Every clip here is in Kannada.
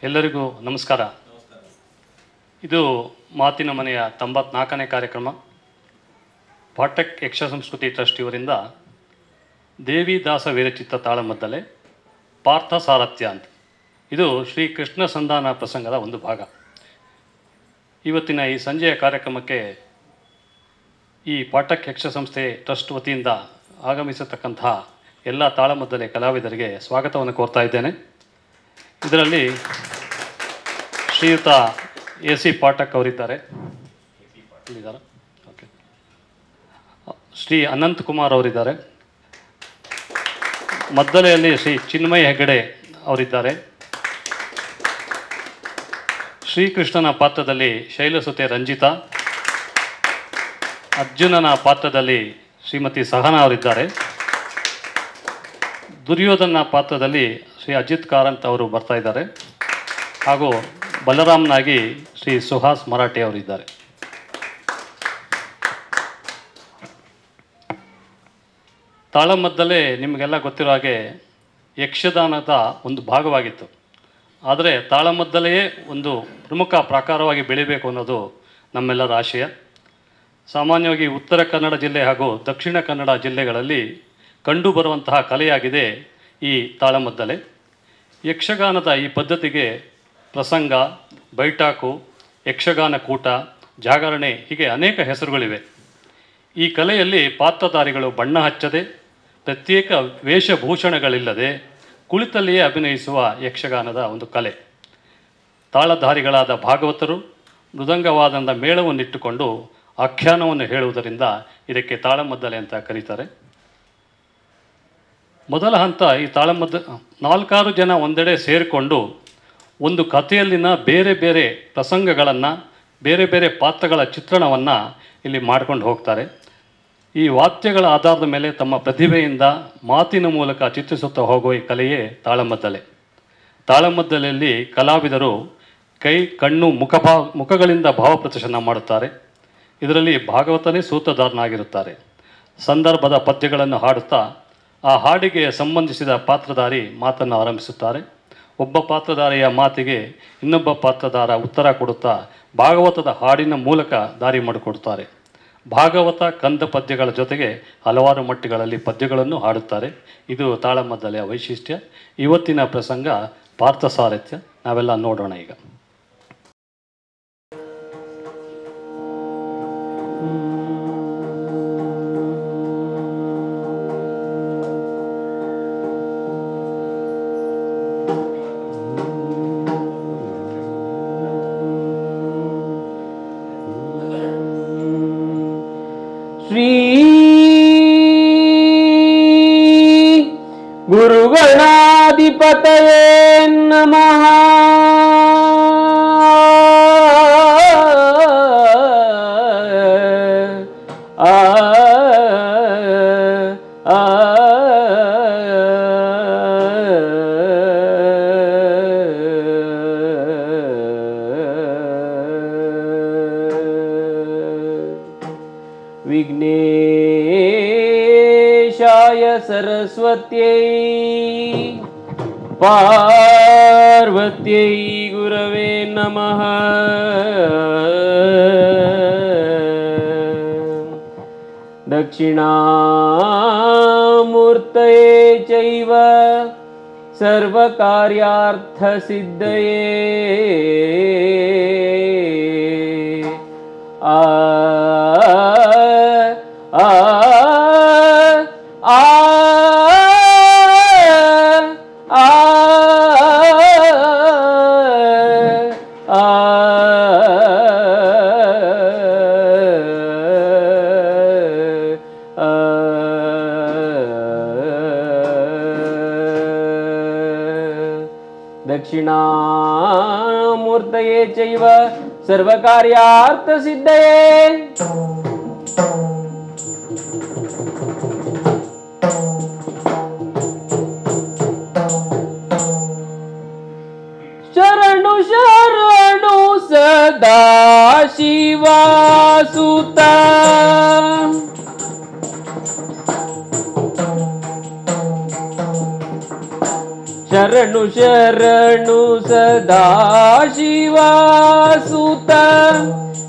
ಎಲ್ಲರಿಗೂ ನಮಸ್ಕಾರ. ಇದು ಮಾತಿನ ಮನೆಯ 94ನೇ ಕಾರ್ಯಕ್ರಮ. ಪಾಟಕ್ ಯಕ್ಷ ಸಂಸ್ಕೃತಿ ಟ್ರಸ್ಟ್ ಇವರಿಂದ ದೇವಿದಾಸ ವಿರಚಿತ ತಾಳಮದ್ದಲೆ ಪಾರ್ಥ ಸಾರಥ್ಯ ಅಂತ. ಇದು ಶ್ರೀ ಕೃಷ್ಣ ಸಂಧಾನ ಪ್ರಸಂಗದ ಒಂದು ಭಾಗ. ಇವತ್ತಿನ ಈ ಸಂಜೆಯ ಕಾರ್ಯಕ್ರಮಕ್ಕೆ ಈ ಪಾಟಕ್ ಯಕ್ಷ ಸಂಸ್ಥೆ ಟ್ರಸ್ಟ್ ವತಿಯಿಂದ ಆಗಮಿಸತಕ್ಕಂತಹ ಎಲ್ಲ ತಾಳಮದ್ದಲೆ ಕಲಾವಿದರಿಗೆ ಸ್ವಾಗತವನ್ನು ಕೋರ್ತಾ ಇದ್ದೇನೆ. ಇದರಲ್ಲಿ ಶ್ರೀಯುತ AC ಪಾಠಕ್ ಅವರಿದ್ದಾರೆ. ಓಕೆ. ಶ್ರೀ ಅನಂತ್ ಕುಮಾರ್ ಅವರಿದ್ದಾರೆ. ಮದ್ದಲೆಯಲ್ಲಿ ಶ್ರೀ ಚಿನ್ಮಯ್ ಹೆಗಡೆ ಅವರಿದ್ದಾರೆ. ಶ್ರೀಕೃಷ್ಣನ ಪಾತ್ರದಲ್ಲಿ ಶೈಲಸುತೆ ರಂಜಿತಾ, ಅರ್ಜುನನ ಪಾತ್ರದಲ್ಲಿ ಶ್ರೀಮತಿ ಸಹನಾ ಅವರಿದ್ದಾರೆ. ದುರ್ಯೋಧನ ಪಾತ್ರದಲ್ಲಿ ಶ್ರೀ ಅಜಿತ್ ಕಾರಂತ್ ಅವರು ಬರ್ತಾ ಇದ್ದಾರೆ. ಹಾಗೂ ಬಲರಾಮ್ನಾಗಿ ಶ್ರೀ ಸುಹಾಸ್ ಮರಾಠೆ ಅವರಿದ್ದಾರೆ. ತಾಳಮದ್ದಲೆ ನಿಮಗೆಲ್ಲ ಗೊತ್ತಿರೋ ಹಾಗೆ ಯಕ್ಷಗಾನದ ಒಂದು ಭಾಗವಾಗಿತ್ತು. ಆದರೆ ತಾಳಮದ್ದಲೆಯೇ ಒಂದು ಪ್ರಮುಖ ಪ್ರಾಕಾರವಾಗಿ ಬೆಳಿಬೇಕು ಅನ್ನೋದು ನಮ್ಮೆಲ್ಲರ ಆಶಯ. ಸಾಮಾನ್ಯವಾಗಿ ಉತ್ತರ ಕನ್ನಡ ಜಿಲ್ಲೆ ಹಾಗೂ ದಕ್ಷಿಣ ಕನ್ನಡ ಜಿಲ್ಲೆಗಳಲ್ಲಿ ಕಂಡುಬರುವಂತಹ ಕಲೆಯಾಗಿದೆ ಈ ತಾಳಮದ್ದಲೆ. ಯಕ್ಷಗಾನದ ಈ ಪದ್ಧತಿಗೆ ಪ್ರಸಂಗ, ಬೈಠಾಕು, ಯಕ್ಷಗಾನ ಕೂಟ, ಜಾಗರಣೆ ಹೀಗೆ ಅನೇಕ ಹೆಸರುಗಳಿವೆ. ಈ ಕಲೆಯಲ್ಲಿ ಪಾತ್ರಧಾರಿಗಳು ಬಣ್ಣ ಹಚ್ಚದೆ, ಪ್ರತ್ಯೇಕ ವೇಷಭೂಷಣಗಳಿಲ್ಲದೆ ಕುಳಿತಲ್ಲಿಯೇ ಅಭಿನಯಿಸುವ ಯಕ್ಷಗಾನದ ಒಂದು ಕಲೆ. ತಾಳಧಾರಿಗಳಾದ ಭಾಗವತರು ಮೃದಂಗವಾದನದ ಮೇಳವನ್ನಿಟ್ಟುಕೊಂಡು ಆಖ್ಯಾನವನ್ನು ಹೇಳುವುದರಿಂದ ಇದಕ್ಕೆ ತಾಳಮದ್ದಲೆ ಅಂತ ಕರೀತಾರೆ. ಮೊದಲ ಹಂತ ಈ ತಾಳಮದ್ದಲೆ 4-6 ಜನ ಒಂದೆಡೆ ಸೇರಿಕೊಂಡು ಒಂದು ಕಥೆಯಲ್ಲಿನ ಬೇರೆ ಬೇರೆ ಪ್ರಸಂಗಗಳನ್ನು, ಬೇರೆ ಬೇರೆ ಪಾತ್ರಗಳ ಚಿತ್ರಣವನ್ನು ಇಲ್ಲಿ ಮಾಡ್ಕೊಂಡು ಹೋಗ್ತಾರೆ. ಈ ವಾದ್ಯಗಳ ಆಧಾರದ ಮೇಲೆ ತಮ್ಮ ಪ್ರತಿಭೆಯಿಂದ ಮಾತಿನ ಮೂಲಕ ಚಿತ್ರಿಸುತ್ತಾ ಹೋಗುವ ಈ ಕಲೆಯೇ ತಾಳಮದ್ದಲೆ. ತಾಳಮದ್ದಲೆಯಲ್ಲಿ ಕಲಾವಿದರು ಕೈ, ಕಣ್ಣು, ಮುಖಗಳಿಂದ ಭಾವಪ್ರದರ್ಶನ ಮಾಡುತ್ತಾರೆ. ಇದರಲ್ಲಿ ಭಾಗವತನೇ ಸೂತ್ರಧಾರನಾಗಿರುತ್ತಾರೆ. ಸಂದರ್ಭದ ಪದ್ಯಗಳನ್ನು ಹಾಡುತ್ತಾ ಆ ಹಾಡಿಗೆ ಸಂಬಂಧಿಸಿದ ಪಾತ್ರಧಾರಿ ಮಾತನ್ನು ಆರಂಭಿಸುತ್ತಾರೆ. ಒಬ್ಬ ಪಾತ್ರಧಾರಿಯ ಮಾತಿಗೆ ಇನ್ನೊಬ್ಬ ಪಾತ್ರಧಾರ ಉತ್ತರ ಕೊಡುತ್ತಾ ಭಾಗವತದ ಹಾಡಿನ ಮೂಲಕ ದಾರಿ ಮಾಡಿಕೊಡುತ್ತಾರೆ. ಭಾಗವತ ಕಂದ ಪದ್ಯಗಳ ಜೊತೆಗೆ ಹಲವಾರು ಮಟ್ಟಗಳಲ್ಲಿ ಪದ್ಯಗಳನ್ನು ಹಾಡುತ್ತಾರೆ. ಇದು ತಾಳಮದ್ದಲೆಯ ವೈಶಿಷ್ಟ್ಯ. ಇವತ್ತಿನ ಪ್ರಸಂಗ ಪಾರ್ಥ ಸಾರಥ್ಯ. ನಾವೆಲ್ಲ ನೋಡೋಣ ಈಗ. ಶ್ರೀ ಗುರುಗಣಾಧಿಪತಯೇ ನಮಃ. ವಿಘ್ನೇಶಾಯ ಸರಸ್ವತ್ಯೈ ಪಾರ್ವತ್ಯೈ ಗುರವೇ ನಮಃ. ದಕ್ಷಿಣಾಮೂರ್ತಯೇ ಚೈವ ಸರ್ವಕಾರ್ಯಾರ್ಥಸಿದ್ಧಯೇ. ಆ ಆ ಆ ಆ ದಕ್ಷಿಣಾಮೂರ್ತಯೇ ಚೈವ ಸರ್ವಕಾರ್ಯಾರ್ಥಸಿದ್ಧಯೇ. ಶರಣು ಶರಣು ಸದಾ ಶಿವಸುತ ಶರಣು ಶರಣು ಸದಾ ಶಿವಾಸುತ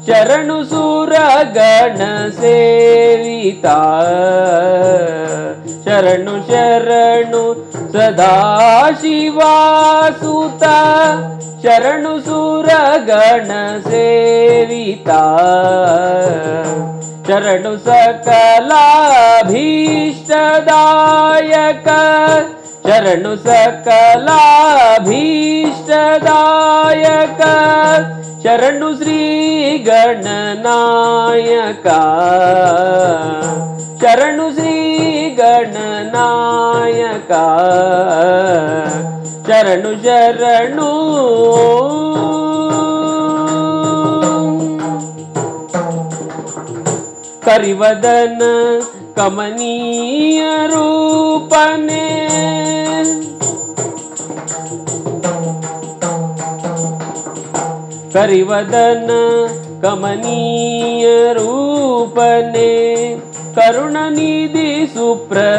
ಶರಣು ಸುರಗಣ ಸೇವಿತ ಶರಣು ಶರಣು ಸದಾ ಶಿವಾಸುತ ಶರಣು ಸುರಗಣ ಸೇವಿತ ಶರಣು ಸಕಲಾಭೀಷ್ಟದಾಯಕ ಶರಣು ಸಕಲಾಭೀಷ್ಟದಾಯಕ ಶರಣು ಶ್ರೀ ಗಣನಾಯಕ ಶರಣು ಶ್ರೀ ಗಣನಾಯಕ ಶರಣು ಶರಣು ಕರಿವದನ ಕಮನೀಯ ರೂಪನೆ ಕರಿವದನ ಕಮನೀಯ ರೂಪನೆ ಕರುಣನಿಧಿ ಸುಪ್ರತಾಪನೆ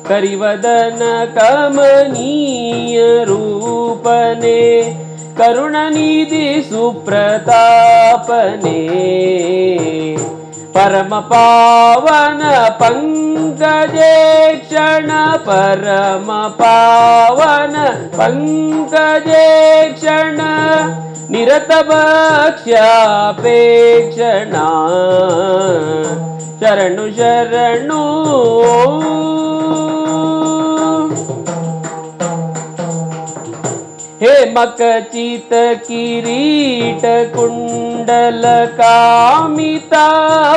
ಕರಿವದನ ಕಮನೀಯ ರೂಪನೆ ಕರುಣನಿಧಿ ಸುಪ್ರತಾಪನೆ ಪರಮ ಪಾವನ ಪಂಕಜೇಕ್ಷಣ ಪರಮ ಪಾವನ ಪಂಕಜೇಕ್ಷಣ ನಿರತ ಭಕ್ಷ್ಯಾಪೇಕ್ಷಣ ಶರಣು ಶರಣು हे मकचित किरीट कुंडल कामिता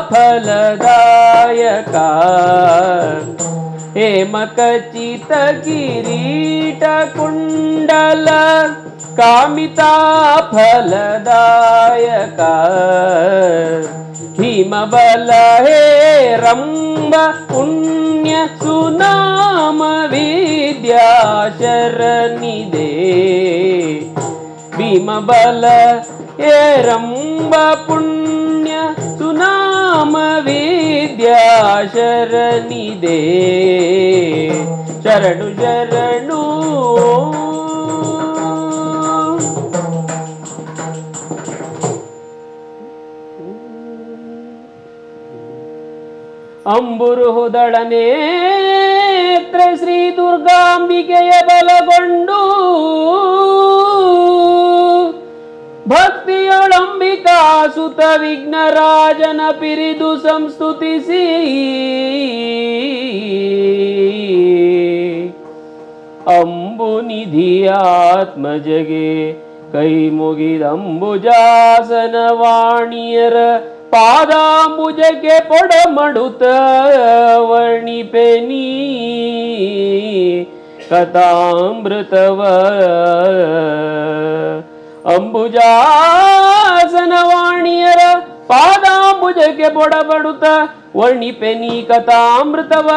फलदायका हे मकचित किरीट कुंडल कामिता फलदायका भीमबल हे रंब पुण्य सुनाम विद्या शरणिदे भीमबल हे रंब पुण्य सुनाम विद्या शरणिदे शरणु शरणु ಅಂಬುರುಹುದಳ ನೇತ್ರ ಶ್ರೀ ದುರ್ಗಾಂಬಿಕೆಯ ಬಲಗೊಂಡು ಭಕ್ತಿಯೊಳಂಬಿಕಾ ಸುತ ವಿಘ್ನರಾಜನ ಪಿರಿದು ಸಂಸ್ತುತಿಸಿ ಅಂಬು ನಿಧಿಯಾತ್ಮಜಗೆ ಕೈ ಮುಗಿದಂಬುಜಾಸನ ವಾಣಿಯರ ಪಾದಾಂಬುಜಕ್ಕೆ ಪೊಡಮಡುತ್ತ ವರ್ಣಿಪೆನಿ ಕಥಾಮೃತವ ಅಂಬುಜಾಸನ ವಾಣಿಯರ ಪಾದಾಂಬುಜಕ್ಕೆ ಪೊಡಮಡುತ್ತ ವರ್ಣಿಪೆನಿ ಕಥಾಮೃತವ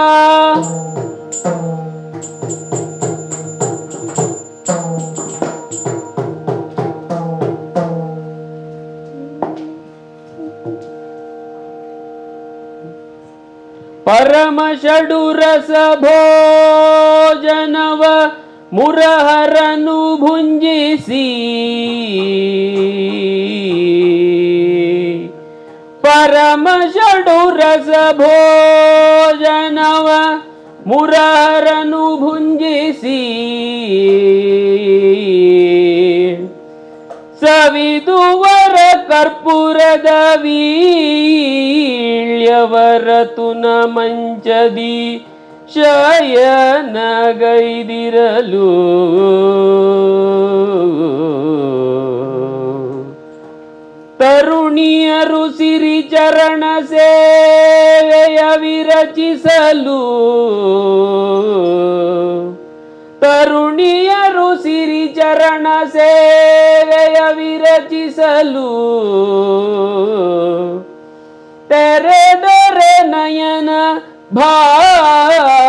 परम षडुरस भोजनव मुरहरनु भुंजिसी परम षडुरस भोजनव मुरहरनु भुंजिसी ಸವಿದುವರ ಕರ್ಪೂರದ ವೀಳ್ಯವರತುನ ಮಂಚದಿ ಶಯನಗೈದಿರಲು ತರುಣಿಯರು ಸಿರಿ ಚರಣ ಸೇವೆಯ ವಿರಚಿಸಲು ತರುಣಿಯರು ಸಿರಿ ಚರಣ ಸೇವೆಯ ವಿರಚಿಸಲು ತೆರೆದರೆ ನಯನ ಭಾಸುರದ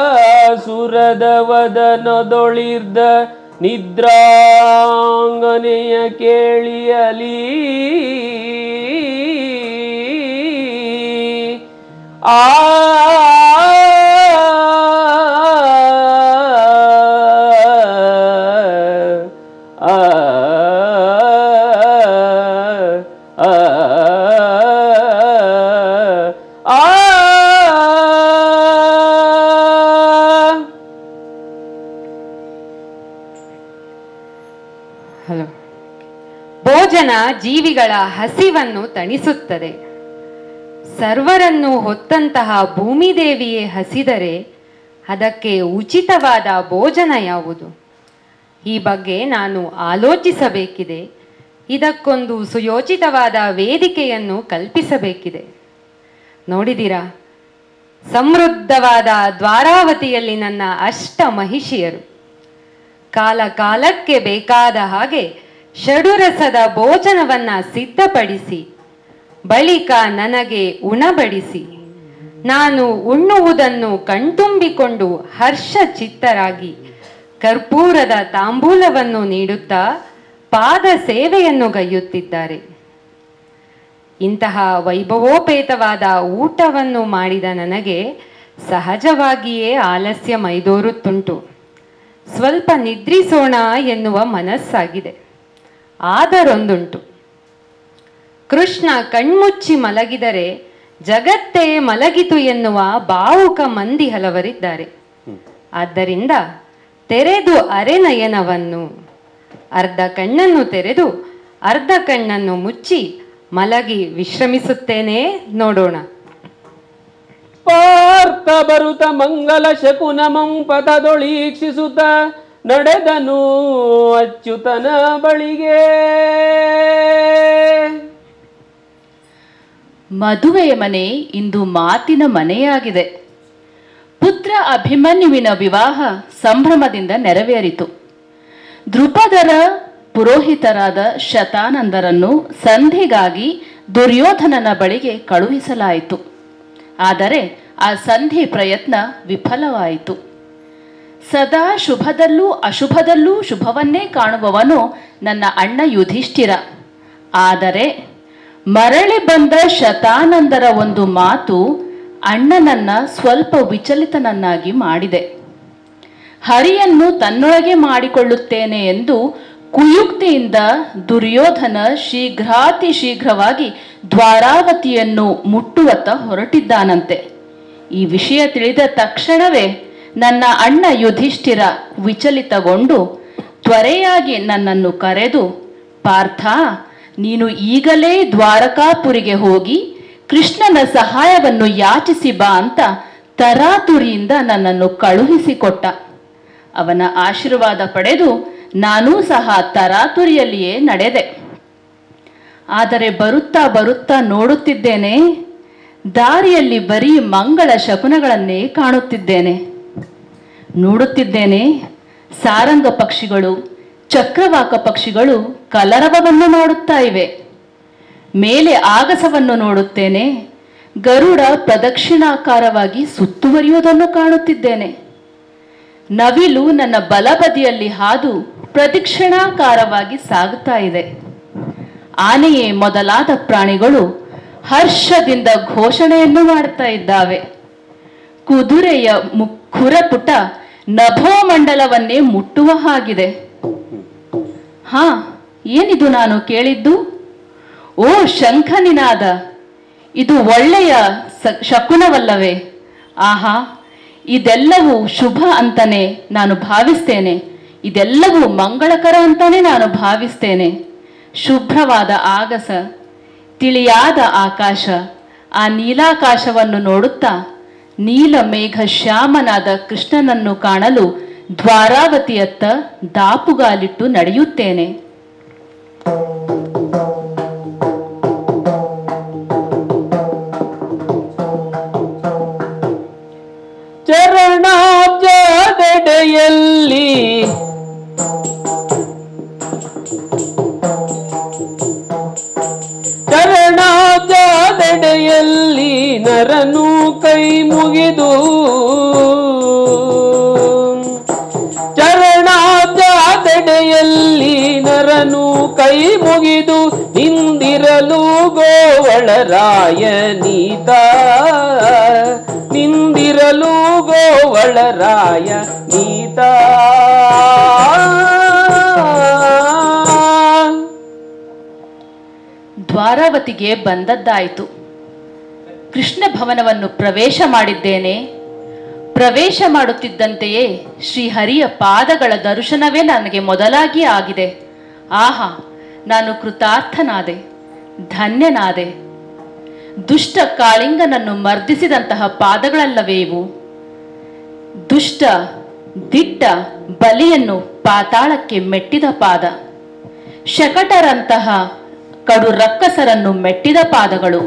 ವದನದೊಳಿರ್ದ ನಿದ್ರಾಂಗನೆಯ ಕೇಳಿಯಲಿ ಆ ಹಲೋ. ಭೋಜನ ಜೀವಿಗಳ ಹಸಿವನ್ನು ತಣಿಸುತ್ತದೆ. ಸರ್ವರನ್ನು ಹೊತ್ತಂತಹ ಭೂಮಿದೇವಿಯೇ ಹಸಿದರೆ ಅದಕ್ಕೆ ಉಚಿತವಾದ ಭೋಜನ ಯಾವುದು? ಈ ಬಗ್ಗೆ ನಾನು ಆಲೋಚಿಸಬೇಕಿದೆ. ಇದಕ್ಕೊಂದು ಸುಯೋಚಿತವಾದ ವೇದಿಕೆಯನ್ನು ಕಲ್ಪಿಸಬೇಕಿದೆ. ನೋಡಿದಿರಾ, ಸಮೃದ್ಧವಾದ ದ್ವಾರಾವತಿಯಲ್ಲಿ ನನ್ನ ಅಷ್ಟ ಮಹಿಷಿಯರು ಕಾಲ ಕಾಲಕ್ಕೆ ಬೇಕಾದ ಹಾಗೆ ಷಡುರಸದ ಭೋಜನವನ್ನ ಸಿದ್ಧಪಡಿಸಿ ಬಳಿಕ ನನಗೆ ಉಣಬಡಿಸಿ ನಾನು ಉಣ್ಣುವುದನ್ನು ಕಣ್ತುಂಬಿಕೊಂಡು ಹರ್ಷಚಿತ್ತರಾಗಿ ಕರ್ಪೂರದ ತಾಂಬೂಲವನ್ನು ನೀಡುತ್ತಾ ಪಾದ ಸೇವೆಯನ್ನು ಗೈಯುತ್ತಿದ್ದಾರೆ. ಇಂತಹ ವೈಭವೋಪೇತವಾದ ಊಟವನ್ನು ಮಾಡಿದ ನನಗೆ ಸಹಜವಾಗಿಯೇ ಆಲಸ್ಯ ಮೈದೋರುತ್ತುಂಟು. ಸ್ವಲ್ಪ ನಿದ್ರಿಸೋಣ ಎನ್ನುವ ಮನಸ್ಸಾಗಿದೆ. ಆದರೊಂದುಂಟು, ಕೃಷ್ಣ ಕಣ್ಮುಚ್ಚಿ ಮಲಗಿದರೆ ಜಗತ್ತೇ ಮಲಗಿತು ಎನ್ನುವ ಭಾವುಕ ಮಂದಿ ಹಲವರಿದ್ದಾರೆ. ಆದ್ದರಿಂದ ತೆರೆದು ಅರೆನಯನವನ್ನು, ಅರ್ಧ ಕಣ್ಣನ್ನು ತೆರೆದು ಅರ್ಧ ಕಣ್ಣನ್ನು ಮುಚ್ಚಿ ಮಲಗಿ ವಿಶ್ರಮಿಸುತ್ತೇನೆ. ನೋಡೋಣ. ಪಾರ್ಥ ಬರುತ ಮಂಗಲ ಶಕುನ ಮಂಪದೊಳೀಕ್ಷಿಸುತ್ತ ನಡೆದನು ಅಚ್ಯುತನ ಬಳಿಗೆ. ಮದುವೆಯ ಮನೆ ಇಂದು ಮಾತಿನ ಮನೆಯಾಗಿದೆ. ಪುತ್ರ ಅಭಿಮನ್ಯುವಿನ ವಿವಾಹ ಸಂಭ್ರಮದಿಂದ ನೆರವೇರಿತು. ದ್ರುಪದರ ಪುರೋಹಿತರಾದ ಶತಾನಂದರನ್ನು ಸಂಧಿಗಾಗಿ ದುರ್ಯೋಧನನ ಬಳಿಗೆ ಕಳುಹಿಸಲಾಯಿತು. ಆದರೆ ಆ ಸಂಧಿ ಪ್ರಯತ್ನ ವಿಫಲವಾಯಿತು. ಸದಾ ಶುಭದಲ್ಲೂ ಅಶುಭದಲ್ಲೂ ಶುಭವನ್ನೇ ಕಾಣುವವನು ನನ್ನ ಅಣ್ಣ ಯುಧಿಷ್ಠಿರ. ಆದರೆ ಮರಳಿ ಬಂದ ಶತಾನಂದರ ಒಂದು ಮಾತು ಅಣ್ಣನನ್ನ ಸ್ವಲ್ಪ ವಿಚಲಿತನನ್ನಾಗಿ ಮಾಡಿದೆ. ಹರಿಯನ್ನು ತನ್ನೊಳಗೆ ಮಾಡಿಕೊಳ್ಳುತ್ತೇನೆ ಎಂದು ಕುಯುಕ್ತಿಯಿಂದ ದುರ್ಯೋಧನ ಶೀಘ್ರಾತಿ ಶೀಘ್ರವಾಗಿ ದ್ವಾರಾವತಿಯನ್ನು ಮುಟ್ಟುವತ್ತ ಹೊರಟಿದ್ದಾನಂತೆ. ಈ ವಿಷಯ ತಿಳಿದ ತಕ್ಷಣವೇ ನನ್ನ ಅಣ್ಣ ಯುಧಿಷ್ಠಿರ ವಿಚಲಿತಗೊಂಡು ತ್ವರೆಯಾಗಿ ನನ್ನನ್ನು ಕರೆದು, ಪಾರ್ಥ, ನೀನು ಈಗಲೇ ದ್ವಾರಕಾಪುರಿಗೆ ಹೋಗಿ ಕೃಷ್ಣನ ಸಹಾಯವನ್ನು ಯಾಚಿಸಿ ಬಾ ಅಂತ ತರಾತುರಿಯಿಂದ ನನ್ನನ್ನು ಕಳುಹಿಸಿಕೊಟ್ಟ. ಅವನ ಆಶೀರ್ವಾದ ಪಡೆದು ನಾನೂ ಸಹ ತರಾತುರಿಯಲ್ಲಿಯೇ ನಡೆದೆ. ಆದರೆ ಬರುತ್ತಾ ಬರುತ್ತಾ ನೋಡುತ್ತಿದ್ದೇನೆ, ದಾರಿಯಲ್ಲಿ ಬರೀ ಮಂಗಳ ಶಕುನಗಳನ್ನೇ ಕಾಣುತ್ತಿದ್ದೇನೆ. ನೋಡುತ್ತಿದ್ದೇನೆ, ಸಾರಂಗ ಪಕ್ಷಿಗಳು, ಚಕ್ರವಾಕ ಪಕ್ಷಿಗಳು ಕಲರವವನ್ನು ಮಾಡುತ್ತಾ ಇವೆ. ಮೇಲೆ ಆಗಸವನ್ನು ನೋಡುತ್ತೇನೆ, ಗರುಡ ಪ್ರದಕ್ಷಿಣಾಕಾರವಾಗಿ ಸುತ್ತುವರಿಯುವುದನ್ನು ಕಾಣುತ್ತಿದ್ದೇನೆ. ನವಿಲು ನನ್ನ ಬಲಬದಿಯಲ್ಲಿ ಹಾದು ಪ್ರದಕ್ಷಿಣಾಕಾರವಾಗಿ ಸಾಗುತ್ತಾ ಇದೆ. ಆನೆಯೇ ಮೊದಲಾದ ಪ್ರಾಣಿಗಳು ಹರ್ಷದಿಂದ ಘೋಷಣೆಯನ್ನು ಮಾಡುತ್ತಾ ಇದ್ದಾವೆ. ಕುದುರೆಯ ಖುರಪುಟ ನಭೋಮಂಡಲವನ್ನೇ ಮುಟ್ಟುವ ಹಾಗಿದೆ. ಹಾ, ಏನಿದು ನಾನು ಕೇಳಿದ್ದು? ಓ ಶಂಖನಿನಾದ, ಇದು ಒಳ್ಳೆಯ ಶಕುನವಲ್ಲವೇ? ಆಹಾ, ಇದೆಲ್ಲವೂ ಶುಭ ಅಂತಾನೆ ನಾನು ಭಾವಿಸ್ತೇನೆ. ಇದೆಲ್ಲವೂ ಮಂಗಳಕರ ಅಂತಾನೆ ನಾನು ಭಾವಿಸ್ತೇನೆ. ಶುಭ್ರವಾದ ಆಗಸ, ತಿಳಿಯಾದ ಆಕಾಶ, ಆ ನೀಲಾಕಾಶವನ್ನು ನೋಡುತ್ತಾ ನೀಲ ಮೇಘ ಶ್ಯಾಮನಾದ ಕೃಷ್ಣನನ್ನು ಕಾಣಲು ದ್ವಾರಾವತಿಯತ್ತ ದಾಪುಗಾಲಿಟ್ಟು ನಡೆಯುತ್ತೇನೆ. ಚರಣಾಬ್ಜದೆಡೆಯಲ್ಲಿ ಚರಣಾಬ್ಜದೆಡೆಯಲ್ಲಿ ನರನು ಕೈ ಮುಗಿದು ಚರಣಾಬ್ಜದೆಡೆಯಲ್ಲಿ ನರನು ಕೈ ಮುಗಿದು ನಿಂದಿರಲು ಗೋವಳರಾಯ ನೀತ ನಿಂದಿರಲು ಗೋವಳರಾಯ ನೀತ. ದ್ವಾರಾವತಿಗೆ ಬಂದದ್ದಾಯಿತು. ಕೃಷ್ಣ ಭವನವನ್ನು ಪ್ರವೇಶ ಮಾಡಿದ್ದೇನೆ. ಪ್ರವೇಶ ಮಾಡುತ್ತಿದ್ದಂತೆಯೇ ಶ್ರೀಹರಿಯ ಪಾದಗಳ ದರ್ಶನವೇ ನನಗೆ ಮೊದಲಾಗಿ ಆಗಿದೆ. ಆಹಾ, ನಾನು ಕೃತಾರ್ಥನಾದೆ, ಧನ್ಯನಾದೆ. ದುಷ್ಟ ಕಾಳಿಂಗನನ್ನು ಮರ್ದಿಸಿದಂತಹ ಪಾದಗಳಲ್ಲವೇ ಇವು? ದುಷ್ಟ ದಿಟ್ಟ ಬಲಿಯನ್ನು ಪಾತಾಳಕ್ಕೆ ಮೆಟ್ಟಿದ ಪಾದ, ಶಕಟರಂತಹ ಕಡು ರಕ್ಕಸರನ್ನು ಮೆಟ್ಟಿದ ಪಾದಗಳು,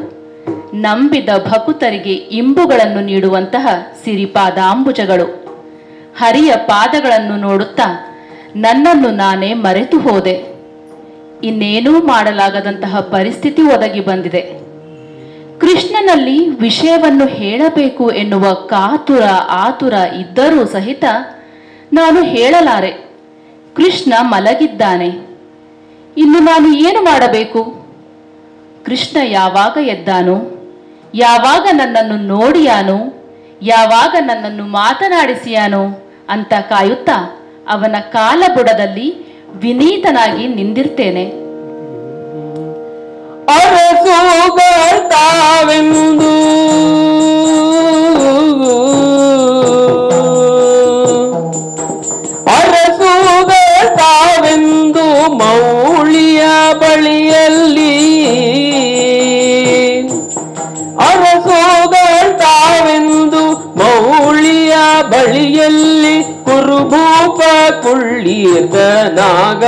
ನಂಬಿದ ಭಕುತರಿಗೆ ಇಂಬುಗಳನ್ನು ನೀಡುವಂತಹ ಸಿರಿಪಾದಾಂಬುಜಗಳು. ಹರಿಯ ಪಾದಗಳನ್ನು ನೋಡುತ್ತಾ ನನ್ನನ್ನು ನಾನೇ ಮರೆತು ಹೋದೆ. ಇನ್ನೇನೂ ಮಾಡಲಾಗದಂತಹ ಪರಿಸ್ಥಿತಿ ಒದಗಿ ಬಂದಿದೆ. ಕೃಷ್ಣನಲ್ಲಿ ವಿಷಯವನ್ನು ಹೇಳಬೇಕು ಎನ್ನುವ ಕಾತುರ ಆತುರ ಇದ್ದರೂ ಸಹಿತ ನಾನು ಹೇಳಲಾರೆ. ಕೃಷ್ಣ ಮಲಗಿದ್ದಾನೆ. ಇನ್ನು ನಾನು ಏನು ಮಾಡಬೇಕು? ಕೃಷ್ಣ ಯಾವಾಗ ಎದ್ದಾನೋ, ಯಾವಾಗ ನನ್ನನ್ನು ನೋಡಿಯಾನೋ, ಯಾವಾಗ ನನ್ನನ್ನು ಮಾತನಾಡಿಸಿಯಾನೋ ಅಂತ ಕಾಯುತ್ತಾ ಅವನ ಕಾಲಬುಡದಲ್ಲಿ ವಿನೀತನಾಗಿ ನಿಂದಿರ್ತೇನೆ. ಅರಸುಗಳ್ತಾವೆಂದು ಅರಸುಗಳ್ತಾವೆಂದು ಮೌಳಿಯ ಬಳಿಯಲ್ಲಿ ಅರಸುಗಳ್ತಾವೆಂದು ಮೌಳಿಯ ಬಳಿಯಲ್ಲಿ ಕುರುಭೂಪ ಕುಳ್ಳಿದನಾಗ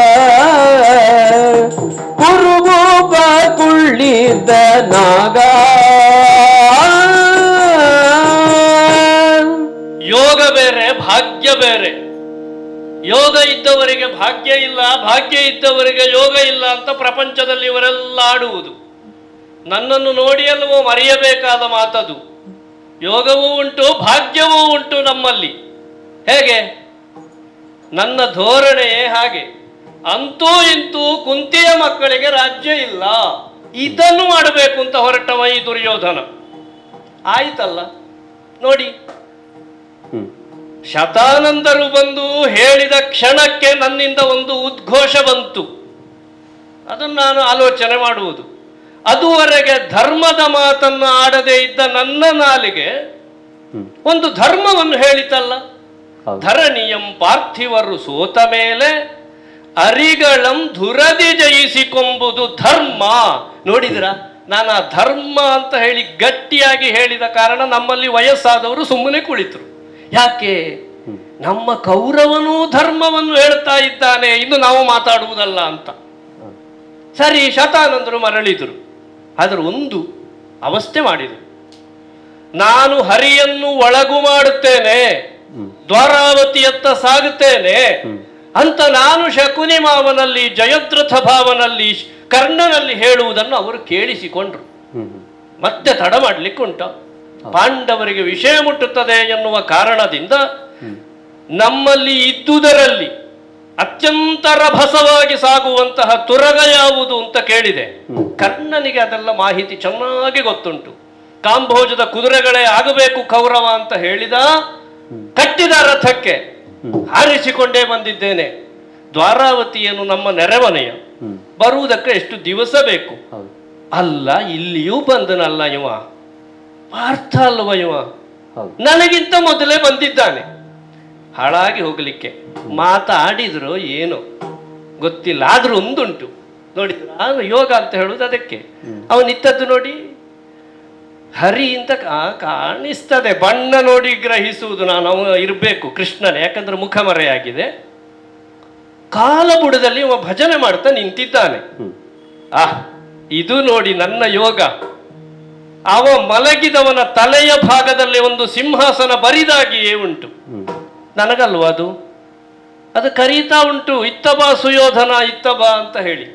ಕುರುಭೂಪ ಕುಳ್ಳಿದನಾಗ. ಯೋಗ ಬೇರೆ, ಭಾಗ್ಯ ಬೇರೆ. ಯೋಗ ಇದ್ದವರಿಗೆ ಭಾಗ್ಯ ಇಲ್ಲ, ಭಾಗ್ಯ ಇದ್ದವರಿಗೆ ಯೋಗ ಇಲ್ಲ ಅಂತ ಪ್ರಪಂಚದಲ್ಲಿ ಇವರೆಲ್ಲ ಆಡುವುದು. ನನ್ನನ್ನು ನೋಡಿ ಅಲ್ವೋ ಮರೆಯಬೇಕಾದ ಮಾತದು. ಯೋಗವೂ ಉಂಟು, ಭಾಗ್ಯವೂ ಉಂಟು ನಮ್ಮಲ್ಲಿ. ಹೇಗೆ? ನನ್ನ ಧೋರಣೆಯೇ ಹಾಗೆ. ಅಂತೂ ಇಂತೂ ಕುಂತಿಯ ಮಕ್ಕಳಿಗೆ ರಾಜ್ಯ ಇಲ್ಲ, ಇದನ್ನು ಮಾಡಬೇಕು ಅಂತ ಹೊರಟವ ಈ ದುರ್ಯೋಧನ. ಆಯ್ತಲ್ಲ ನೋಡಿ, ಶತಾನಂದರು ಬಂದು ಹೇಳಿದ ಕ್ಷಣಕ್ಕೆ ನನ್ನಿಂದ ಒಂದು ಉದ್ಘೋಷ ಬಂತು. ಅದನ್ನು ನಾನು ಆಲೋಚನೆ ಮಾಡುವುದು. ಅದುವರೆಗೆ ಧರ್ಮದ ಮಾತನ್ನು ಆಡದೇ ಇದ್ದ ನನ್ನ ನಾಲಿಗೆ ಒಂದು ಧರ್ಮವನ್ನು ಹೇಳಿತಲ್ಲ. ಧರಣಿಯಂ ಪಾರ್ಥಿವರು ಸೋತ ಮೇಲೆ ಅರಿಗಳಂ ಧುರದಿ ಜಯಿಸಿಕೊಂಬುದು ಧರ್ಮ. ನೋಡಿದ್ರ, ನಾನು ಆ ಧರ್ಮ ಅಂತ ಹೇಳಿ ಗಟ್ಟಿಯಾಗಿ ಹೇಳಿದ ಕಾರಣ ನಮ್ಮಲ್ಲಿ ವಯಸ್ಸಾದವರು ಸುಮ್ಮನೆ ಕುಳಿತರು. ಯಾಕೆ? ನಮ್ಮ ಕೌರವನೂ ಧರ್ಮವನ್ನು ಹೇಳ್ತಾ ಇದ್ದಾನೆ, ಇನ್ನು ನಾವು ಮಾತಾಡುವುದಲ್ಲ ಅಂತ. ಸರಿ, ಶತಾನಂದರು ಮರಳಿದರು. ಆದರೆ ಒಂದು ಅವಸ್ಥೆ ಮಾಡಿದರು. ನಾನು ಹರಿಯನ್ನು ಒಳಗು ಮಾಡುತ್ತೇನೆ, ದ್ವಾರಾವತಿಯತ್ತ ಸಾಗುತ್ತೇನೆ ಅಂತ ನಾನು ಶಕುನಿ ಮಾವನಲ್ಲಿ, ಜಯದ್ರಥ ಭಾವನಲ್ಲಿ, ಕರ್ಣನಲ್ಲಿ ಹೇಳುವುದನ್ನು ಅವರು ಕೇಳಿಸಿಕೊಂಡ್ರು. ಮತ್ತೆ ತಡ ಮಾಡಲಿಕ್ಕೆ ಉಂಟ. ಪಾಂಡವರಿಗೆ ವಿಷಯ ಮುಟ್ಟುತ್ತದೆ ಎನ್ನುವ ಕಾರಣದಿಂದ ನಮ್ಮಲ್ಲಿ ಇದ್ದುದರಲ್ಲಿ ಅತ್ಯಂತ ರಭಸವಾಗಿ ಸಾಗುವಂತಹ ತುರಗ ಯಾವುದು ಅಂತ ಕೇಳಿದೆ. ಕರ್ಣನಿಗೆ ಅದೆಲ್ಲ ಮಾಹಿತಿ ಚೆನ್ನಾಗಿ ಗೊತ್ತುಂಟು. ಕಾಂಭೋಜದ ಕುದುರೆಗಳೇ ಆಗಬೇಕು ಕೌರವ ಅಂತ ಹೇಳಿದ. ಕಟ್ಟಿದ ರಥಕ್ಕೆ ಹಾರಿಸಿಕೊಂಡೇ ಬಂದಿದ್ದೇನೆ. ದ್ವಾರಾವತಿಯನ್ನು ನಮ್ಮ ನೆರೆಮನೆಯ ಬರುವುದಕ್ಕೆ ಎಷ್ಟು ದಿವಸ ಬೇಕು? ಅಲ್ಲ, ಇಲ್ಲಿಯೂ ಬಂದನಲ್ಲ ಇವ, ಪಾರ್ಥ ಅಲ್ವ ಇವ? ನನಗಿಂತ ಮೊದಲೇ ಬಂದಿದ್ದಾನೆ. ಹಾಳಾಗಿ ಹೋಗಲಿಕ್ಕೆ ಮಾತಾಡಿದ್ರು ಏನೋ ಗೊತ್ತಿಲ್ಲ. ಆದ್ರೂ ಒಂದುಂಟು, ನೋಡಿದ್ರ, ಯೋಗ ಅಂತ ಹೇಳುವುದು ಅದಕ್ಕೆ. ಅವನಿತ್ತದ್ದು ನೋಡಿ, ಹರಿ ಅಂತ ಕಾಣಿಸ್ತದೆ, ಬಣ್ಣ ನೋಡಿ ಗ್ರಹಿಸುವುದು ನಾನು ಇರಬೇಕು ಕೃಷ್ಣನೇ. ಯಾಕಂದ್ರೆ ಮುಖ ಮರೆಯಾಗಿದೆ. ಕಾಲಬುಡದಲ್ಲಿ ಅವ ಭಜನೆ ಮಾಡ್ತಾ ನಿಂತಿದ್ದಾನೆ. ಇದು ನೋಡಿ ನನ್ನ ಯೋಗ. ಅವ ಮಲಗಿದವನ ತಲೆಯ ಭಾಗದಲ್ಲಿ ಒಂದು ಸಿಂಹಾಸನ ಬರಿದಾಗಿಯೇ ಉಂಟು. ನನಗಲ್ವ ಅದು? ಅದು ಕರೀತಾ ಉಂಟು, ಇತ್ತ ಬಾ ಸುಯೋಧನ, ಇತ್ತ ಬಾ ಅಂತ ಹೇಳಿ.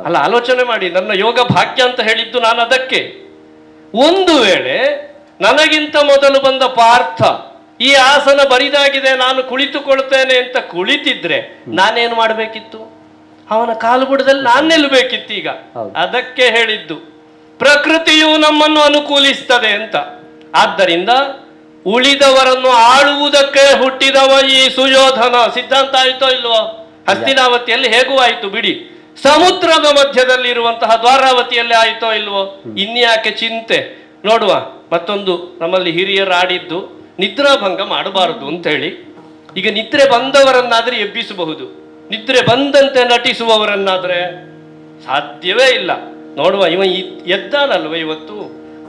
ಅಲ್ಲ, ಆಲೋಚನೆ ಮಾಡಿ, ನನ್ನ ಯೋಗ ಭಾಗ್ಯ ಅಂತ ಹೇಳಿದ್ದು ನಾನು ಅದಕ್ಕೆ. ಒಂದು ವೇಳೆ ನನಗಿಂತ ಮೊದಲು ಬಂದ ಪಾರ್ಥ ಈ ಆಸನ ಬರಿದಾಗಿದೆ, ನಾನು ಕುಳಿತುಕೊಳ್ತೇನೆ ಅಂತ ಕುಳಿತಿದ್ರೆ ನಾನೇನು ಮಾಡಬೇಕಿತ್ತು? ಅವನ ಕಾಲುಬುಡದಲ್ಲಿ ನಾನು ನಿಲ್ಲಬೇಕಿತ್ತು. ಈಗ ಅದಕ್ಕೆ ಹೇಳಿದ್ದು ಪ್ರಕೃತಿಯು ನಮ್ಮನ್ನು ಅನುಕೂಲಿಸ್ತದೆ ಅಂತ. ಆದ್ದರಿಂದ ಉಳಿದವರನ್ನು ಆಳುವುದಕ್ಕೆ ಹುಟ್ಟಿದವ ಈ ಸುಯೋಧನ. ಸಿದ್ಧಾಂತ ಆಯ್ತೋ ಇಲ್ವೋ? ಹಸ್ತಿನಾವತಿಯಲ್ಲಿ ಹೇಗೂ ಆಯ್ತು ಬಿಡಿ, ಸಮುದ್ರದ ಮಧ್ಯದಲ್ಲಿ ಇರುವಂತಹ ದ್ವಾರಾವತಿಯಲ್ಲಿ ಆಯ್ತೋ ಇಲ್ವೋ? ಇನ್ಯಾಕೆ ಚಿಂತೆ? ನೋಡುವ. ಮತ್ತೊಂದು ನಮ್ಮಲ್ಲಿ ಹಿರಿಯರು ಆಡಿದ್ದು, ನಿದ್ರಾಭಂಗ ಮಾಡಬಾರದು ಅಂತ ಹೇಳಿ. ಈಗ ನಿದ್ರೆ ಬಂದವರನ್ನಾದ್ರೆ ಎಬ್ಬಿಸಬಹುದು, ನಿದ್ರೆ ಬಂದಂತೆ ನಟಿಸುವವರನ್ನಾದ್ರೆ ಸಾಧ್ಯವೇ ಇಲ್ಲ. ನೋಡುವ, ಇವ ಎದ್ದಾನಲ್ವ ಇವತ್ತು,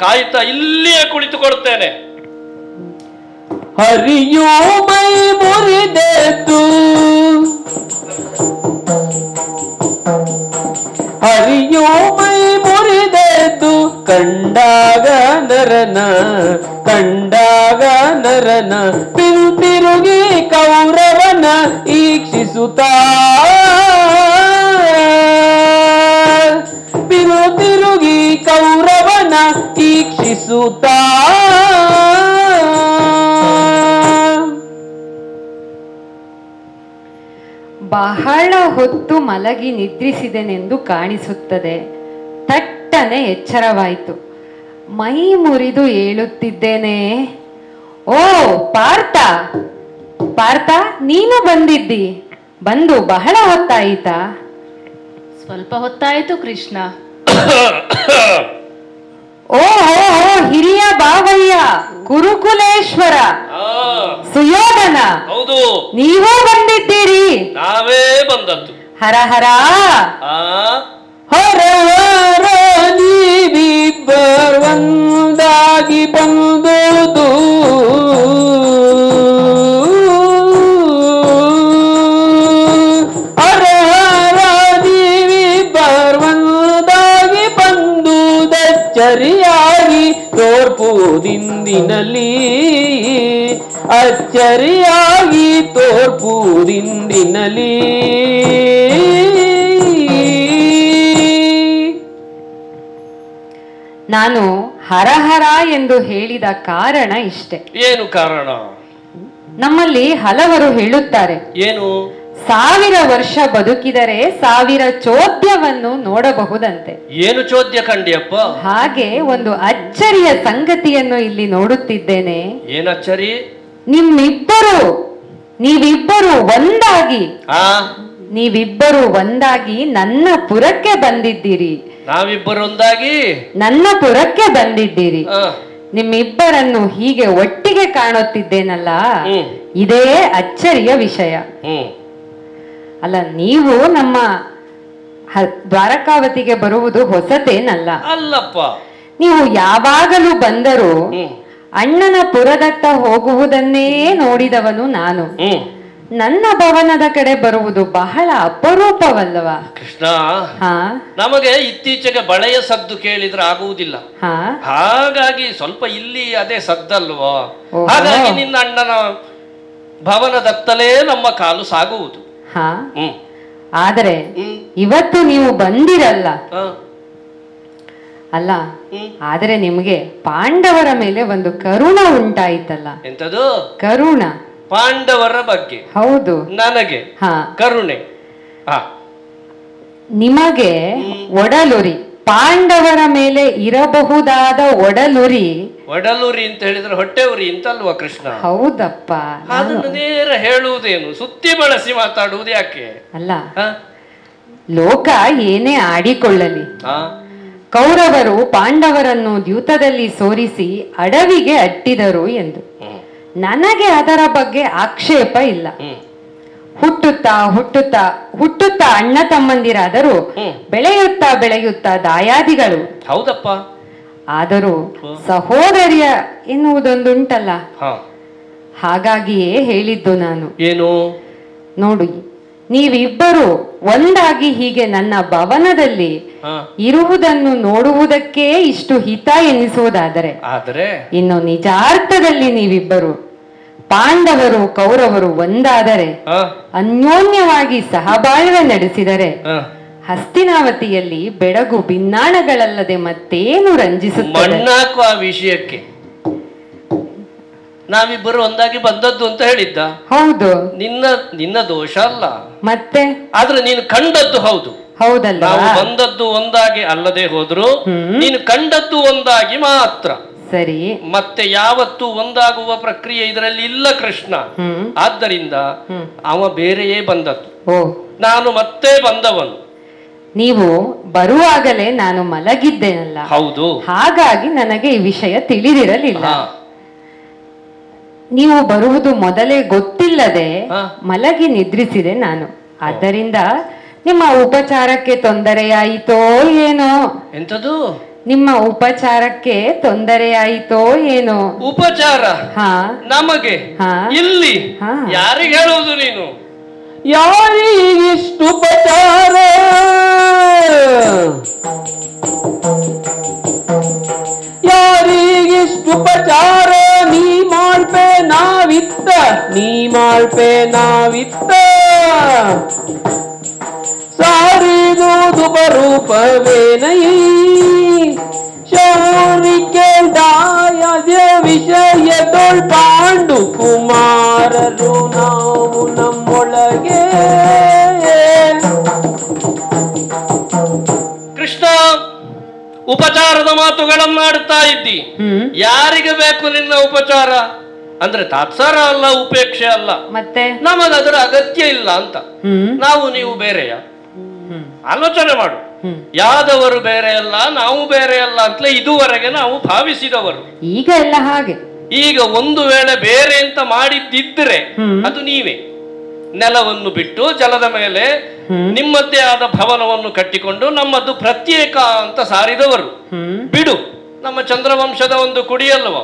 ಕಾಯ್ತಾ ಇಲ್ಲಿಯೇ ಕುಳಿತುಕೊಳ್ತೇನೆ. ಹರಿಯೋ ಮೈ ಮುರಿದೆದ್ದು, ಹರಿಯೋ ಮೈ ಮುರಿದೆದ್ದು, ಕಂಡಾಗ ನರನ, ಕಂಡಾಗ ನರನ, ಪಿಂತಿರುಗಿ ಕೌರವನ ಈಕ್ಷಿಸುತ್ತಾ, ಪಿಂತಿರುಗಿ ಕೌರವನ ಈಕ್ಷಿಸುತ್ತಾ. ಬಹಳ ಹೊತ್ತು ಮಲಗಿ ನಿದ್ರಿಸಿದೆನೆಂದು ಕಾಣಿಸುತ್ತದೆ. ತಟ್ಟನೆ ಎಚ್ಚರವಾಯಿತು. ಮೈ ಮುರಿದು ಏಳುತ್ತಿದ್ದೇನೆ. ಓ ಪಾರ್ಥ, ಪಾರ್ಥ, ನೀನು ಬಂದಿದ್ದಿ. ಬಂದು ಬಹಳ ಹೊತ್ತಾಯಿತಾ? ಸ್ವಲ್ಪ ಹೊತ್ತಾಯಿತು ಕೃಷ್ಣ. ಓ ಹಿರಿಯ ಬಾವಯ್ಯ, ಕುರುಕುಲೇಶ್ವರ, ಸುಯೋಧನ, ಹೌದು, ನೀವೂ ಬಂದಿದ್ದೀರಿ. ನಾವೇ ಬಂದದ್ದು. ಹರ ಹರ. ಹರ ಹರ, ನೀವಿಬ್ಬರು ಒಂದಾಗಿ ಬಂದುದು, ಹರ ಹರ, ನೀವಿಬ್ಬರು ಒಂದಾಗಿ ಬಂದುದಚ್ಚರಿಯಾಗಿ ತೋರ್ಪುದಿಂದಿನಲ್ಲಿ, ಅಚ್ಚರಿಯಾಗಿ ತೋರ್ಪುದಿಂದಿನಲ್ಲಿ. ನಾನು ಹರಹರ ಎಂದು ಹೇಳಿದ ಕಾರಣ ಇಷ್ಟೆ. ಏನು ಕಾರಣ? ನಮ್ಮಲ್ಲಿ ಹಲವರು ಹೇಳುತ್ತಾರೆ, ಏನು? 1000 ವರ್ಷ ಬದುಕಿದರೆ 1000 ಚೋದ್ಯವನ್ನು ನೋಡಬಹುದಂತೆ. ಏನು ಚೋದ್ಯ ಕಂಡಿಯಪ್ಪ? ಹಾಗೆ ಒಂದು ಅಚ್ಚರಿಯ ಸಂಗತಿಯನ್ನು ಇಲ್ಲಿ ನೋಡುತ್ತಿದ್ದೇನೆ. ಏನು ಅಚ್ಚರಿ? ನೀವಿಬ್ಬರು ಒಂದಾಗಿ, ಆ ನೀವಿಬ್ಬರು ಒಂದಾಗಿ ನನ್ನ ಪುರಕ್ಕೆ ಬಂದಿದ್ದೀರಿ. ನಾವಿಬ್ಬರು ಒಂದಾಗಿ ನನ್ನ ಪುರಕ್ಕೆ ಬಂದಿದ್ದೀರಿ. ಆ, ನಿಮ್ಮಿಬ್ಬರನ್ನು ಹೀಗೆ ಒಟ್ಟಿಗೆ ಕಾಣುತ್ತಿದ್ದೇನಲ್ಲ, ಇದೇ ಅಚ್ಚರಿಯ ವಿಷಯ. ಅಲ್ಲ, ನೀವು ನಮ್ಮ ದ್ವಾರಕಾವತಿಗೆ ಬರುವುದು ಹೊಸತೇನಲ್ಲ. ಅಲ್ಲಪ್ಪ, ನೀವು ಯಾವಾಗಲೂ ಬಂದರೂ ಅಣ್ಣನ ಪುರದತ್ತ ಹೋಗುವುದನ್ನೇ ನೋಡಿದವನು ನಾನು. ನನ್ನ ಭವನದ ಕಡೆ ಬರುವುದು ಬಹಳ ಅಪರೂಪವಲ್ಲವಾ ಕೃಷ್ಣ? ಹಾ, ನಮಗೆ ಇತ್ತೀಚೆಗೆ ಬಳೆಯ ಸದ್ದು ಕೇಳಿದ್ರೆ ಆಗುವುದಿಲ್ಲ. ಹಾ, ಹಾಗಾಗಿ ಸ್ವಲ್ಪ ಇಲ್ಲಿ ಅದೇ ಸದ್ದಲ್ವೋ, ಓಹೋ. ಹಾಗಾಗಿ ನಿನ್ನ ಅಣ್ಣನ ಭವನದತ್ತಲೇ ನಮ್ಮ ಕಾಲು ಸಾಗುವುದು. ಹಾ. ಹ್ಮ್ ಆದರೆ ಇವತ್ತು ನೀವು ಬಂದಿರಲ್ಲ ಆ, ಅಲ್ಲ, ಆದರೆ ನಿಮಗೆ ಪಾಂಡವರ ಮೇಲೆ ಒಂದು ಕರುಣ ಉಂಟಾಯಿತಲ್ಲ. ಎಂತದು? ಕರುಣ. ಪಾಂಡವರ ಬಗ್ಗೆ? ಹೌದು. ನನಗೆ ಹಾ, ಕರುಣೆ? ನಿಮಗೆ ಒಡಲುರಿ, ಪಾಂಡವರ ಮೇಲೆ ಇರಬಹುದಾದ ಒಡಲುರಿ. ಒಡಲುರಿ ಅಂತ ಹೇಳಿದ್ರೆ ಹೊಟ್ಟೆ ಉರಿ ಅಂತಲ್ವಾ ಕೃಷ್ಣ? ಹೌದಪ್ಪ. ಅದನ್ನು ನೇರ ಹೇಳುವುದೇನು, ಸುತ್ತಿ ಬಳಸಿ ಮಾತಾಡುವುದು ಯಾಕೆ? ಅಲ್ಲ, ಲೋಕ ಏನೇ ಆಡಿಕೊಳ್ಳಲಿ, ಕೌರವರು ಪಾಂಡವರನ್ನು ದ್ಯೂತದಲ್ಲಿ ಸೋರಿಸಿ ಅಡವಿಗೆ ಅಟ್ಟಿದರು ಎಂದು ನನಗೆ ಅದರ ಬಗ್ಗೆ ಆಕ್ಷೇಪ ಇಲ್ಲ. ಹುಟ್ಟುತ್ತಾ ಅಣ್ಣ ತಮ್ಮಂದಿರಾದರೂ ಬೆಳೆಯುತ್ತಾ ದಾಯಾದಿಗಳು. ಹೌದಪ್ಪ. ಆದರೂ ಸಹೋದರಿಯ ಎನ್ನುವುದೊಂದುಂಟಲ್ಲ, ಹಾಗಾಗಿಯೇ ಹೇಳಿದ್ದು ನಾನು. ಏನು? ನೋಡಿ, ನೀವಿಬ್ಬರು ಒಂದಾಗಿ ಹೀಗೆ ನನ್ನ ಭವನದಲ್ಲಿ ಇರುವುದನ್ನು ನೋಡುವುದಕ್ಕೆ ಇಷ್ಟು ಹಿತ ಎನಿಸುವುದಾದರೆ, ಇನ್ನು ನಿಜಾರ್ಥದಲ್ಲಿ ನೀವಿಬ್ಬರು ಪಾಂಡವರು ಕೌರವರು ಒಂದಾದರೆ, ಅನ್ಯೋನ್ಯವಾಗಿ ಸಹಬಾಳ್ವೆ ನಡೆಸಿದರೆ, ಹಸ್ತಿನಾವತಿಯಲ್ಲಿ ಬೆಳಗು ಭಿನ್ನಾಣಗಳಲ್ಲದೆ ಮತ್ತೇನು ರಂಜಿಸುತ್ತದೆ? ಆ ವಿಷಯಕ್ಕೆ ನಾವಿಬ್ಬರು ಒಂದಾಗಿ ಬಂದದ್ದು ಅಂತ ಹೇಳಿದ್ದ. ಹೌದು, ನಿನ್ನ ದೋಷ ಅಲ್ಲ. ಮತ್ತೆ ಆದ್ರೆ ನೀನು ಕಂಡದ್ದು ಹೌದು. ಹೌದಲ್ಲ? ನಾವು ಬಂದದ್ದು ಒಂದಾಗಿ ಅಲ್ಲದೆ ಹೋದ್ರು ನೀನು ಕಂಡದ್ದು ಒಂದಾಗಿ ಮಾತ್ರ. ಸರಿ. ಮತ್ತೆ ಯಾವತ್ತೂ ಒಂದಾಗುವ ಪ್ರಕ್ರಿಯೆ ಇದರಲ್ಲಿ ಇಲ್ಲ ಕೃಷ್ಣ. ಆದ್ದರಿಂದ ಅವ ಬೇರೆಯೇ ಬಂದದ್ದು, ನಾನು ಮತ್ತೆ ಬಂದವನು. ನೀವು ಬರುವಾಗಲೇ ನಾನು ಮಲಗಿದ್ದೇನಲ್ಲ. ಹೌದು. ಹಾಗಾಗಿ ನನಗೆ ಈ ವಿಷಯ ತಿಳಿದಿರಲಿಲ್ಲ. ನೀವು ಬರುವುದು ಮೊದಲೇ ಗೊತ್ತಿಲ್ಲದೆ ಮಲಗಿ ನಿದ್ರಿಸಿದೆ ನಾನು. ಆದ್ದರಿಂದ ನಿಮ್ಮ ಉಪಚಾರಕ್ಕೆ ತೊಂದರೆಯಾಯಿತೋ ಏನೋ. ಎಂತದು? ನಿಮ್ಮ ಉಪಚಾರಕ್ಕೆ ತೊಂದರೆಯಾಯಿತೋ ಏನೋ. ಉಪಚಾರ ಹಾ ನಮಗೆ ಹಾ ಇಲ್ಲಿ ಹಾ. ಯಾರಿಗೆ ಹೇಳುವುದು ನೀನು? ಯಾರಿಗಿಷ್ಟು ಉಪಚಾರ, ಯಾರಿಗಿಷ್ಟು ಉಪಚಾರ, ನೀ ಮಾಡ್ಪೆ ನಾವಿತ್ತ, ನೀ ಮಾಡ್ಪೆ ನಾವಿತ್ತ, ಸಾರಿದುದು ಬರೂಪವೇನೈ ಶೌರಿಕೆಂದಾಯದ ವಿಷಯದೊಳ್ ಪಾಂಡು ಕುಮಾರರು ನಾವು ನಮ್ಮೊಳಗೆ. ಕೃಷ್ಣ, ಉಪಚಾರದ ಮಾತುಗಳನ್ನಾಡುತ್ತಾ ಇದ್ದಿ. ಯಾರಿಗೆ ಬೇಕು ನಿನ್ನ ಉಪಚಾರ? ಅಂದ್ರೆ ತಾತ್ಸಾರ ಅಲ್ಲ, ಉಪೇಕ್ಷೆ ಅಲ್ಲ, ಮತ್ತೆ ನಮಗದರ ಅಗತ್ಯ ಇಲ್ಲ ಅಂತ. ನಾವು ನೀವು ಬೇರೆಯ? ಆಲೋಚನೆ ಮಾಡು. ಯಾದವರು ಬೇರೆ ಅಲ್ಲ, ನಾವು ಬೇರೆ ಅಲ್ಲ ಅಂತಲೇ ಇದುವರೆಗೆ ನಾವು ಭಾವಿಸಿದವರು. ಈಗ ಎಲ್ಲ ಹಾಗೆ. ಈಗ ಒಂದು ವೇಳೆ ಬೇರೆ ಅಂತ ಮಾಡಿದ್ದಿದ್ರೆ ಅದು ನೀವೇ. ನೆಲವನ್ನು ಬಿಟ್ಟು ಜಲದ ಮೇಲೆ ನಿಮ್ಮದೇ ಆದ ಭವನವನ್ನು ಕಟ್ಟಿಕೊಂಡು ನಮ್ಮದು ಪ್ರತ್ಯೇಕ ಅಂತ ಸಾರಿದವರು. ಬಿಡು, ನಮ್ಮ ಚಂದ್ರವಂಶದ ಒಂದು ಕುಡಿಯಲ್ವ.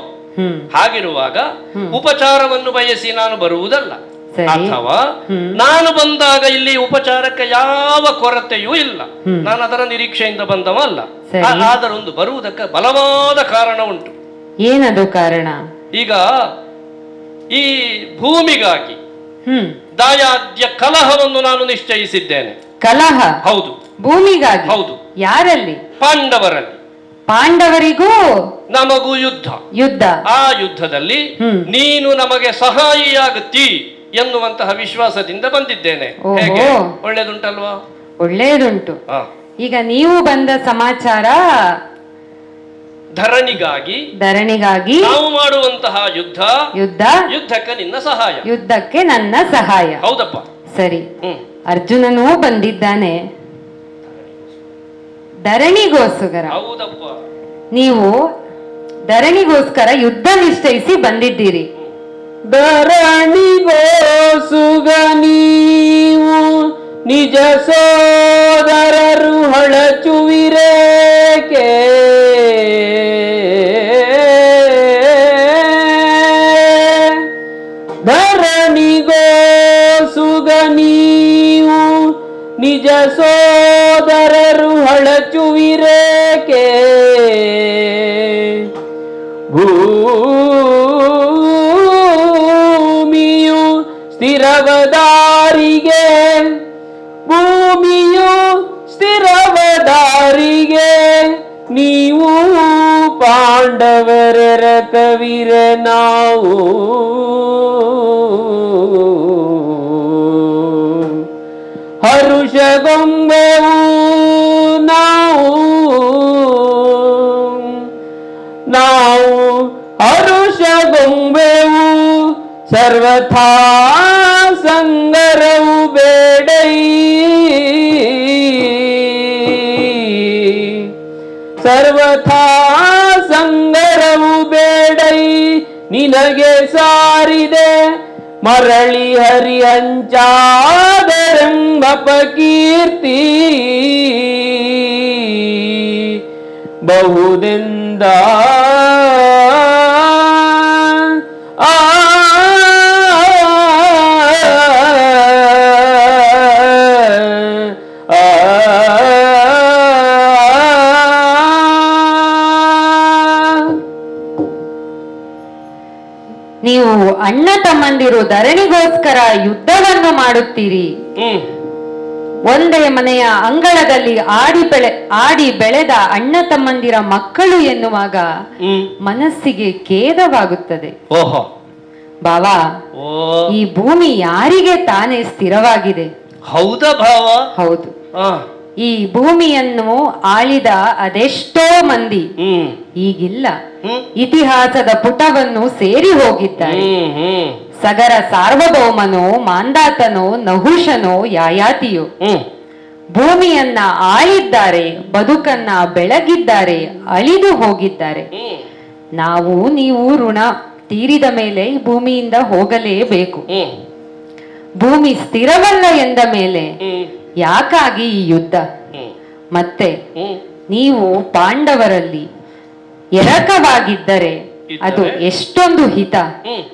ಹಾಗಿರುವಾಗ ಉಪಚಾರವನ್ನು ಬಯಸಿ ನಾನು ಬರುವುದಲ್ಲ. ಅಥವಾ ನಾನು ಬಂದಾಗ ಇಲ್ಲಿ ಉಪಚಾರಕ್ಕೆ ಯಾವ ಕೊರತೆಯೂ ಇಲ್ಲ. ನಾನು ಅದರ ನಿರೀಕ್ಷೆಯಿಂದ ಬಂದವ ಅಲ್ಲ. ಆದರೊಂದು ಬರುವುದಕ್ಕೆ ಬಲವಾದ ಕಾರಣ ಉಂಟು. ಏನದು ಕಾರಣ? ಈಗ ಈ ಭೂಮಿಗಾಗಿ ದಾಯಾದ್ಯ ಕಲಹವನ್ನು ನಾನು ನಿಶ್ಚಯಿಸಿದ್ದೇನೆ. ಕಲಹ? ಹೌದು. ಭೂಮಿಗಾಗಿ? ಹೌದು. ಯಾರಲ್ಲಿ? ಪಾಂಡವರಲ್ಲಿ. ಪಾಂಡವರಿಗೂ ನಮಗೂ ಯುದ್ಧ. ಯುದ್ಧ. ಆ ಯುದ್ಧದಲ್ಲಿ ನೀನು ನಮಗೆ ಸಹಾಯಿಯಾಗುತ್ತಿ ಎನ್ನುವಂತಹ ವಿಶ್ವಾಸದಿಂದ ಬಂದಿದ್ದೇನೆ. ಹೇಗೆ? ಒಳ್ಳೇದುಂಟಲ್ವಾ? ಒಳ್ಳೆಯದುಂಟು. ಈಗ ನೀವು ಬಂದ ಸಮಾಚಾರ ಧರಣಿಗಾಗಿ ನಾವು ಮಾಡುವಂತಹ ಯುದ್ಧಕ್ಕೆ ನಿನ್ನ ಸಹಾಯ. ಯುದ್ಧಕ್ಕೆ ನನ್ನ ಸಹಾಯ. ಹೌದಪ್ಪ. ಸರಿ. ಅರ್ಜುನನೂ ಬಂದಿದ್ದಾನೆ ಧರಣಿಗೋಸ್ಕರ. ಹೌದಪ್ಪ. ನೀವು ಧರಣಿಗೋಸ್ಕರ ಯುದ್ಧ ನಿಶ್ಚಯಿಸಿ ಬಂದಿದ್ದೀರಿ. ಧರಣಿಗೋಸುಗ ನೀವು ನಿಜ ಸೋದರರು ಹೊಳಚುವಿರೇಕೆ, ಧರಣಿಗೋಸುಗ ನೀವು ನಿಜ ಸೋದರರು ಹೊಳಚುವಿರೇಕೆ, ಭೂಮಿಯು ಸ್ಥಿರವದಾರಿಗೆ, ಭೂಮಿಯು ಸ್ಥಿರವದಾರಿಗೆ, ನೀವು ಪಾಂಡವರ ಕವಿರ ನಾವು ಹರುಷಗೊಂಬೆವು ನಾವು ಹರುಷಗೊಂಬೆವು ಸರ್ವಥಾ ಸಂಗರವು ಬೇಡೈ, ಸರ್ವಥಾ ಸಂಗರವು ಬೇಡೈ, ನಿನಗೆ ಸಾರಿದೆ ಮರಳಿ ಹರಿಹಂಚಾದರೆಂಬ ಕೀರ್ತಿ ಬಹುದೆಂದ ನೀವು ಅಣ್ಣ ತಮ್ಮಂದಿರು ಧರಣಿಗೋಸ್ಕರ ಯುದ್ಧವನ್ನು ಮಾಡುತ್ತೀರಿ. ಒಂದೇ ಮನೆಯ ಅಂಗಳದಲ್ಲಿ ಆಡಿ ಬೆಳೆದ ಅಣ್ಣ ತಮ್ಮಂದಿರ ಮಕ್ಕಳು ಎನ್ನುವಾಗ ಮನಸ್ಸಿಗೆ ಖೇದವಾಗುತ್ತದೆ. ಓಹೋ ಬಾವಾ, ಈ ಭೂಮಿ ಯಾರಿಗೆ ತಾನೇ ಸ್ಥಿರವಾಗಿದೆ? ಹೌದಾ ಭಾವ? ಹೌದು. ಈ ಭೂಮಿಯನ್ನು ಆಳಿದ ಅದೆಷ್ಟೋ ಮಂದಿ ಈಗಿಲ್ಲ. ಇತಿಹಾಸದ ಪುಟವನ್ನು ಸೇರಿ ಹೋಗಿದ್ದಾರೆ. ಸಗರ ಸಾರ್ವಭೌಮನೋ, ಮಾಂದಾತನೋ, ನಹುಷನೋ, ಯಾಯಾತಿಯೋ ಭೂಮಿಯನ್ನ ಆಳಿದ್ದಾರೆ, ಬದುಕನ್ನ ಬೆಳಗಿದ್ದಾರೆ, ಅಳಿದು ಹೋಗಿದ್ದಾರೆ. ನೀವು ಋಣ ತೀರಿದ ಮೇಲೆ ಈ ಭೂಮಿಯಿಂದ ಹೋಗಲೇಬೇಕು. ಭೂಮಿ ಸ್ಥಿರವಲ್ಲ ಎಂದ ಮೇಲೆ ಹ್ಮ್ ಯಾಕಾಗಿ ಈ ಯುದ್ಧ? ಹ್ಮ್ ಮತ್ತೆ ಹ್ಮ್ ನೀವು ಪಾಂಡವರಲ್ಲಿ ಎರಕವಾಗಿದ್ದರೆ ಅದು ಎಷ್ಟೊಂದು ಹಿತ. ಹ್ಮ್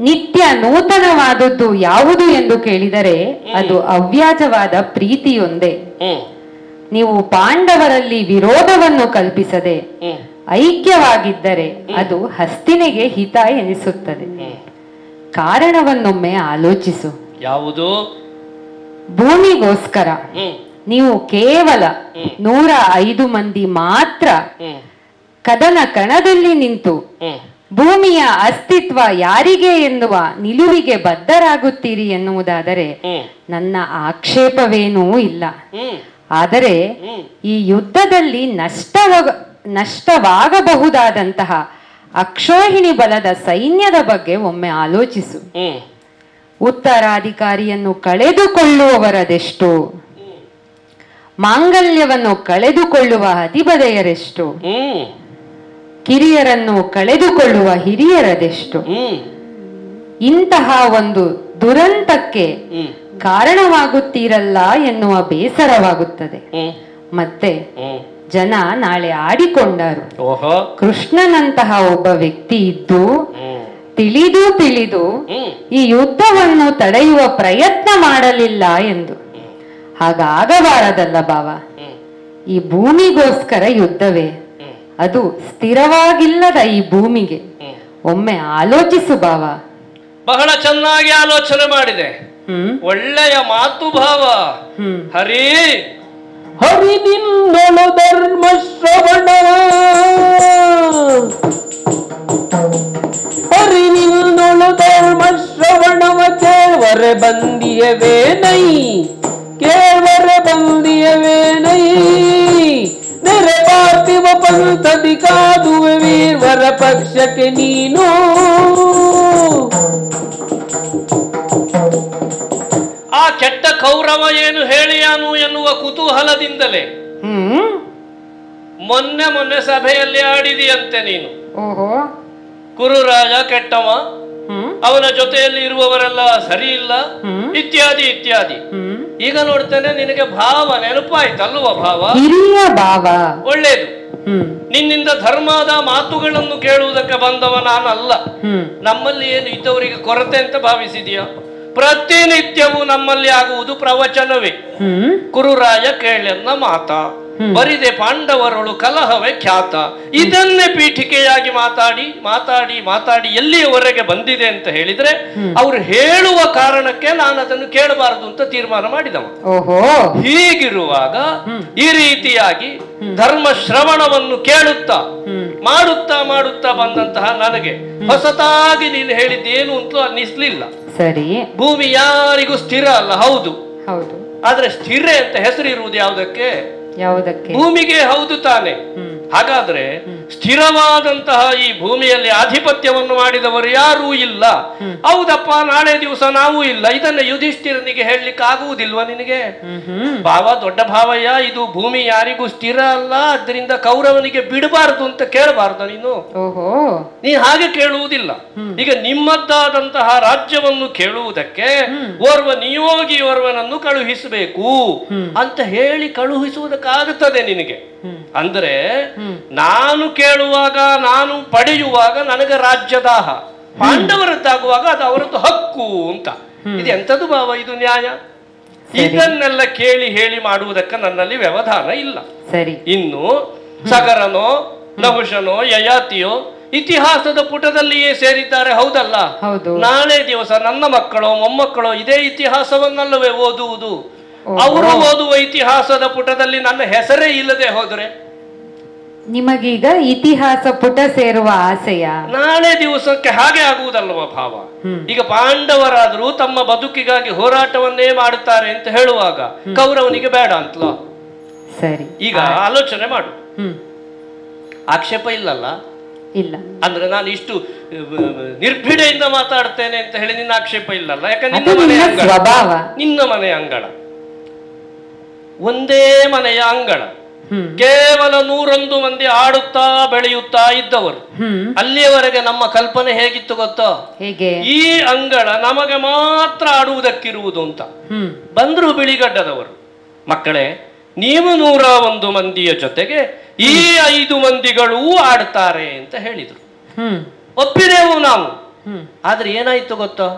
ನಿತ್ಯ ನೂತನವಾದದ್ದು ಯಾವುದು ಎಂದು ಕೇಳಿದರೆ ಅದು ಅವ್ಯಾಜವಾದ ಪ್ರೀತಿಯೊಂದೇ. ಹ್ಮ್ ನೀವು ಪಾಂಡವರಲ್ಲಿ ವಿರೋಧವನ್ನು ಕಲ್ಪಿಸದೆ ಹ್ಮ್ ಐಕ್ಯವಾಗಿದ್ದರೆ ಅದು ಹಸ್ತಿನೆಗೆ ಹಿತ ಎನಿಸುತ್ತದೆ. ಕಾರಣವನ್ನೊಮ್ಮೆ ಆಲೋಚಿಸು. ಯಾವುದು? ಭೂಮಿಗೋಸ್ಕರ ಹ್ಮ್ ನೀವು ಕೇವಲ 105 ಮಂದಿ ಮಾತ್ರ ಹ್ಮ್ ಕದನ ಕಣದಲ್ಲಿ ನಿಂತು ಹ್ಮ್ ಭೂಮಿಯ ಅಸ್ತಿತ್ವ ಯಾರಿಗೆ ಎನ್ನುವ ನಿಲುವಿಗೆ ಬದ್ಧರಾಗುತ್ತೀರಿ ಎನ್ನುವುದಾದರೆ ಹ್ಮ್ ನನ್ನ ಆಕ್ಷೇಪವೇನೂ ಇಲ್ಲ. ಹ್ಮ್ ಆದರೆ ಈ ಯುದ್ಧದಲ್ಲಿ ನಷ್ಟವಾಗಬಹುದಾದಂತಹ ಅಕ್ಷೋಹಿಣಿ ಬಲದ ಸೈನ್ಯದ ಬಗ್ಗೆ ಒಮ್ಮೆ ಆಲೋಚಿಸು. ಹ್ಮ್ ಉತ್ತರಾಧಿಕಾರಿಯನ್ನು ಕಳೆದುಕೊಳ್ಳುವವರದೆಷ್ಟು, ಮಾಂಗಲ್ಯವನ್ನು ಕಳೆದುಕೊಳ್ಳುವ ಅಧಿಪದೆಯರೆಷ್ಟು, ಹ್ಮ್ ಕಿರಿಯರನ್ನು ಕಳೆದುಕೊಳ್ಳುವ ಹಿರಿಯರದೆಷ್ಟು. ಹ್ಮ್ ಇಂತಹ ಒಂದು ದುರಂತಕ್ಕೆ ಹ್ಮ್ ಕಾರಣವಾಗುತ್ತೀರಲ್ಲ ಎನ್ನುವ ಬೇಸರವಾಗುತ್ತದೆ. ಹ್ಮ್ ಮತ್ತೆ ಹ್ಮ್ ಜನ ನಾಳೆ ಆಡಿಕೊಂಡರು, ಓಹೋ ಕೃಷ್ಣನಂತಹ ಒಬ್ಬ ವ್ಯಕ್ತಿ ಇದ್ದು ಹ್ಮ್ ತಿಳಿದು ಹ್ಮ್ ಈ ಯುದ್ಧವನ್ನು ತಡೆಯುವ ಪ್ರಯತ್ನ ಮಾಡಲಿಲ್ಲ ಎಂದು. ಹಾಗಾಗಬಾರದಲ್ಲ ಭಾವ. ಹ್ಮ್ ಈ ಭೂಮಿಗೋಸ್ಕರ ಯುದ್ಧವೇ, ಅದು ಸ್ಥಿರವಾಗಿಲ್ಲದ ಈ ಭೂಮಿಗೆ ಒಮ್ಮೆ ಆಲೋಚಿಸು ಭಾವ. ಬಹಳ ಚೆನ್ನಾಗಿ ಆಲೋಚನೆ ಮಾಡಿದೆ. ಒಳ್ಳೆಯ ಮಾತು ಭಾವ. ಹರಿ ಹರಿ ನಿನ್ನೊಳು ಧರ್ಮ ಶ್ರವಣ, ಹರಿ ನಿನ್ನೊಳು ಧರ್ಮ ಶ್ರವಣವ ಕೇಳ್ವರೆ ಬಂದಿಯವೇನೈ, ಕೇಳ್ವರೆ ಬಂದಿಯವೇನೈ. ನೆರೆ ಪಾರ್ಥಿವ ಪಂಥದಿ ಕಾದುವೆ ವೀರ್ವರ ಪಕ್ಷಕ್ಕೆ ನೀನು. ಆ ಕೆಟ್ಟ ಕೌರವ ಏನು ಹೇಳಿಯಾನು ಎನ್ನುವ ಕುತೂಹಲದಿಂದಲೇ ಮೊನ್ನೆ ಸಭೆಯಲ್ಲಿ ಆಡಿದೆಯಂತೆ ನೀನು. ಓಹೋ, ಕುರುರಾಜ ಕೆಟ್ಟವ, ಅವನ ಜೊತೆಯಲ್ಲಿ ಇರುವವರೆಲ್ಲ ಸರಿ ಇಲ್ಲ, ಇತ್ಯಾದಿ ಇತ್ಯಾದಿ. ಈಗ ನೋಡ್ತೇನೆ ನಿನಗೆ ಭಾವ ನೆನಪಾಯ್ತಲ್ವ? ಭಾವ ಹಿರಿಯ ಭಾವ. ಒಳ್ಳೇದು. ನಿನ್ನಿಂದ ಧರ್ಮದ ಮಾತುಗಳನ್ನು ಕೇಳುವುದಕ್ಕೆ ಬಂದವ ನಾನಲ್ಲ. ನಮ್ಮಲ್ಲಿ ಏನು ಇದ್ದವರಿಗೆ ಕೊರತೆ ಅಂತ ಭಾವಿಸಿದೆಯಾ? ಪ್ರತಿನಿತ್ಯವೂ ನಮ್ಮಲ್ಲಿ ಆಗುವುದು ಪ್ರವಚನವೇ. ಕುರುರಾಯ ಕೇಳೆನ್ನ ಮಾತ, ಬರಿದೆ ಪಾಂಡವರೊಳು ಕಲಹವೇ ಖ್ಯಾತ. ಇದನ್ನೇ ಪೀಠಿಕೆಯಾಗಿ ಮಾತಾಡಿ ಮಾತಾಡಿ ಮಾತಾಡಿ ಎಲ್ಲಿಯವರೆಗೆ ಬಂದಿದೆ ಅಂತ ಹೇಳಿದ್ರೆ, ಅವರು ಹೇಳುವ ಕಾರಣಕ್ಕೆ ನಾನು ಅದನ್ನು ಕೇಳಬಾರದು ಅಂತ ತೀರ್ಮಾನ ಮಾಡಿದವ. ಹೀಗಿರುವಾಗ ಈ ರೀತಿಯಾಗಿ ಧರ್ಮ ಶ್ರವಣವನ್ನು ಕೇಳುತ್ತಾ ಮಾಡುತ್ತಾ ಮಾಡುತ್ತಾ ಬಂದಂತಹ ನನಗೆ ಹೊಸತಾಗಿ ನೀನು ಹೇಳಿದ್ದೇನು ಅಂತೂ ಅನ್ನಿಸ್ಲಿಲ್ಲ. ಸರಿ, ಭೂಮಿ ಯಾರಿಗೂ ಸ್ಥಿರ ಅಲ್ಲ, ಹೌದು ಹೌದು. ಆದ್ರೆ ಸ್ಥಿರ ಅಂತ ಹೆಸರು ಇರುವುದು ಯಾವುದಕ್ಕೆ? ಯಾವುದಕ್ಕೆ? ಭೂಮಿಗೆ, ಹೌದು ತಾನೆ. ಹಾಗಾದ್ರೆ ಸ್ಥಿರವಾದಂತಹ ಈ ಭೂಮಿಯಲ್ಲಿ ಆಧಿಪತ್ಯವನ್ನು ಮಾಡಿದವರು ಯಾರೂ ಇಲ್ಲ. ಹೌದಪ್ಪ, ನಾಳೆ ದಿವಸ ನಾವು ಇಲ್ಲ. ಇದನ್ನ ಯುಧಿಷ್ಠಿರನಿಗೆ ಹೇಳಲಿಕ್ಕೆ ಆಗುವುದಿಲ್ವಾ ನಿನಗೆ? ಭಾವ, ದೊಡ್ಡ ಭಾವಯ್ಯ, ಇದು ಭೂಮಿ ಯಾರಿಗೂ ಸ್ಥಿರ ಅಲ್ಲ, ಅದರಿಂದ ಕೌರವನಿಗೆ ಬಿಡಬಾರದು ಅಂತ ಕೇಳಬಾರ್ದು ನೀನು. ನೀ ಹಾಗೆ ಕೇಳುವುದಿಲ್ಲ. ಈಗ ನಿಮ್ಮದ್ದಾದಂತಹ ರಾಜ್ಯವನ್ನು ಕೇಳುವುದಕ್ಕೆ ಓರ್ವ ನಿಯೋಗಿಯೋರ್ವನನ್ನು ಕಳುಹಿಸಬೇಕು ಅಂತ ಹೇಳಿ ಕಳುಹಿಸುವುದಕ್ಕಾಗುತ್ತದೆ ನಿನಗೆ. ಅಂದ್ರೆ ನಾನು ಕೇಳುವಾಗ, ನಾನು ಪಡೆಯುವಾಗ ನನಗೆ ರಾಜ್ಯದಾಹ, ಪಾಂಡವರದ್ದಾಗುವಾಗ ಅದು ಅವರದ್ದು ಹಕ್ಕು ಅಂತ. ಇದು ಎಂಥದ್ದು ಭಾವ? ಇದು ನ್ಯಾಯ? ಇದನ್ನೆಲ್ಲ ಕೇಳಿ ಹೇಳಿ ಮಾಡುವುದಕ್ಕೆ ನನ್ನಲ್ಲಿ ವ್ಯವಧಾನ ಇಲ್ಲ. ಸರಿ, ಇನ್ನು ಸಗರನೋ ನಹುಷನೋ ಯಯಾತಿಯೋ ಇತಿಹಾಸದ ಪುಟದಲ್ಲಿಯೇ ಸೇರಿದ್ದಾರೆ, ಹೌದಲ್ಲ? ನಾಳೆ ದಿವಸ ನನ್ನ ಮಕ್ಕಳೋ ಮೊಮ್ಮಕ್ಕಳೋ ಇದೇ ಇತಿಹಾಸವನ್ನಲ್ಲವೇ ಓದುವುದು? ಅವರು ಓದುವ ಇತಿಹಾಸದ ಪುಟದಲ್ಲಿ ನನ್ನ ಹೆಸರೇ ಇಲ್ಲದೆ ಹೋದರೆ ನಿಮಗೀಗ ಇತಿಹಾಸ ಪುಟ ಸೇರುವ ಆಸೆಯ? ನಾಳೆ ದಿವಸಕ್ಕೆ ಹಾಗೆ ಆಗುವುದಲ್ವ ಭಾವ? ಈಗ ಪಾಂಡವರಾದರೂ ತಮ್ಮ ಬದುಕಿಗಾಗಿ ಹೋರಾಟವನ್ನೇ ಮಾಡುತ್ತಾರೆ ಅಂತ ಹೇಳುವಾಗ ಕೌರವನಿಗೆ ಬೇಡ ಅಂತಲೋ? ಸರಿ, ಈಗ ಆಲೋಚನೆ ಮಾಡು. ಆಕ್ಷೇಪ ಇಲ್ಲಲ್ಲ? ಇಲ್ಲ. ಅಂದ್ರೆ ನಾನು ಇಷ್ಟು ನಿರ್ಭಿಡೆಯಿಂದ ಮಾತಾಡ್ತೇನೆ ಅಂತ ಹೇಳಿ ನಿನ್ನ ಆಕ್ಷೇಪ ಇಲ್ಲಲ್ಲ? ಯಾಕಂದ್ರೆ ನಿನ್ನ ಮನೆಯ ಅಂಗಳ ಒಂದೇ ಮನೆಯ ಅಂಗಳ, ಕೇವಲ 101 ಮಂದಿ ಆಡುತ್ತಾ ಬೆಳೆಯುತ್ತಾ ಇದ್ದವರು. ಅಲ್ಲಿಯವರೆಗೆ ನಮ್ಮ ಕಲ್ಪನೆ ಹೇಗಿತ್ತು ಗೊತ್ತೋ? ಹೇಗೆ? ಈ ಅಂಗಳ ನಮಗೆ ಮಾತ್ರ ಆಡುವುದಕ್ಕಿರುವುದು ಅಂತ. ಬಂದ್ರು ಬಿಳಿಗಡ್ಡದವರು, ಮಕ್ಕಳೇ ನೀವು 101 ಮಂದಿಯ ಜೊತೆಗೆ ಈ 5 ಮಂದಿಗಳೂ ಆಡ್ತಾರೆ ಅಂತ ಹೇಳಿದ್ರು. ಒಪ್ಪಿದೆವು ನಾವು. ಆದ್ರೆ ಏನಾಯ್ತು ಗೊತ್ತೋ?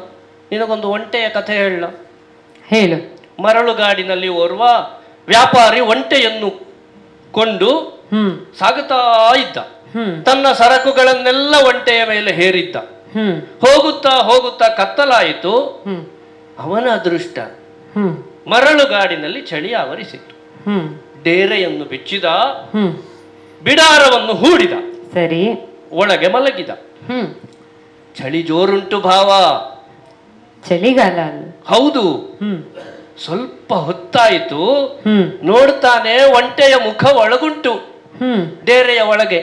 ನಿನಗೊಂದು ಒಂಟೆಯ ಕಥೆ ಹೇಳು. ಮರಳುಗಾಡಿನಲ್ಲಿ ಓರ್ವ ವ್ಯಾಪಾರಿ ಒಂಟೆಯನ್ನು ಕೊಂಡು ಸಾಗುತ್ತಾ ಇದ್ದ. ತನ್ನ ಸರಕುಗಳನ್ನೆಲ್ಲ ಒಂಟೆಯ ಮೇಲೆ ಹೇರಿದ್ದ. ಹೋಗುತ್ತಾ ಹೋಗುತ್ತಾ ಕತ್ತಲಾಯಿತು. ಅವನ ಅದೃಷ್ಟ, ಮರಳುಗಾಡಿನಲ್ಲಿ ಚಳಿ ಆವರಿಸಿತು. ಡೇರೆಯನ್ನು ಬಿಚ್ಚಿದ, ಬಿಡಾರವನ್ನು ಹೂಡಿದ, ಸರಿ, ಒಳಗೆ ಮಲಗಿದ. ಚಳಿ ಜೋರುಂಟು ಭಾವ, ಚಳಿಗಾಲ. ಹೌದು. ಸ್ವಲ್ಪ ಹೊತ್ತಾಯಿತು, ನೋಡ್ತಾನೆ ಒಂಟೆಯ ಮುಖ ಒಳಗುಂಟು ಡೇರೆಯ ಒಳಗೆ.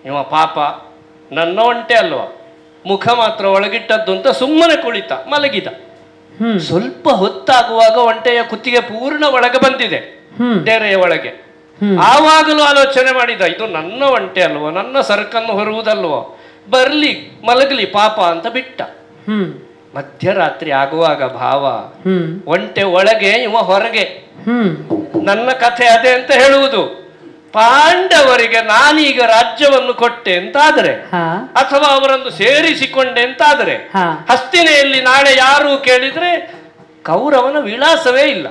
ಇವ ಪಾಪ ನನ್ನ ಒಂಟೆ ಅಲ್ವಾ, ಮುಖ ಮಾತ್ರ ಒಳಗಿಟ್ಟದ್ದು ಅಂತ ಸುಮ್ಮನೆ ಕುಳಿತ, ಮಲಗಿದ. ಸ್ವಲ್ಪ ಹೊತ್ತಾಗುವಾಗ ಒಂಟೆಯ ಕುತ್ತಿಗೆ ಪೂರ್ಣ ಒಳಗೆ ಬಂದಿದೆ ಡೇರೆಯ ಒಳಗೆ. ಆವಾಗಲೂ ಆಲೋಚನೆ ಮಾಡಿದ, ಇದು ನನ್ನ ಒಂಟೆ ಅಲ್ವೋ, ನನ್ನ ಸರಕನ್ನು ಹೊರುವುದಲ್ವೋ, ಬರ್ಲಿ ಮಲಗಲಿ ಪಾಪ ಅಂತ ಬಿಟ್ಟ. ಮಧ್ಯರಾತ್ರಿ ಆಗುವಾಗ ಭಾವ, ಒಂಟೆ ಒಳಗೆ ಇವ ಹೊರಗೆ. ನನ್ನ ಕಥೆ ಅದೇ ಅಂತ ಹೇಳುವುದು. ಪಾಂಡವರಿಗೆ ನಾನೀಗ ರಾಜ್ಯವನ್ನು ಕೊಟ್ಟೆ ಅಂತಾದರೆ, ಅಥವಾ ಅವರನ್ನು ಸೇರಿಸಿಕೊಂಡೆ ಅಂತಾದರೆ, ಹಸ್ತಿನೆಯಲ್ಲಿ ನಾಳೆ ಯಾರು ಕೇಳಿದ್ರೆ ಕೌರವನ ವಿಳಾಸವೇ ಇಲ್ಲ,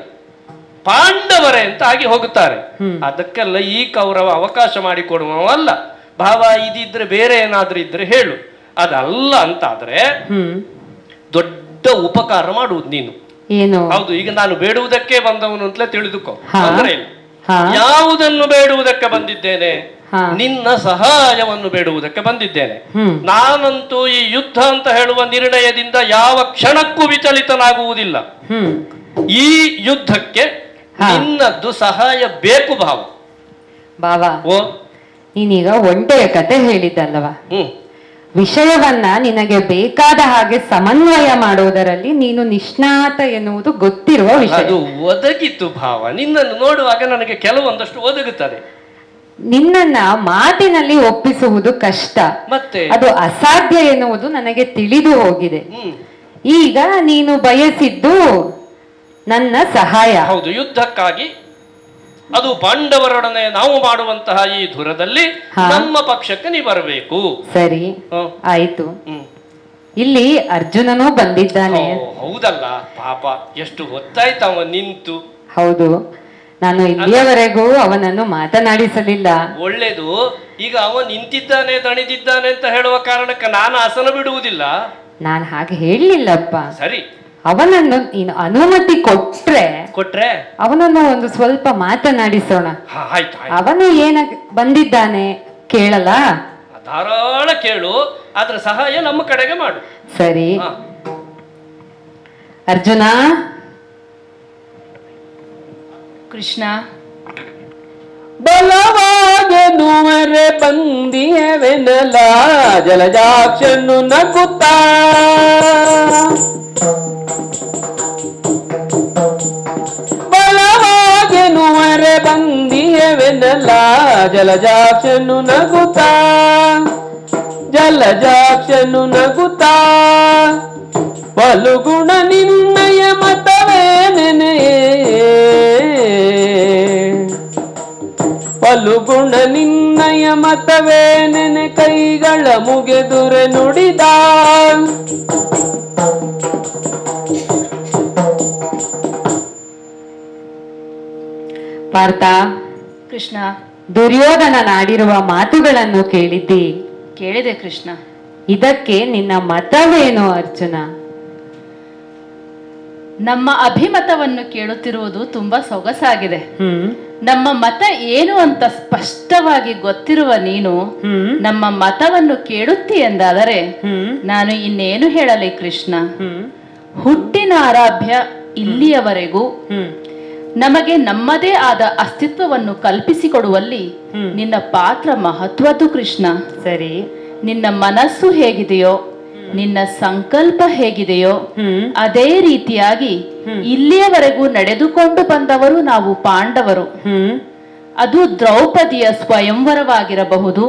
ಪಾಂಡವರೇ ಅಂತ ಆಗಿ ಹೋಗುತ್ತಾರೆ. ಅದಕ್ಕೆಲ್ಲ ಈ ಕೌರವ ಅವಕಾಶ ಮಾಡಿಕೊಡುವವಲ್ಲ. ಭಾವ, ಇದಿದ್ರೆ ಬೇರೆ ಏನಾದ್ರೂ ಇದ್ರೆ ಹೇಳು. ಅದಲ್ಲ ಅಂತಾದ್ರೆ ದೊಡ್ಡ ಉಪಕಾರ ಮಾಡುವುದು ನೀನು. ಹೌದು, ಈಗ ನಾನು ಬೇಡುವುದಕ್ಕೆ ಬಂದವನು ಅಂತಲೇ ತಿಳಿದುಕೋ. ಅಂದ್ರೆ ಇಲ್ಲ, ಯಾವುದನ್ನು ಬೇಡುವುದಕ್ಕೆ ಬಂದಿದ್ದೇನೆ? ನಿನ್ನ ಸಹಾಯವನ್ನು ಬೇಡುವುದಕ್ಕೆ ಬಂದಿದ್ದೇನೆ. ನಾನಂತೂ ಈ ಯುದ್ಧ ಅಂತ ಹೇಳುವ ನಿರ್ಣಯದಿಂದ ಯಾವ ಕ್ಷಣಕ್ಕೂ ವಿಚಲಿತನಾಗುವುದಿಲ್ಲ. ಈ ಯುದ್ಧಕ್ಕೆ ನಿನ್ನದ್ದು ಸಹಾಯ ಬೇಕು ಭಾವ. ಓ, ನೀನೀಗ ಒಂಟೆಯ ಕತೆ ಹೇಳಿದ್ದಲ್ವಾ, ವಿಷಯವನ್ನ ನಿನಗೆ ಬೇಕಾದ ಹಾಗೆ ಸಮನ್ವಯ ಮಾಡುವುದರಲ್ಲಿ ನೀನು ನಿಷ್ಣಾತ ಎನ್ನುವುದು ಗೊತ್ತಿರುವ ವಿಷಯ. ಅದು ಒದಗಿತು ಭಾವ, ನಿನ್ನನ್ನು ನೋಡುವಾಗ ನನಗೆ ಕೆಲವೊಂದಷ್ಟು ಒದಗುತ್ತದೆ. ನಿನ್ನನ್ನ ಮಾತಿನಲ್ಲಿ ಒಪ್ಪಿಸುವುದು ಕಷ್ಟ, ಮತ್ತೆ ಅದು ಅಸಾಧ್ಯ ಎನ್ನುವುದು ನನಗೆ ತಿಳಿದು ಹೋಗಿದೆ. ಈಗ ನೀನು ಬಯಸಿದ್ದು ನನ್ನ ಸಹಾಯ. ಹೌದು, ಯುದ್ಧಕ್ಕಾಗಿ, ಅದು ಪಾಂಡವರೊಡನೆ ನಾವು ಮಾಡುವಂತಹ ಈ ಧುರದಲ್ಲಿ ನಮ್ಮ ಪಕ್ಷಕ್ಕೆ ನೀ ಬರಬೇಕು. ಸರಿ, ಆಯ್ತು. ಇಲ್ಲಿ ಅರ್ಜುನನೂ ಬಂದಿದ್ದಾನೆ. ಹೌದಲ್ಲ ಪಾಪ, ಎಷ್ಟು ಹೊತ್ತಾಯ್ತು ಅವ ನಿಂತು. ಹೌದು, ನಾನು ಇಲ್ಲಿಯವರೆಗೂ ಅವನನ್ನು ಮಾತನಾಡಿಸಲಿಲ್ಲ. ಒಳ್ಳೇದು. ಈಗ ಅವ ನಿಂತಿದ್ದಾನೆ, ದಣಿದಿದ್ದಾನೆ ಅಂತ ಹೇಳುವ ಕಾರಣಕ್ಕೆ ನಾನು ಆಸನ ಬಿಡುವುದಿಲ್ಲ. ನಾನು ಹಾಗೆ ಹೇಳಲಿಲ್ಲಪ್ಪ. ಸರಿ, ಅವನನ್ನು ನೀನು ಅನುಮತಿ ಕೊಟ್ರೆ ಅವನನ್ನು ಒಂದು ಸ್ವಲ್ಪ ಮಾತನಾಡಿಸೋಣ. ಅವನು ಏನ ಬಂದಿದ್ದಾನೆ ಕೇಳಲ್ಲ? ಧಾರಾಳ ಕೇಳು, ಆದ್ರೆ ಸಹಾಯ ನಮ್ಮ ಕಡೆಗೆ ಮಾಡು. ಸರಿ ಅರ್ಜುನ. ಕೃಷ್ಣ, ಬಲವಾಗೆನುವರೆ ಬಂದಿಯವೆನಲ ಜಲಜಾಕ್ಷನು ನಗುತ್ತಾ, ಬಲವಾಗೆನುವರೆ ಬಂದಿಯವೆನಲ ಜಲಜಾಕ್ಷನು ನಗುತ್ತಾ, ಜಲಜಾಕ್ಷನು ನಗುತ್ತಾ, ಬಲುಗುಣ ನಿನ್ನಯ ಮತವೇನೆನೆ, ಬಲುಗುಣ ನಿನ್ನಯ ಮತವೇನೆನೆ ಕೈಗಳ ಮುಗೆದುರೆ ನುಡಿದ. ಪಾರ್ಥ, ಕೃಷ್ಣ, ದುರ್ಯೋಧನನಾಡಿರುವ ಮಾತುಗಳನ್ನು ಕೇಳಿದ್ದಿ? ಕೇಳಿದೆ ಕೃಷ್ಣ. ಇದಕ್ಕೆ ನಿನ್ನ ಮತವೇನು ಅರ್ಜುನ? ನಮ್ಮ ಅಭಿಮತವನ್ನು ಕೇಳುತ್ತಿರುವುದು ತುಂಬಾ ಸೊಗಸಾಗಿದೆ. ನಮ್ಮ ಮತ ಏನು ಅಂತ ಸ್ಪಷ್ಟವಾಗಿ ಗೊತ್ತಿರುವ ನೀನು ನಮ್ಮ ಮತವನ್ನು ಕೇಳುತ್ತಿ ಎಂದಾದರೆ ನಾನು ಇನ್ನೇನು ಹೇಳಲಿ ಕೃಷ್ಣ. ಹುಟ್ಟಿನ ಆರಾಧ್ಯ ಇಲ್ಲಿಯವರೆಗೂ ನಮಗೆ ನಮ್ಮದೇ ಆದ ಅಸ್ತಿತ್ವವನ್ನು ಕಲ್ಪಿಸಿಕೊಡುವಲ್ಲಿ ನಿನ್ನ ಪಾತ್ರ ಮಹತ್ವದ್ದು ಕೃಷ್ಣ. ಸರಿ, ನಿನ್ನ ಮನಸ್ಸು ಹೇಗಿದೆಯೋ, ನಿನ್ನ ಸಂಕಲ್ಪ ಹೇಗಿದೆಯೋ ಅದೇ ರೀತಿಯಾಗಿ ಇಲ್ಲಿಯವರೆಗೂ ನಡೆದುಕೊಂಡು ಬಂದವರು ನಾವು ಪಾಂಡವರು. ಅದು ದ್ರೌಪದಿಯ ಸ್ವಯಂವರವಾಗಿರಬಹುದು,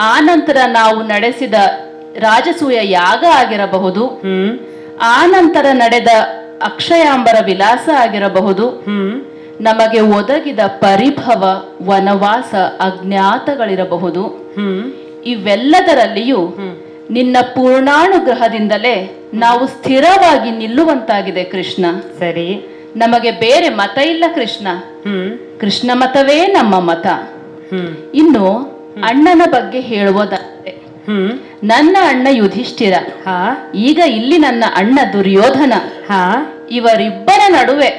ಆ ನಂತರ ನಾವು ನಡೆಸಿದ ರಾಜಸೂಯ ಯಾಗ ಆಗಿರಬಹುದು, ಆ ನಂತರ ನಡೆದ ಅಕ್ಷಯಾಂಬರ ವಿಲಾಸ ಆಗಿರಬಹುದು, ನಮಗೆ ಒದಗಿದ ಪರಿಭವ, ವನವಾಸ, ಅಜ್ಞಾತಗಳಿರಬಹುದು. ಇವೆಲ್ಲದರಲ್ಲಿಯೂ ನಿನ್ನ ಪೂರ್ಣಾನುಗ್ರಹದಿಂದಲೇ ನಾವು ಸ್ಥಿರವಾಗಿ ನಿಲ್ಲುವಂತಾಗಿದೆ ಕೃಷ್ಣ. ಸರಿ, ನಮಗೆ ಬೇರೆ ಮತ ಇಲ್ಲ ಕೃಷ್ಣ. ಕೃಷ್ಣ ಮತವೇ ನಮ್ಮ ಮತ. ಇನ್ನು ಅಣ್ಣನ ಬಗ್ಗೆ ಹೇಳುವುದಾದರೆ, ನನ್ನ ಅಣ್ಣ ಯುಧಿಷ್ಠಿರ, ಈಗ ಇಲ್ಲಿ ನನ್ನ ಅಣ್ಣ ದುರ್ಯೋಧನ, ಇವರಿಬ್ಬರ ನಡುವೆ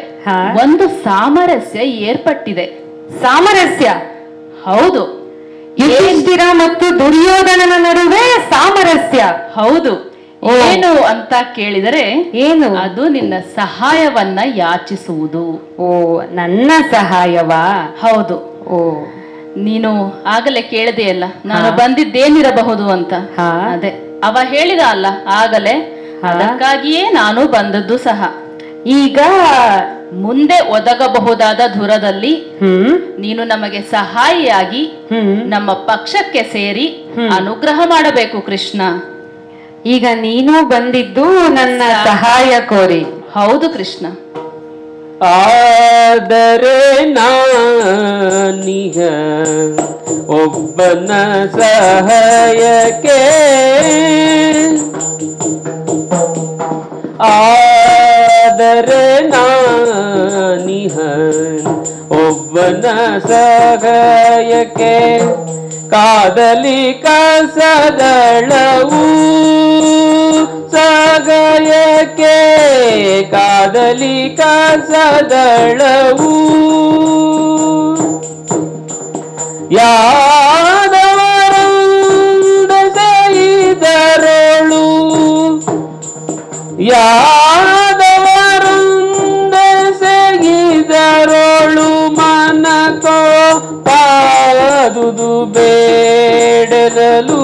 ಒಂದು ಸಾಮರಸ್ಯ ಏರ್ಪಟ್ಟಿದೆ. ಸಾಮರಸ್ಯ? ಹೌದು. ಯುಧಿಷ್ಠಿರ ಮತ್ತು ದುರ್ಯೋಧನನ ನಡುವೆ ಸಾಮರಸ್ಯ? ಹೌದು. ಏನು ಅಂತ ಕೇಳಿದರೆ, ಏನು ಅದು ನಿನ್ನ ಸಹಾಯವನ್ನ ಯಾಚಿಸುವುದು. ಓ, ನನ್ನ ಸಹಾಯವಾ? ಹೌದು. ಓ, ನೀನು ಆಗಲೇ ಕೇಳದೆಯಲ್ಲ ನಾನು ಬಂದಿದ್ದೇನಿರಬಹುದು ಅಂತ. ಅದೇ ಅವ ಹೇಳಿದ ಅಲ್ಲ ಆಗಲೇ, ಅದಕ್ಕಾಗಿಯೇ ನಾನು ಬಂದದ್ದು ಸಹ. ಈಗ ಮುಂದೆ ಒದಗಬಹುದಾದ ಧುರದಲ್ಲಿ ನೀನು ನಮಗೆ ಸಹಾಯಿಯಾಗಿ ನಮ್ಮ ಪಕ್ಷಕ್ಕೆ ಸೇರಿ ಅನುಗ್ರಹ ಮಾಡಬೇಕು ಕೃಷ್ಣ. ಈಗ ನೀನು ಬಂದಿದ್ದು ನನ್ನ ಸಹಾಯ ಕೋರಿ? ಹೌದು ಕೃಷ್ಣ. ಆದರೆ ನಾನೀಗ ಒಬ್ಬನ ಸಹಾಯಕ್ಕೆ, ಆದರೆ ನಾನಿಹ ಒಬ್ಬನ ಸಹಾಯಕ್ಕೆ, ಕಾದಲಿ ಕಸದಳವು ಸಹಾಯಕ್ಕೆ, ಕಾದಲಿ ಕಸದಳವು ಯಾದವರಂದಸೆಯಿದರಳು, ಯಾದವರಂದಸೆಯಿದರಳು ಮನಕೋ ಪಾದುದು ಬೇಡಲು,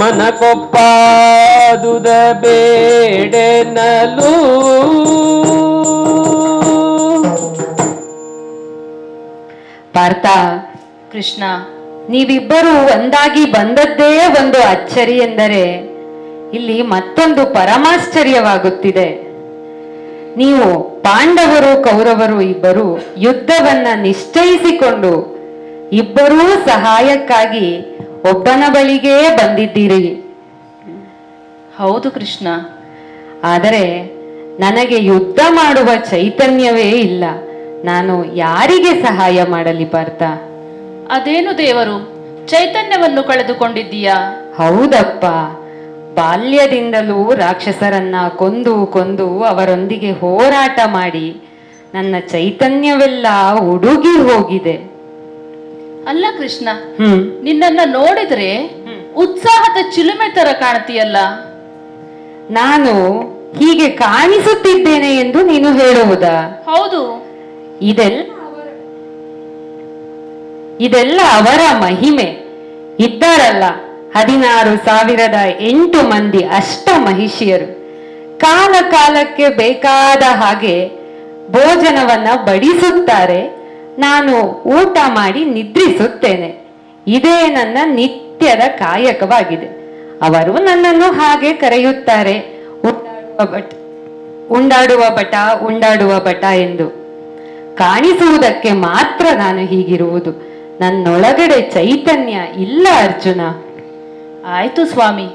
ಮನಕೊಪ್ಪಾದುದ ಬೇಡೆನಲು. ಪಾರ್ಥ, ಕೃಷ್ಣ, ನೀವಿಬ್ಬರು ಒಂದಾಗಿ ಬಂದದ್ದೇ ಒಂದು ಅಚ್ಚರಿ ಎಂದರೆ, ಇಲ್ಲಿ ಮತ್ತೊಂದು ಪರಮಾಶ್ಚರ್ಯವಾಗುತ್ತಿದೆ. ನೀವು ಪಾಂಡವರು ಕೌರವರು ಇಬ್ಬರು ಯುದ್ಧವನ್ನ ನಿಶ್ಚಯಿಸಿಕೊಂಡು ಇಬ್ಬರೂ ಸಹಾಯಕ್ಕಾಗಿ ಒಬ್ಬನ ಬಳಿಗೇ ಬಂದಿದ್ದೀರಿ. ಹೌದು ಕೃಷ್ಣ. ಆದರೆ ನನಗೆ ಯುದ್ಧ ಮಾಡುವ ಚೈತನ್ಯವೇ ಇಲ್ಲ. ನಾನು ಯಾರಿಗೆ ಸಹಾಯ ಮಾಡಲಿ ಪಾರ್ಥ? ಅದೇನು ದೇವರು, ಚೈತನ್ಯವನ್ನು ಕಳೆದುಕೊಂಡಿದ್ದೀಯಾ? ಹೌದಪ್ಪ, ಬಾಲ್ಯದಿಂದಲೂ ರಾಕ್ಷಸರನ್ನ ಕೊಂದು ಕೊಂದು ಅವರೊಂದಿಗೆ ಹೋರಾಟ ಮಾಡಿ ನನ್ನ ಚೈತನ್ಯವೆಲ್ಲ ಉಡುಗಿ ಹೋಗಿದೆ. ಅಲ್ಲ ಕೃಷ್ಣ, ನಿನ್ನನ್ನ ನೋಡಿದ್ರೆ ಉತ್ಸಾಹದ ಚಿಲುಮೆ ತರ ಕಾಣ್ತೀಯಲ್ಲ. ನಾನು ಹೀಗೆ ಕಾಣಿಸುತ್ತಿದ್ದೇನೆ ಎಂದು ನೀನು ಹೇಳುವುದಾ? ಹೌದು. ಇದೆಲ್ಲ ಅವರ ಮಹಿಮೆ. ಇದ್ದಾರಲ್ಲ 16,008 ಮಂದಿ ಅಷ್ಟ ಮಹಿಷಿಯರು, ಕಾಲ ಕಾಲಕ್ಕೆ ಬೇಕಾದ ಹಾಗೆ ಭೋಜನವನ್ನ ಬಡಿಸುತ್ತಾರೆ. ನಾನು ಊಟ ಮಾಡಿ ನಿದ್ರಿಸುತ್ತೇನೆ. ಇದೇ ನನ್ನ ನಿತ್ಯದ ಕಾಯಕವಾಗಿದೆ. ಅವರು ನನ್ನನ್ನು ಹಾಗೆ ಕರೆಯುತ್ತಾರೆ, ಉಂಡಾಡುವ ಬಟ ಎಂದು. ಕಾಣಿಸುವುದಕ್ಕೆ ಮಾತ್ರ ನಾನು ಹೀಗಿರುವುದು. ನನ್ನೊಳಗಡೆ ಚೈತನ್ಯ ಇಲ್ಲ ಅರ್ಜುನ. ಆಯ್ತು ಸ್ವಾಮಿ,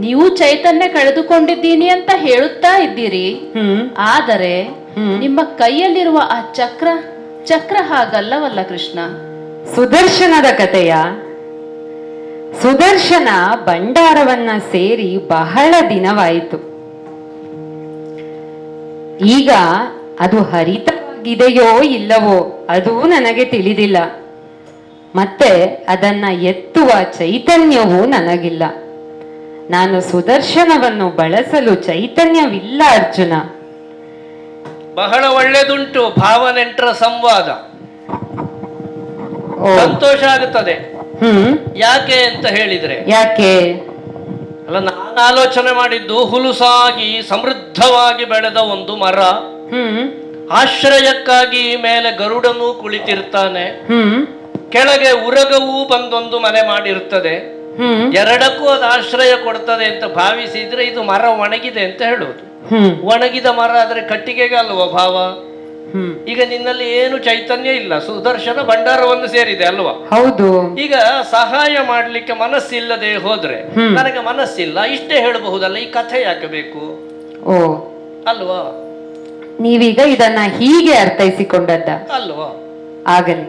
ನೀವು ಚೈತನ್ಯ ಕಳೆದುಕೊಂಡಿದ್ದೀನಿ ಅಂತ ಹೇಳುತ್ತಾ ಇದ್ದೀರಿ. ಆದರೆ ನಿಮ್ಮ ಕೈಯಲ್ಲಿರುವ ಆ ಚಕ್ರ ಹಾಗಲ್ಲವಲ್ಲ ಕೃಷ್ಣ. ಸುದರ್ಶನದ ಕಥೆಯ? ಸುದರ್ಶನ ಭಂಡಾರವನ್ನ ಸೇರಿ ಬಹಳ ದಿನವಾಯಿತು. ಈಗ ಅದು ಹರಿತವಾಗಿದೆಯೋ ಇಲ್ಲವೋ ಅದು ನನಗೆ ತಿಳಿದಿಲ್ಲ. ಮತ್ತೆ ಅದನ್ನ ಎತ್ತುವ ಚೈತನ್ಯವೂ ನನಗಿಲ್ಲ. ನಾನು ಸುದರ್ಶನವನ್ನು ಬಳಸಲು ಚೈತನ್ಯವಿಲ್ಲ ಅರ್ಜುನ. ಬಹಳ ಒಳ್ಳೆದುಂಟು ಭಾವನೆಂಟರ ಸಂವಾದ. ಸಂತೋಷ ಆಗುತ್ತದೆ. ಯಾಕೆ ಅಂತ ಹೇಳಿದ್ರೆ, ಯಾಕೆ ಅಲ್ಲ, ನಾನು ಆಲೋಚನೆ ಮಾಡಿದ್ದು ಹುಲುಸಾಗಿ ಸಮೃದ್ಧವಾಗಿ ಬೆಳೆದ ಒಂದು ಮರ, ಆಶ್ರಯಕ್ಕಾಗಿ ಮೇಲೆ ಗರುಡನೂ ಕುಳಿತಿರ್ತಾನೆ, ಕೆಳಗೆ ಉರಗವೂ ಬಂದೊಂದು ಮನೆ ಮಾಡಿರ್ತದೆ, ಎರಡಕ್ಕೂ ಅದು ಆಶ್ರಯ ಕೊಡ್ತದೆ ಅಂತ ಭಾವಿಸಿದ್ರೆ ಇದು ಮರ ಒಣಗಿದೆ ಅಂತ ಹೇಳುವುದು. ಒಣಗಿದ ಮರ ಆದ್ರೆ ಕಟ್ಟಿಗೆಗೆ ಅಲ್ವಾ ಭಾವ? ಈಗ ನಿನ್ನಲ್ಲಿ ಏನು ಚೈತನ್ಯ ಇಲ್ಲ, ಸುದರ್ಶನ ಭಂಡಾರವನ್ನು ಸೇರಿದೆ ಅಲ್ವಾ? ಹೌದು. ಈಗ ಸಹಾಯ ಮಾಡ್ಲಿಕ್ಕೆ ಮನಸ್ಸಿಲ್ಲದೆ ಹೋದ್ರೆ ನನಗೆ ಮನಸ್ಸಿಲ್ಲ ಇಷ್ಟೇ ಹೇಳಬಹುದಲ್ಲ, ಈ ಕಥೆ ಯಾಕೆ ಬೇಕು? ಓ ಅಲ್ವಾ? ನೀವೀಗ ಇದನ್ನ ಹೀಗೆ ಅರ್ಥೈಸಿಕೊಂಡದ್ದ ಅಲ್ವಾ? ಆಗಲಿ,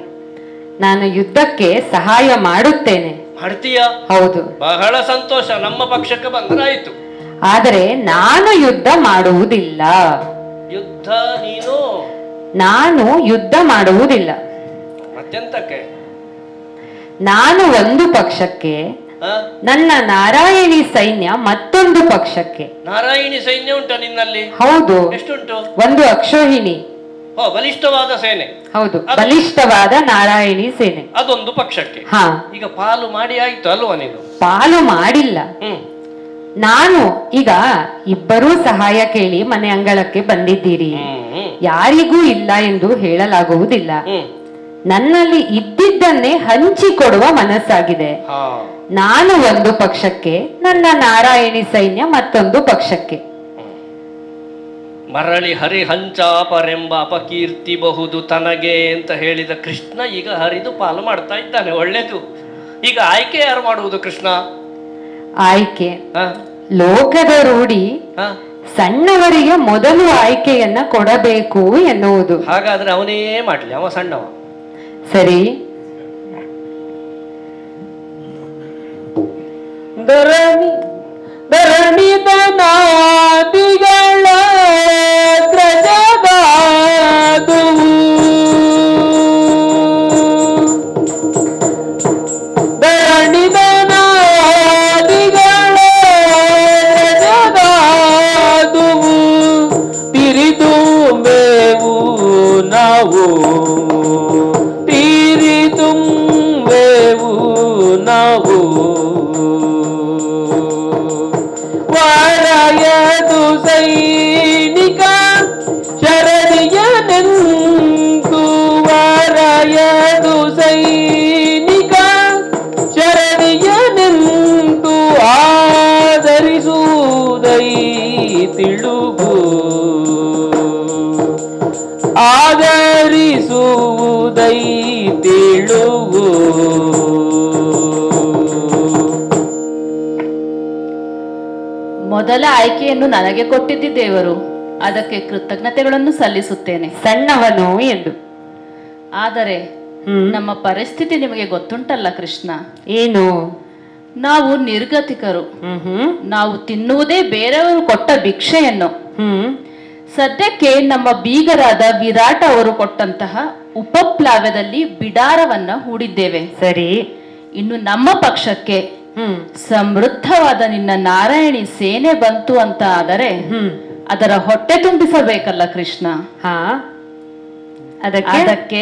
ನಾನು ಯುದ್ಧಕ್ಕೆ ಸಹಾಯ ಮಾಡುತ್ತೇನೆ. ಮಾಡ್ತೀಯಾ? ಹೌದು. ಬಹಳ ಸಂತೋಷ, ನಮ್ಮ ಪಕ್ಷಕ್ಕೆ ಬಂದ್ರಾಯ್ತು. ಆದರೆ ನಾನು ಯುದ್ಧ ಮಾಡುವುದಿಲ್ಲ. ಯುದ್ಧ ನೀನು? ನಾನು ಯುದ್ಧ ಮಾಡುವುದಿಲ್ಲ. ಮತ್ತೆಂತಕ್ಕೆ? ನಾನು ಒಂದು ಪಕ್ಷಕ್ಕೆ, ನನ್ನ ನಾರಾಯಣಿ ಸೈನ್ಯ ಮತ್ತೊಂದು ಪಕ್ಷಕ್ಕೆ. ನಾರಾಯಣಿ ಸೈನ್ಯ ಉಂಟ ನಿನ್ನಲ್ಲಿ? ಹೌದು. ಎಷ್ಟುಂಟು? ಒಂದು ಅಕ್ಷೋಹಿಣಿ. ಬಲಿಷ್ಠವಾದ ಸೇನೆ. ಹೌದು, ಬಲಿಷ್ಠವಾದ ನಾರಾಯಣಿ ಸೇನೆ ಅದೊಂದು ಪಕ್ಷಕ್ಕೆ. ಹಾ, ಈಗ ಪಾಲು ಮಾಡಿ ಆಯ್ತು ಅಲ್ವಾ? ನೀನು ಪಾಲು ಮಾಡಿಲ್ಲ. ನಾನು ಈಗ ಇಬ್ಬರೂ ಸಹಾಯ ಕೇಳಿ ಮನೆ ಅಂಗಳಕ್ಕೆ ಬಂದಿದ್ದೀರಿ. ಯಾರಿಗೂ ಇಲ್ಲ ಎಂದು ಹೇಳಲಾಗುವುದಿಲ್ಲ. ನನ್ನಲ್ಲಿ ಇದ್ದಿದ್ದನ್ನೇ ಹಂಚಿಕೊಡುವ ಮನಸ್ಸಾಗಿದೆ. ನಾನು ಒಂದು ಪಕ್ಷಕ್ಕೆ, ನನ್ನ ನಾರಾಯಣಿ ಸೈನ್ಯ ಮತ್ತೊಂದು ಪಕ್ಷಕ್ಕೆ. ಮರಳಿ ಹರಿಹಂಚಾಪರೆಂಬ ಅಪಕೀರ್ತಿ ಬಹುದು ತನಗೆ ಅಂತ ಹೇಳಿದ ಕೃಷ್ಣ ಈಗ ಹರಿದು ಪಾಲು ಮಾಡ್ತಾ ಇದ್ದಾನೆ. ಒಳ್ಳೇದು. ಈಗ ಆಯ್ಕೆ ಯಾರು ಮಾಡುವುದು ಕೃಷ್ಣ? ಆಯ್ಕೆ ಲೋಕದ ರೂಢಿ ಸಣ್ಣವರಿಗೆ ಮೊದಲು ಆಯ್ಕೆಯನ್ನ ಕೊಡಬೇಕು ಎನ್ನುವುದು. ಹಾಗಾದ್ರೆ ಅವನೇ ಮಾಡ್ಲಿ, ಅವ ಸಣ್ಣವ. ಸರಿ. ಧರಣಿದನಾದಿಗಳ ದ್ರಜಗಾದುವು, ಧರಣಿದನಾದಿಗಳ ದ್ರಜಗಾದುವು, ತಿರಿದುಂಬೇವು ನಾವು, ತಿರಿದುಂಬೇವು ನಾವು. ವಾರಯದು ಸೈನಿಕ ಶರಣಿಯ ನಿಂತು, ವಾರಯದು ಸೈನಿಕ ಶರಣಿಯ ನಿಂತು, ಆದರಿಸುವುದೈ ತಿಳುಗು, ಆದರಿಸುವುದೈ ತಿಳುಗು. ಮೊದಲ ಆಯ್ಕೆಯನ್ನು ನನಗೆ ಕೊಟ್ಟಿದ್ದ ದೇವರು, ಅದಕ್ಕೆ ಕೃತಜ್ಞತೆಗಳನ್ನು ಸಲ್ಲಿಸುತ್ತೇನೆ. ಸಣ್ಣವನು ಎಂದು. ಆದರೆ ನಮ್ಮ ಪರಿಸ್ಥಿತಿ ನಿಮಗೆ ಗೊತ್ತುಂಟಲ್ಲ ಕೃಷ್ಣ. ಏನು? ನಾವು ನಿರ್ಗತಿಕರು. ನಾವು ತಿನ್ನುವುದೇ ಬೇರೆಯವರು ಕೊಟ್ಟ ಭಿಕ್ಷೆಯನ್ನು. ಸದ್ಯಕ್ಕೆ ನಮ್ಮ ಬೀಗರಾದ ವಿರಾಟ ಅವರು ಕೊಟ್ಟಂತಹ ಉಪಪ್ಲಾವ್ಯದಲ್ಲಿ ಬಿಡಾರವನ್ನ ಹೂಡಿದ್ದೇವೆ. ಸರಿ. ಇನ್ನು ನಮ್ಮ ಪಕ್ಷಕ್ಕೆ ಸಮೃದ್ಧವಾದ ನಿನ್ನ ನಾರಾಯಣಿ ಸೇನೆ ಬಂತು ಅಂತ ಆದರೆ ಅದರ ಹೊಟ್ಟೆ ತುಂಬಿಸಬೇಕಲ್ಲ ಕೃಷ್ಣ. ಅದಕ್ಕೆ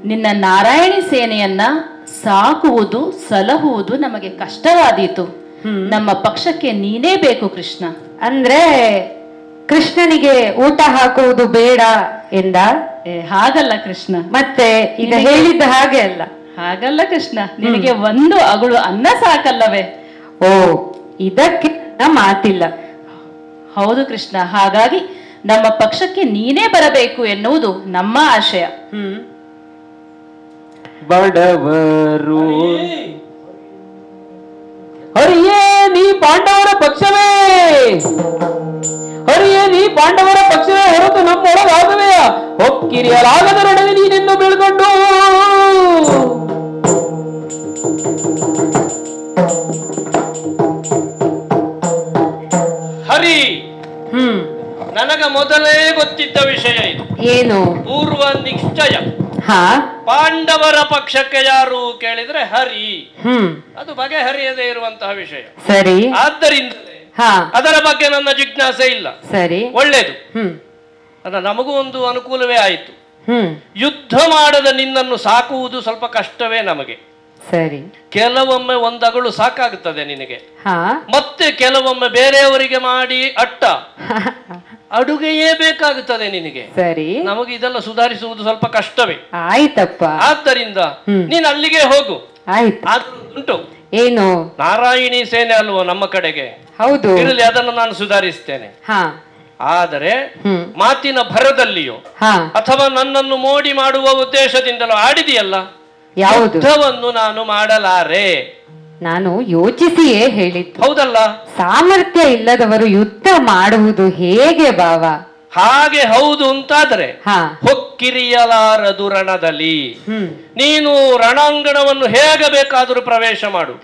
ನಿನ್ನ ನಾರಾಯಣಿ ಸೇನೆಯನ್ನ ಸಾಕುವುದು ಸಲಹುವುದು ನಮಗೆ ಕಷ್ಟವಾದೀತು. ನಮ್ಮ ಪಕ್ಷಕ್ಕೆ ನೀನೇ ಬೇಕು ಕೃಷ್ಣ. ಅಂದ್ರೆ ಕೃಷ್ಣನಿಗೆ ಊಟ ಹಾಕುವುದು ಬೇಡ ಎಂದ? ಹಾಗಲ್ಲ ಕೃಷ್ಣ. ಮತ್ತೆ ಈಗ ಹೇಳಿದ್ದ ಹಾಗೆ ಅಲ್ಲ. ಹಾಗಲ್ಲ ಕೃಷ್ಣ, ನಿನಗೆ ಒಂದು ಅಗಳು ಅನ್ನ ಸಾಕಲ್ಲವೇ? ಓ, ಇದಕ್ಕೆ ಮಾತಿಲ್ಲ. ಹೌದು ಕೃಷ್ಣ, ಹಾಗಾಗಿ ನಮ್ಮ ಪಕ್ಷಕ್ಕೆ ನೀನೇ ಬರಬೇಕು ಎನ್ನುವುದು ನಮ್ಮ ಆಶಯ. ಬಡವರು ಹರಿಯೇ ನೀ ಪಾಂಡವರ ಪಕ್ಷವೇ, ಹರಿಯೇ ನೀ ಪಾಂಡವರ ಪಕ್ಷವೇ ಹೊರತು ನಮ್ಮೊಳಗಾಗವೆಯ ಹೊಕ್ಕಿರಿಯಲಾಗದ ನಡುವೆ ನೀನೆನ್ನು ಬೀಳ್ಕೊಂಡು. ಹರಿ, ನನಗ ಮೊದಲೇ ಗೊತ್ತಿದ್ದ ವಿಷಯ ಇದು. ಏನು? ಪೂರ್ವ ನಿಶ್ಚಯ. ಪಾಂಡವರ ಪಕ್ಷಕ್ಕೆ ಯಾರು ಕೇಳಿದ್ರೆ ಹರಿ. ಅದು ಬಗೆಹರಿಯದೇ ಇರುವಂತಹ ವಿಷಯ. ಸರಿ. ಆದ್ದರಿಂದಲೇ ಅದರ ಬಗ್ಗೆ ನನ್ನ ಜಿಜ್ಞಾಸೆ ಇಲ್ಲ. ಸರಿ, ಒಳ್ಳೇದು. ನಮಗೂ ಒಂದು ಅನುಕೂಲವೇ ಆಯಿತು. ಯುದ್ಧ ಮಾಡದ ನಿನ್ನನ್ನು ಸಾಕುವುದು ಸ್ವಲ್ಪ ಕಷ್ಟವೇ ನಮಗೆ. ಸರಿ. ಕೆಲವೊಮ್ಮೆ ಒಂದಗಳು ಸಾಕಾಗುತ್ತದೆ ನಿನಗೆ, ಹಾ ಮತ್ತೆ ಕೆಲವೊಮ್ಮೆ ಬೇರೆಯವರಿಗೆ ಮಾಡಿ ಅಡುಗೆಯೇ ಬೇಕಾಗುತ್ತದೆ ನಿನಗೆ. ಸರಿ. ನಮಗೆ ಇದೆಲ್ಲ ಸುಧಾರಿಸುವುದು ಸ್ವಲ್ಪ ಕಷ್ಟವೇ. ಆಯ್ತಪ್ಪ. ಆದ್ದರಿಂದ ನೀನು ಅಲ್ಲಿಗೆ ಹೋಗು. ಆಯ್ತು. ಆದ್ರೂ ಉಂಟು ಏನು? ನಾರಾಯಣಿ ಸೇನೆ ಅಲ್ವೋ ನಮ್ಮ ಕಡೆಗೆ. ಹೌದು. ಇರಲಿ, ಅದನ್ನು ನಾನು ಸುಧಾರಿಸ್ತೇನೆ. ಹಾ. ಆದರೆ ಮಾತಿನ ಭರದಲ್ಲಿಯೋ ಅಥವಾ ನನ್ನನ್ನು ಮೋಡಿ ಮಾಡುವ ಉದ್ದೇಶದಿಂದಲೋ ಆಡಿದೆಯಲ್ಲ, ಯುದ್ಧವನ್ನು ನಾನು ಮಾಡಲಾರೆ. ನಾನು ಯೋಚಿಸಿಯೇ ಹೇಳಿದ್ದು. ಹೌದಲ್ಲ? ಸಾಮರ್ಥ್ಯ ಇಲ್ಲದವರು ಯುದ್ಧ ಮಾಡುವುದು ಹೇಗೆ ಬಾವ? ಹಾಗೆ ಹೌದು ಅಂತಾದ್ರೆ ಹೊಕ್ಕಿರಿಯಲಾರದು ರಣದಲ್ಲಿ. ನೀನು ರಣಾಂಗಣವನ್ನು ಹೇಗೆ ಬೇಕಾದರೂ ಪ್ರವೇಶ ಮಾಡು,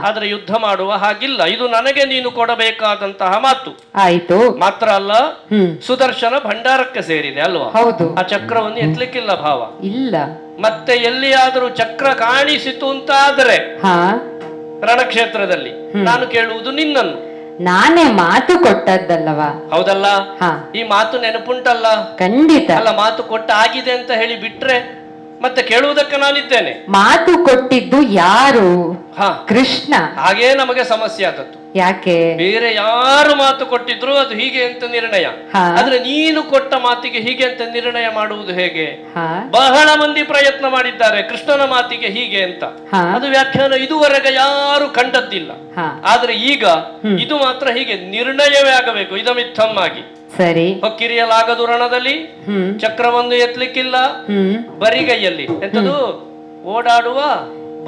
ಆದ್ರೆ ಯುದ್ಧ ಮಾಡುವ ಹಾಗಿಲ್ಲ. ಇದು ನನಗೆ ನೀನು ಕೊಡಬೇಕಾದಂತಹ ಮಾತು. ಆಯ್ತು. ಮಾತ್ರ ಅಲ್ಲ, ಸುದರ್ಶನ ಭಂಡಾರಕ್ಕೆ ಸೇರಿದೆ ಅಲ್ವಾ? ಹೌದು. ಆ ಚಕ್ರವನ್ನು ಎತ್ತಲಿಕ್ಕಿಲ್ಲ ಭಾವ. ಇಲ್ಲ. ಮತ್ತೆ ಎಲ್ಲಿಯಾದರೂ ಚಕ್ರ ಕಾಣಿಸಿತು ಅಂತಾದ್ರೆ ರಣಕ್ಷೇತ್ರದಲ್ಲಿ ನಾನು ಕೇಳುವುದು ನಿನ್ನನ್ನು. ನಾನೇ ಮಾತು ಕೊಟ್ಟದ್ದಲ್ಲವಾ? ಹೌದಲ್ಲ? ಈ ಮಾತು ನೆನಪುಂಟಲ್ಲ? ಖಂಡಿತ. ಅಲ್ಲ, ಮಾತು ಕೊಟ್ಟ ಆಗಿದೆ ಅಂತ ಹೇಳಿ ಬಿಟ್ರೆ ಮತ್ತೆ ಕೇಳುವುದಕ್ಕೆ ನಾನಿದ್ದೇನೆ. ಮಾತು ಕೊಟ್ಟಿದ್ದು ಯಾರು? ಕೃಷ್ಣ. ಹಾಗೇ ನಮಗೆ ಸಮಸ್ಯೆ ಆದದ್ದು. ಯಾಕೆ? ಬೇರೆ ಯಾರು ಮಾತು ಕೊಟ್ಟಿದ್ರು ಅದು ಹೀಗೆ ಅಂತ ನಿರ್ಣಯ, ಆದ್ರೆ ನೀನು ಕೊಟ್ಟ ಮಾತಿಗೆ ಹೀಗೆ ಅಂತ ನಿರ್ಣಯ ಮಾಡುವುದು ಹೇಗೆ? ಬಹಳ ಮಂದಿ ಪ್ರಯತ್ನ ಮಾಡಿದ್ದಾರೆ ಕೃಷ್ಣನ ಮಾತಿಗೆ ಹೀಗೆ ಅಂತ. ಅದು ವ್ಯಾಖ್ಯಾನ ಇದುವರೆಗೆ ಯಾರು ಕಂಡದ್ದಿಲ್ಲ. ಆದ್ರೆ ಈಗ ಇದು ಮಾತ್ರ ಹೀಗೆ ನಿರ್ಣಯವೇ ಆಗಬೇಕು, ಇದಮಿತ್ತಮ್ಮಾಗಿ. ಸರಿ. ಹೊಕ್ಕಿರಿಯಲಾಗದು ರಣದಲ್ಲಿ, ಚಕ್ರವನ್ನು ಎತ್ತಲಿಕ್ಕಿಲ್ಲ, ಬರಿಗೈಯಲ್ಲಿ ಎಂತದು ಓಡಾಡುವ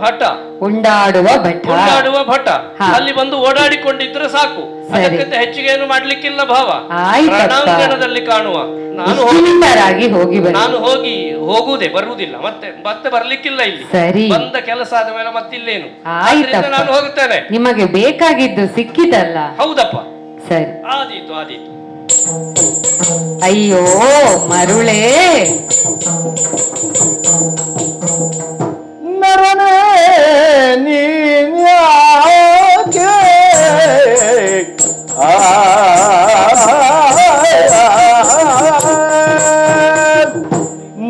ಭಟ, ಉಂಡಾಡುವ ಭಟ ಅಲ್ಲಿ ಬಂದು ಓಡಾಡಿಕೊಂಡಿದ್ರೆ ಸಾಕು, ಅದಕ್ಕಿಂತ ಹೆಚ್ಚಿಗೆ ಏನು ಮಾಡ್ಲಿಕ್ಕಿಲ್ಲ ಭಾವ. ರಣಾಂಗಣದಲ್ಲಿ ಕಾಣುವ ನಾನು ಹೋಗುವುದೇ, ಬರುವುದಿಲ್ಲ, ಮತ್ತೆ ಬರ್ಲಿಕ್ಕಿಲ್ಲ. ಇಲ್ಲಿ ಬಂದ ಕೆಲಸ ಆದ ಮೇಲೆ ಮತ್ತಿಲ್ಲೇನು. ನಾನು ಹೋಗುತ್ತೇನೆ. ನಿಮಗೆ ಬೇಕಾಗಿದ್ದು ಸಿಕ್ಕಿದಲ್ಲ? ಹೌದಪ್ಪ. ಸರಿ, ಆದೀತು ಆದೀತು. ಅಯ್ಯೋ ಮರುಳೇ, ನರನೇ ನೀನ್ಯಾಕೆ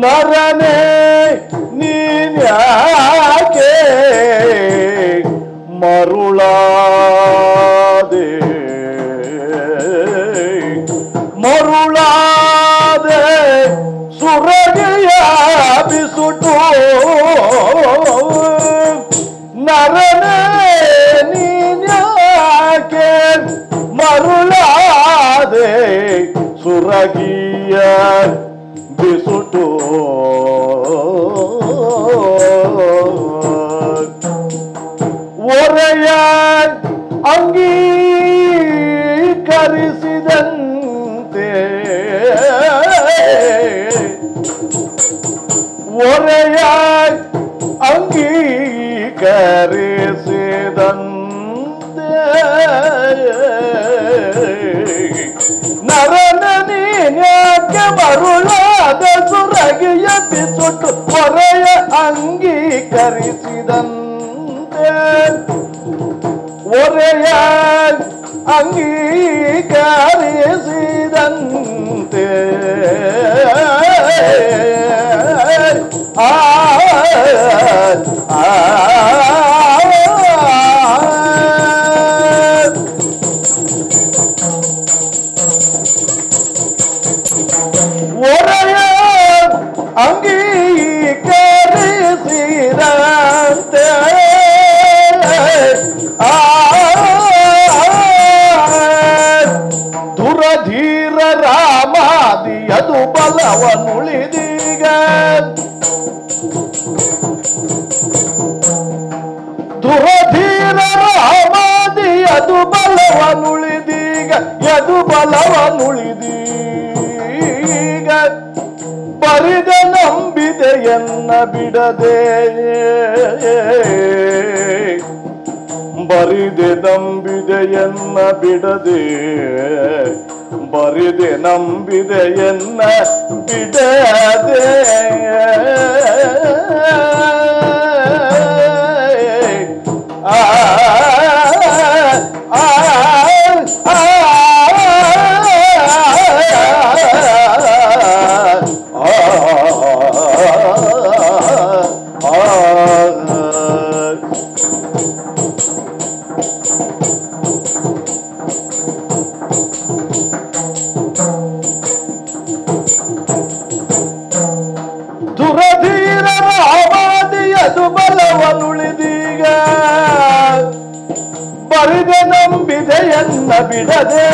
ನರನೇ ನೀನ್ಯಾಕೆ ಮರುಳಾದೆ ಸುರಗಿಯ ಬಿಸುಟು ನರನೇ ನೀನ್ಯಾಕೆ ಮರುಳಾದೆ ಸುರಗಿಯ ಬಿಸುಟು ಒರೆಯ ಅಂಗೀಕರಿಸಿದಂತೆ ಒರೆಯ ಅಂಗೀಕರಿಸಿದಂತೆ ನರನ ನೀನ್ಯಾಕೆ ಮರುಳಾದ ಸುರಗಿಯ ಬಿಸುಟು ಒರೆಯ ಅಂಗೀಕರಿಸಿದಂತೆ ಒರೆಯ ಅಂಗೀಕರಿಸಿದಂತೆ ಒರೆಯ ಅಂಗೀಕರಿಸಿದಂತೆ ದುರಧೀರ ರಾಮಾದಿಯದು ಬಲವನುಳಿದೀಗ ದುರಧೀರ ರಾಮಾದಿಯದು ಬಲವನುಳಿದೀಗ ಯದು ಬಲವನುಳಿದೀಗ ಬರಿದ ನಂಬಿದೆಯನ್ನ ಬಿಡದೆ ಬರಿದೆ ನಂಬಿದೆಯನ್ನ ಬಿಡದೆ ಬರಿದೆ ನಂಬಿದೆಯನ್ನ ಬಿಡದೆ ನಂಬಿದೆಯನ್ನ ಬಿಡದೆ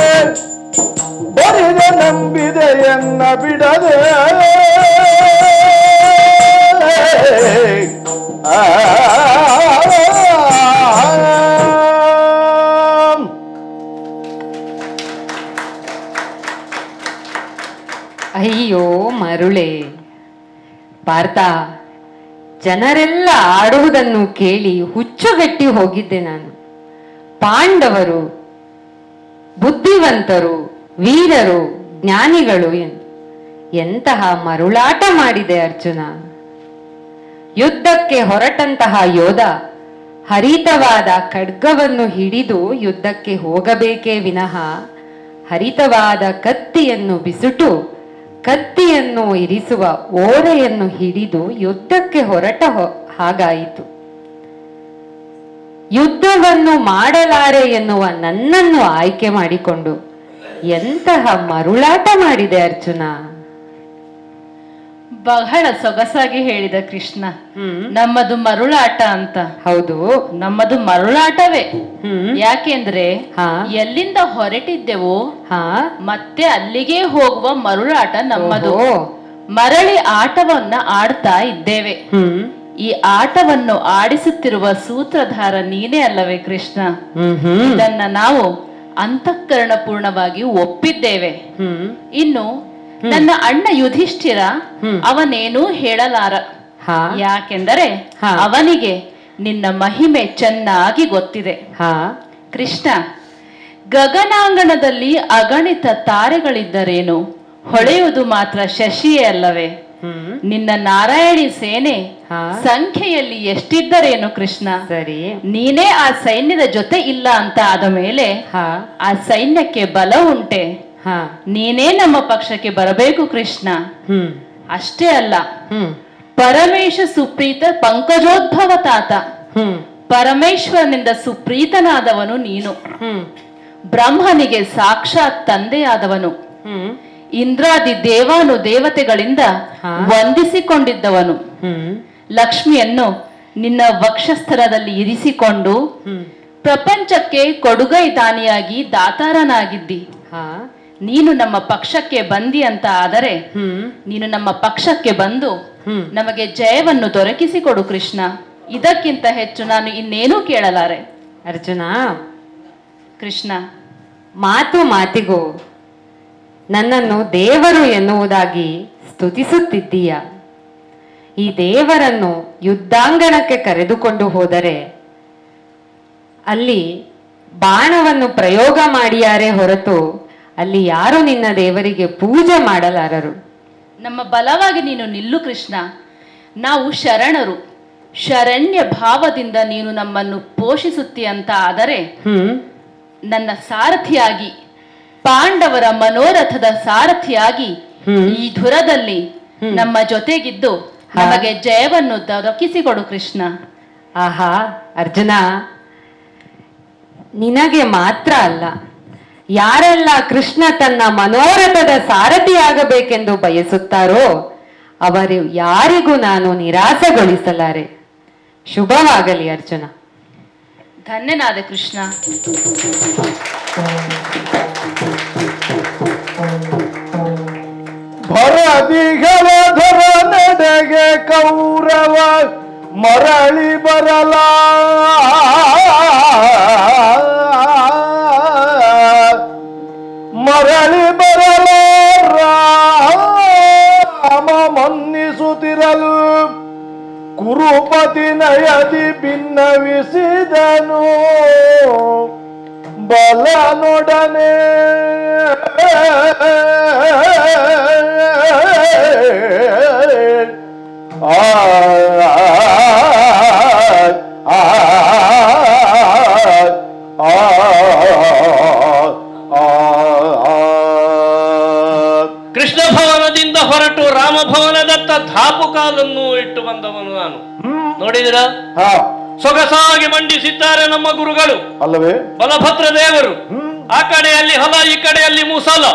ಬರಿದೆ ನಂಬಿದೆಯನ್ನ ಬಿಡದೆ ಅಯ್ಯೋ ಮರುಳೆ, ಪಾರ್ಥ, ಜನರೆಲ್ಲ ಆಡುವುದನ್ನು ಕೇಳಿ ಹುಚ್ಚುಗಟ್ಟಿ ಹೋಗಿದ್ದೆ ನಾನು. ಪಾಂಡವರು ಬುದ್ಧಿವಂತರು, ವೀರರು, ಜ್ಞಾನಿಗಳು ಎಂದು ಎಂತಹ ಮರುಳಾಟ ಮಾಡಿದೆ ಅರ್ಜುನ. ಯುದ್ಧಕ್ಕೆ ಹೊರಟಂತಹ ಯೋಧ ಹರಿತವಾದ ಖಡ್ಗವನ್ನು ಹಿಡಿದು ಯುದ್ಧಕ್ಕೆ ಹೋಗಬೇಕೇ ವಿನಃ ಹರಿತವಾದ ಕತ್ತಿಯನ್ನು ಬಿಸುಟು ಕತ್ತಿಯನ್ನು ಇರಿಸುವ ಓರೆಯನ್ನು ಹಿಡಿದು ಯುದ್ಧಕ್ಕೆ ಹೊರಟ ಹಾಗಾಯಿತು. ಯುದ್ಧವನ್ನು ಮಾಡಲಾರೆ ಎನ್ನುವ ನನ್ನನ್ನು ಆಯ್ಕೆ ಮಾಡಿಕೊಂಡು ಎಂತಹ ಮರುಳಾಟ ಮಾಡಿದೆ ಅರ್ಜುನ. ಬಹಳ ಸೊಗಸಾಗಿ ಹೇಳಿದ ಕೃಷ್ಣ. ನಮ್ಮದು ಮರುಳಾಟ ಅಂತ. ಹೌದು, ನಮ್ಮದು ಮರುಳಾಟವೇ. ಯಾಕೆಂದ್ರೆ ಎಲ್ಲಿಂದ ಹೊರಟಿದ್ದೆವೋ ಮತ್ತೆ ಅಲ್ಲಿಗೆ ಹೋಗುವ ಮರುಳಾಟ ನಮ್ಮದು. ಮರಳಿ ಆಟವನ್ನ ಆಡ್ತಾ ಇದ್ದೇವೆ. ಈ ಆಟವನ್ನು ಆಡಿಸುತ್ತಿರುವ ಸೂತ್ರಧಾರ ನೀನೇ ಅಲ್ಲವೇ ಕೃಷ್ಣ? ಇದನ್ನ ನಾವು ಅಂತಃಕರಣ ಪೂರ್ಣವಾಗಿ ಒಪ್ಪಿದ್ದೇವೆ. ಇನ್ನು ನನ್ನ ಅಣ್ಣ ಯುಧಿಷ್ಠಿರ ಅವನೇನೂ ಹೇಳಲಾರ. ಯಾಕೆಂದರೆ ಅವನಿಗೆ ನಿನ್ನ ಮಹಿಮೆ ಚೆನ್ನಾಗಿ ಗೊತ್ತಿದೆ. ಕೃಷ್ಣ, ಗಗನಾಂಗಣದಲ್ಲಿ ಅಗಣಿತ ತಾರೆಗಳಿದ್ದರೇನು, ಹೊಳೆಯುವುದು ಮಾತ್ರ ಶಶಿಯೇ ಅಲ್ಲವೇ? ನಿನ್ನ ನಾರಾಯಣಿ ಸೇನೆ ಸಂಖ್ಯೆಯಲ್ಲಿ ಎಷ್ಟಿದ್ದರೇನು ಕೃಷ್ಣ? ಸರಿ, ನೀನೇ ಆ ಸೈನ್ಯದ ಜೊತೆ ಇಲ್ಲ ಅಂತ ಆದ ಮೇಲೆ ಆ ಸೈನ್ಯಕ್ಕೆ ಬಲ ಉಂಟೆ? ನೀನೇ ನಮ್ಮ ಪಕ್ಷಕ್ಕೆ ಬರಬೇಕು ಕೃಷ್ಣ. ಅಷ್ಟೇ ಅಲ್ಲ, ಪರಮೇಶ ಸುಪ್ರೀತ ಪಂಕಜೋದ್ಭವ ತಾತ, ಪರಮೇಶ್ವರನಿಂದ ಸುಪ್ರೀತನಾದವನು ನೀನು. ಬ್ರಹ್ಮನಿಗೆ ಸಾಕ್ಷಾತ್ ತಂದೆಯಾದವನು, ಇಂದ್ರಾದಿ ದೇವಾನು ದೇವತೆಗಳಿಂದ ವಂದಿಸಿಕೊಂಡಿದ್ದವನು, ಲಕ್ಷ್ಮಿಯನ್ನು ನಿನ್ನ ವಕ್ಷಸ್ಥರದಲ್ಲಿ ಇರಿಸಿಕೊಂಡು ಪ್ರಪಂಚಕ್ಕೆ ಕೊಡುಗೈ ದಾನಿಯಾಗಿ ದಾತಾರನಾಗಿದ್ದಿ. ನೀನು ನಮ್ಮ ಪಕ್ಷಕ್ಕೆ ಬಂದಿ ಅಂತ ಆದರೆ ನೀನು ನಮ್ಮ ಪಕ್ಷಕ್ಕೆ ಬಂದು ನಮಗೆ ಜಯವನ್ನು ದೊರಕಿಸಿಕೊಡು ಕೃಷ್ಣ. ಇದಕ್ಕಿಂತ ಹೆಚ್ಚು ನಾನು ಇನ್ನೇನೂ ಕೇಳಲಾರೆ. ಅರ್ಜುನ, ಕೃಷ್ಣ, ಮಾತು ಮಾತಿಗೂ ನನ್ನನ್ನು ದೇವರು ಎನ್ನುವುದಾಗಿ ಸ್ತುತಿಸುತ್ತಿದ್ದೀಯ. ಈ ದೇವರನ್ನು ಯುದ್ಧಾಂಗಣಕ್ಕೆ ಕರೆದುಕೊಂಡು ಹೋದರೆ ಅಲ್ಲಿ ಬಾಣವನ್ನು ಪ್ರಯೋಗ ಮಾಡಿಯಾರೇ ಹೊರತು ಅಲ್ಲಿ ಯಾರು ನಿನ್ನ ದೇವರಿಗೆ ಪೂಜೆ ಮಾಡಲಾರರು. ನಮ್ಮ ಬಲವಾಗಿ ನೀನು ನಿಲ್ಲು ಕೃಷ್ಣ. ನಾವು ಶರಣರು. ಶರಣ್ಯ ಭಾವದಿಂದ ನೀನು ನಮ್ಮನ್ನು ಪೋಷಿಸುತ್ತಿ ಅಂತ ಆದರೆ ನನ್ನ ಸಾರಥಿಯಾಗಿ, ಪಾಂಡವರ ಮನೋರಥದ ಸಾರಥಿಯಾಗಿ ಈ ಧುರದಲ್ಲಿ ನಮ್ಮ ಜೊತೆಗಿದ್ದು ನಮಗೆ ಜಯವನ್ನು ದೊರಕಿಸಿಕೊಡು ಕೃಷ್ಣ. ಆಹಾ ಅರ್ಜುನ, ನಿನಗೆ ಮಾತ್ರ ಅಲ್ಲ, ಯಾರೆಲ್ಲ ಕೃಷ್ಣ ತನ್ನ ಮನೋರಥದ ಸಾರಥಿಯಾಗಬೇಕೆಂದು ಬಯಸುತ್ತಾರೋ ಅವರು ಯಾರಿಗೂ ನಾನು ನಿರಾಸೆಗೊಳಿಸಲಾರೆ. ಶುಭವಾಗಲಿ ಅರ್ಜುನ. ಧನ್ಯನಾದ ಕೃಷ್ಣ. ಭರದಿಗಲಧರ ನಡೆಗೆ ಕೌರವ ಮರಳಿ ಬರಲ ಮರಳಿ ಬರಲ ರಾಮ ಮನ್ನಿಸುತ್ತಿರಲು ಕುರುಪತಿ ನಯದಿ ಭಿನ್ನವಿಸಿದನು ಬಲನೊಡನೆ ಕೃಷ್ಣ ಭವನದಿಂದ ಹೊರಟು ರಾಮಭವನದತ್ತ ಧಾಪುಕಾಲನ್ನು ಇಟ್ಟು ಬಂದವನು ನಾನು. ನೋಡಿದಿರ, ಸೊಗಸಾಗಿ ಮಂಡಿಸಿದ್ದಾರೆ ನಮ್ಮ ಗುರುಗಳು ಅಲ್ಲವೇ? ಬಲಭದ್ರ ದೇವರು. ಆ ಕಡೆಯಲ್ಲಿ ಹೊಲ, ಈ ಕಡೆಯಲ್ಲಿ ಮುಸಲ,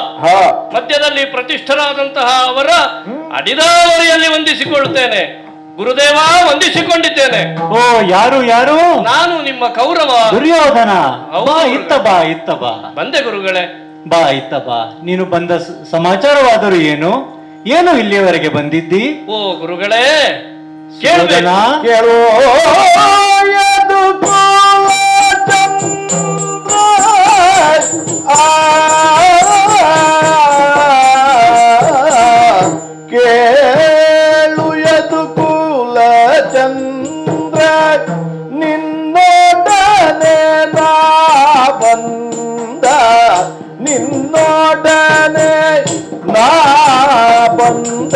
ಮಧ್ಯದಲ್ಲಿ ಪ್ರತಿಷ್ಠರಾದಂತಹ ಅವರ ಅಡಿದಾವರಿಯಲ್ಲಿ ವಂದಿಸಿಕೊಳ್ಳುತ್ತೇನೆ. ಗುರುದೇವ ವಂದಿಸಿಕೊಂಡಿದ್ದೇನೆ. ಓ, ಯಾರು ಯಾರು? ನಾನು ನಿಮ್ಮ ಕೌರವ ದುರ್ಯೋಧನ. ಹೌದು ಬಾ, ಗುರುಗಳೇ. ಇತ್ತ ಬಾ, ಇತ್ತ ಬಾ. ಬಂದೆ ಗುರುಗಳೇ. ಬಾ, ಇತ್ತ ಬಾ. ನೀನು ಬಂದ ಸಮಾಚಾರವಾದರೂ ಏನು? ಏನು ಇಲ್ಲಿಯವರೆಗೆ ಬಂದಿದ್ದಿ? ಓ ಗುರುಗಳೇ, ಸುಯೋಧನ, ಕೇಳೋ ಯದು ಕೇಳು ಯದು ಕುಲ ಚಂದ್ರ ನಿನ್ನೊಡನೆ ನಾ ಬಂದ, ನಿನ್ನೊಡನೆ ನಾ ಬಂದ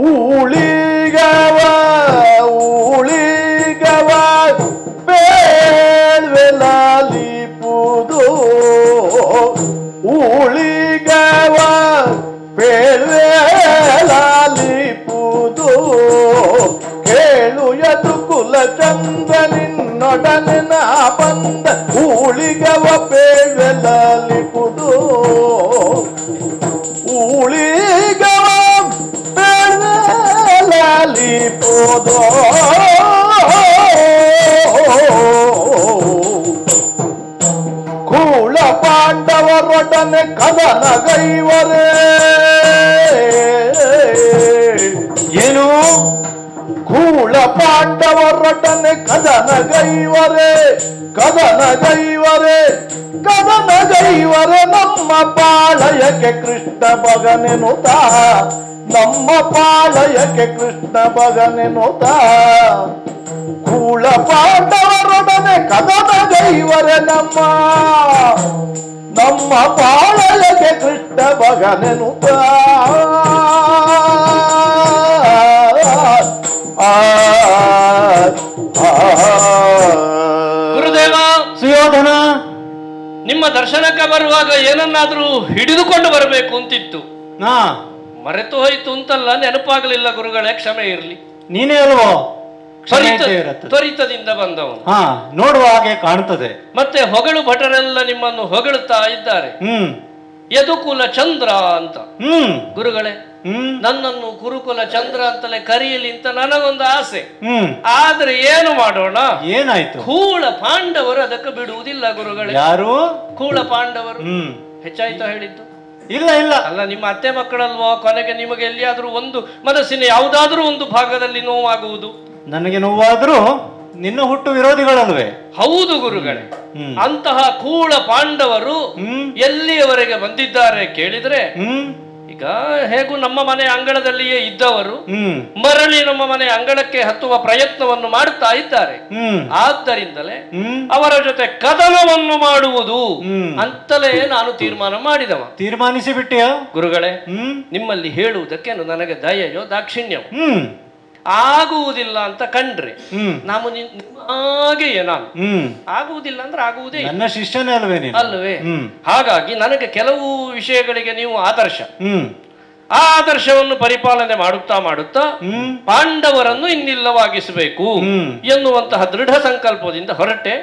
ಉಳಿಗವ ಉಳಿಗವ ಬೇಳ್ವೆಲಾಲಿಪುದು, ಉಳಿಗವ ಬೇಳ್ವೆಲಾಲಿಪುದು. ಕೇಳು ಯದು ಕುಲ ಚಂದ್ರ ನಿನ್ನೊಡನೆ ನಾ ಬಂದ, ಉಳಿಗವ ಬೇಳ್ವೆಲಾಲಿಪುದು, ಉಳಿಗವ ಬೇಳ್ವೆಲಾಲಿಪುದು. ಕೂಳ ಪಾಂಡವರೊಡನೆ ಕದನಗೈವರೇ. ಏನು? ಕೂಳ ಪಾಂಡವರೊಡನೆ ಕದನಗೈವರೇ, ಕದನಗೈವರೇ, ಕದನಗೈವರೇ. ನಮ್ಮ ಪಾಳಯಕ್ಕೆ ಕೃಷ್ಣ ಮಗನೆನುತ, ನಮ್ಮ ಪಾಳಯಕ್ಕೆ ಕೃಷ್ಣ ಮಗನೆನುತ. ಕೂಳ ಪಾಂಡವರೊಡನೆ ಕದನಗೈವರೇ, ನಮ್ಮ ಪಾಳಯಕ್ಕೆ ಕೃಷ್ಣ ಮಗನೆನುತ. ಗುರುದೇವ. ಸುಯೋಧನ, ನಿಮ್ಮ ದರ್ಶನಕ್ಕೆ ಬರುವಾಗ ಏನನ್ನಾದ್ರೂ ಹಿಡಿದುಕೊಂಡು ಬರಬೇಕು ಅಂತಿತ್ತು. ನಾ ಮರೆತು ಹೋಯ್ತು ಅಂತಲ್ಲ, ನೆನಪಾಗಲಿಲ್ಲ ಗುರುಗಳೇ, ಕ್ಷಮೆ ಇರಲಿ. ನೀನೇ ಅಲ್ವೋ? ಕ್ಷಮೆ ಇರತ್ತೆ. ತ್ವರಿತದಿಂದ ಬಂದವನು. ಹಾ, ನೋಡುವ ಹಾಗೆ ಕಾಣುತ್ತದೆ. ಮತ್ತೆ ಹೊಗಳು ಭಟರೆಲ್ಲ ನಿಮ್ಮನ್ನು ಹೊಗಳುತ್ತಾ ಇದ್ದಾರೆ. ಯದುಕುಲ ಚಂದ್ರ ಅಂತ. ಗುರುಗಳೇ, ನನ್ನನ್ನು ಕುರುಕುಲ ಚಂದ್ರ ಅಂತಲೇ ಕರೆಯಲಿ ಅಂತ ನನಗೊಂದು ಆಸೆ. ಆದ್ರೆ ಏನು ಮಾಡೋಣ? ಏನಾಯ್ತು? ಕೂಳ ಪಾಂಡವರು ಅದಕ್ಕೆ ಬಿಡುವುದಿಲ್ಲ ಗುರುಗಳೇ. ಯಾರು? ಕೂಳ ಪಾಂಡವರು. ಹೆಚ್ಚಾಯ್ತಾ ಹೇಳಿದ್ದು? ಇಲ್ಲ ಇಲ್ಲ. ಅಲ್ಲ, ನಿಮ್ಮ ಅತ್ತೆ ಮಕ್ಕಳಲ್ವೋ? ಕೊನೆಗೆ ನಿಮಗೆ ಎಲ್ಲಿಯಾದ್ರೂ ಒಂದು ಮನಸ್ಸಿನ ಯಾವುದಾದ್ರೂ ಒಂದು ಭಾಗದಲ್ಲಿ ನೋವಾಗುವುದು. ನನಗೆ ನೋವಾದ್ರೂ ನಿನ್ನ ಹುಟ್ಟು ವಿರೋಧಿಗಳಲ್ವೇ? ಹೌದು ಗುರುಗಳೇ. ಅಂತಹ ಕೂಳ ಪಾಂಡವರು ಎಲ್ಲಿಯವರೆಗೆ ಬಂದಿದ್ದಾರೆ ಕೇಳಿದ್ರೆ, ಈಗ ಹೇಗೂ ನಮ್ಮ ಮನೆ ಅಂಗಳದಲ್ಲಿಯೇ ಇದ್ದವರು ಮರಳಿ ನಮ್ಮ ಮನೆ ಅಂಗಳಕ್ಕೆ ಹತ್ತುವ ಪ್ರಯತ್ನವನ್ನು ಮಾಡ್ತಾ ಇದ್ದಾರೆ. ಆದ್ದರಿಂದಲೇ ಅವರ ಜೊತೆ ಕದನವನ್ನು ಮಾಡುವುದು ಅಂತಲೇ ನಾನು ತೀರ್ಮಾನ ಮಾಡಿದವ. ತೀರ್ಮಾನಿಸಿ ಬಿಟ್ಟಿಯ ಗುರುಗಳೇ? ನಿಮ್ಮಲ್ಲಿ ಹೇಳುವುದಕ್ಕೆ ನನಗೆ ದಯೆಯೋ ದಾಕ್ಷಿಣ್ಯವೋ ಆಗುವುದಿಲ್ಲ ಅಂತ ಕಂಡ್ರೆ ನಾವು ಹಾಗೆಯೇ ನಾನು ಆಗುವುದಿಲ್ಲ ಅಂದ್ರೆ ಆಗುವುದೇ. ನನ್ನ ಶಿಷ್ಯನೇ ಅಲ್ವೇ ನೀನು? ಅಲ್ವೇ? ಹಾಗಾಗಿ ನನಗೆ ಕೆಲವು ವಿಷಯಗಳಿಗೆ ನೀವು ಆದರ್ಶ. ಆ ಆದರ್ಶವನ್ನು ಪರಿಪಾಲನೆ ಮಾಡುತ್ತಾ ಮಾಡುತ್ತಾ ಪಾಂಡವರನ್ನು ಇನ್ನಿಲ್ಲವಾಗಿಸಬೇಕು ಎನ್ನುವಂತಹ ದೃಢ ಸಂಕಲ್ಪದಿಂದ ಹೊರಟೆ.